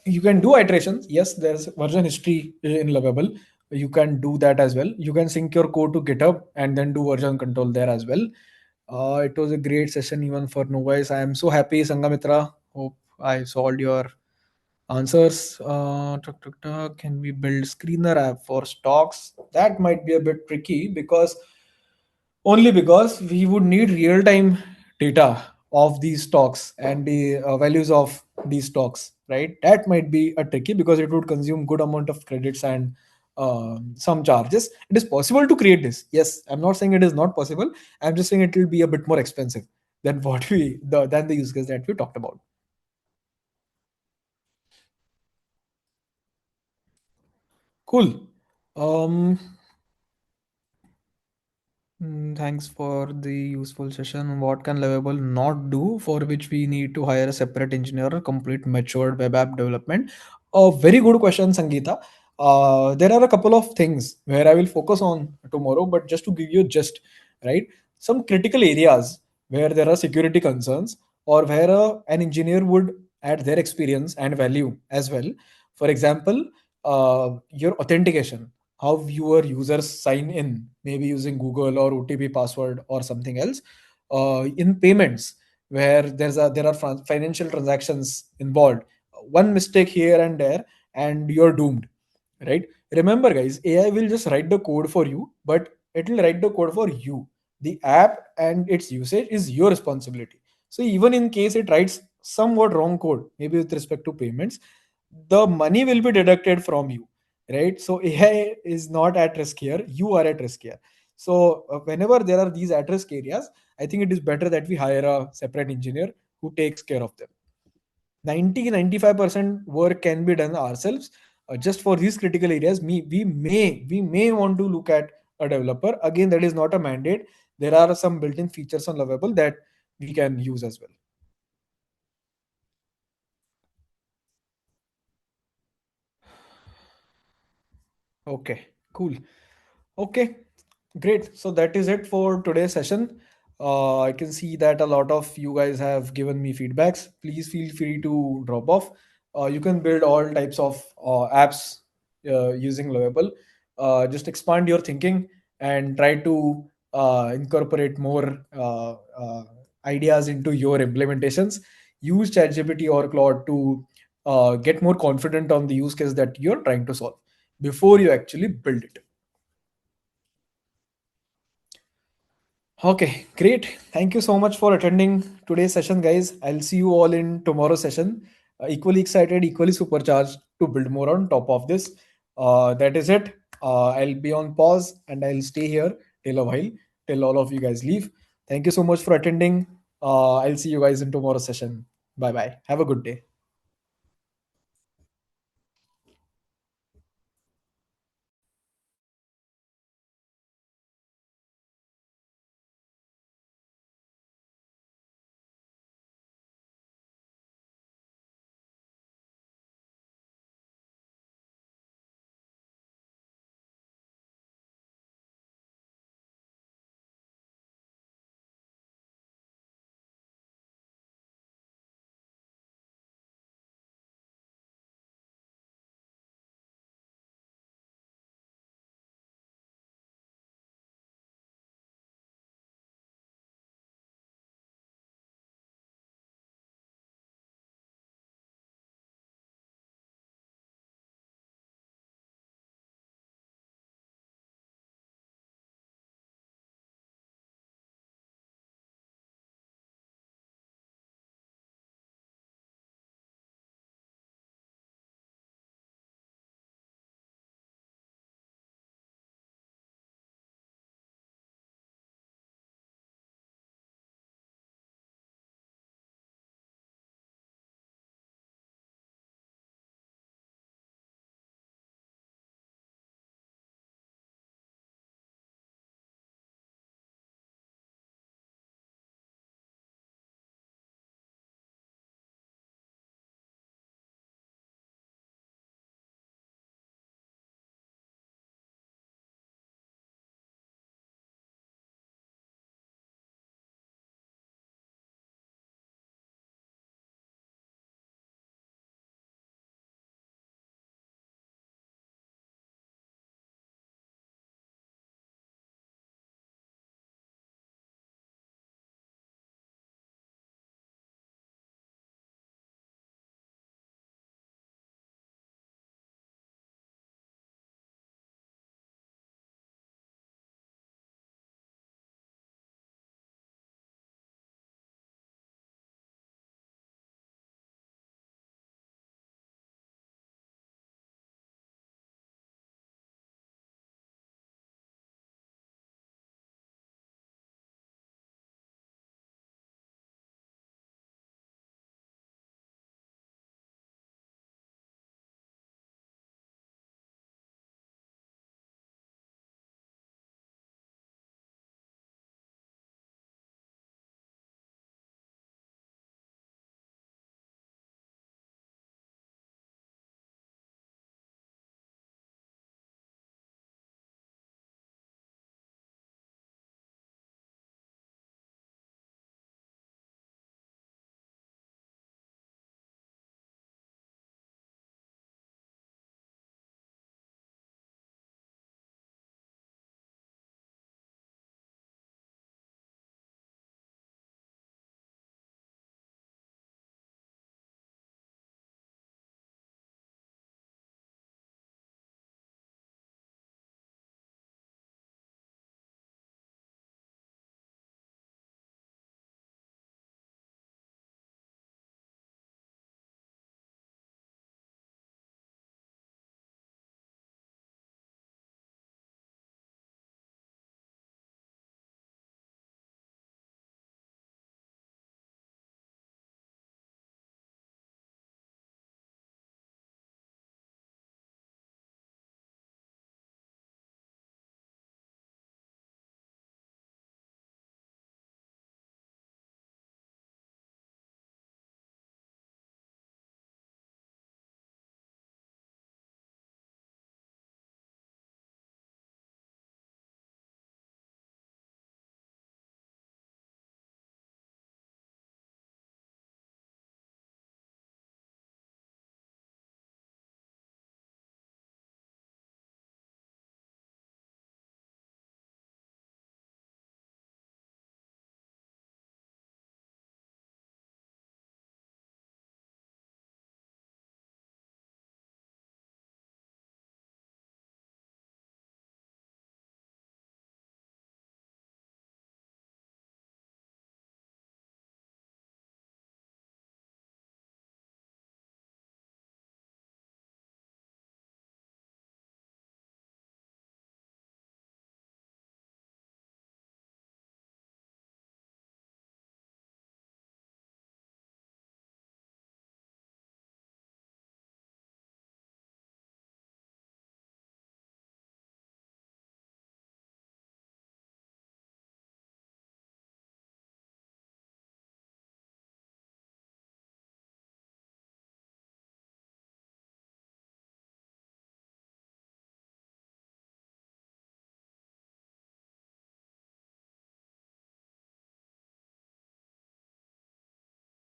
[SPEAKER 1] You can do iterations. Yes, there's version history in Lovable. You can do that as well. You can sync your code to GitHub and then do version control there as well. It was a great session even for novice. I am so happy, Sangamitra. Hope I solved your answers. Can we build screener app for stocks? That might be a bit tricky because only because we would need real time data of these stocks and the values of these stocks, right? That might be a tricky because it would consume good amount of credits and some charges. It is possible to create this. Yes, I'm not saying it is not possible. I'm just saying it will be a bit more expensive than than the use case that we talked about. Cool. Um, Thanks for the useful session. What can Lovable not do for which we need to hire a separate engineer or complete matured web app development? A very good question, Sangeeta. There are a couple of things where I will focus on tomorrow, but just to give you just right, some critical areas where there are security concerns or where an engineer would add their experience and value as well. For example, your authentication, how your users sign in, maybe using Google or OTP password or something else. In payments, where there are financial transactions involved, one mistake here and there, and you're doomed, right? Remember, guys, AI will just write the code for you, but it will write the code for you. The app and its usage is your responsibility. So even in case it writes somewhat wrong code, maybe with respect to payments, the money will be deducted from you, right? So AI is not at risk here, you are at risk here. So whenever there are these at risk areas, I think it is better that we hire a separate engineer who takes care of them. 90-95% work can be done ourselves. Just for these critical areas, we may want to look at a developer. Again, that is not a mandate. There are some built-in features on Lovable that we can use as well. Okay, cool. Okay, great. So that is it for today's session. I can see that a lot of you guys have given me feedbacks. Please feel free to drop off. You can build all types of apps using Lovable. Just expand your thinking and try to incorporate more ideas into your implementations. Use ChatGPT or Claude to get more confident on the use case that you're trying to solve before you actually build it. Okay, great. Thank you so much for attending today's session, guys. I'll see you all in tomorrow's session. Equally excited, equally supercharged to build more on top of this. That is it. I'll be on pause and I'll stay here till a while, till all of you guys leave. Thank you so much for attending. I'll see you guys in tomorrow's session. Bye bye. Have a good day.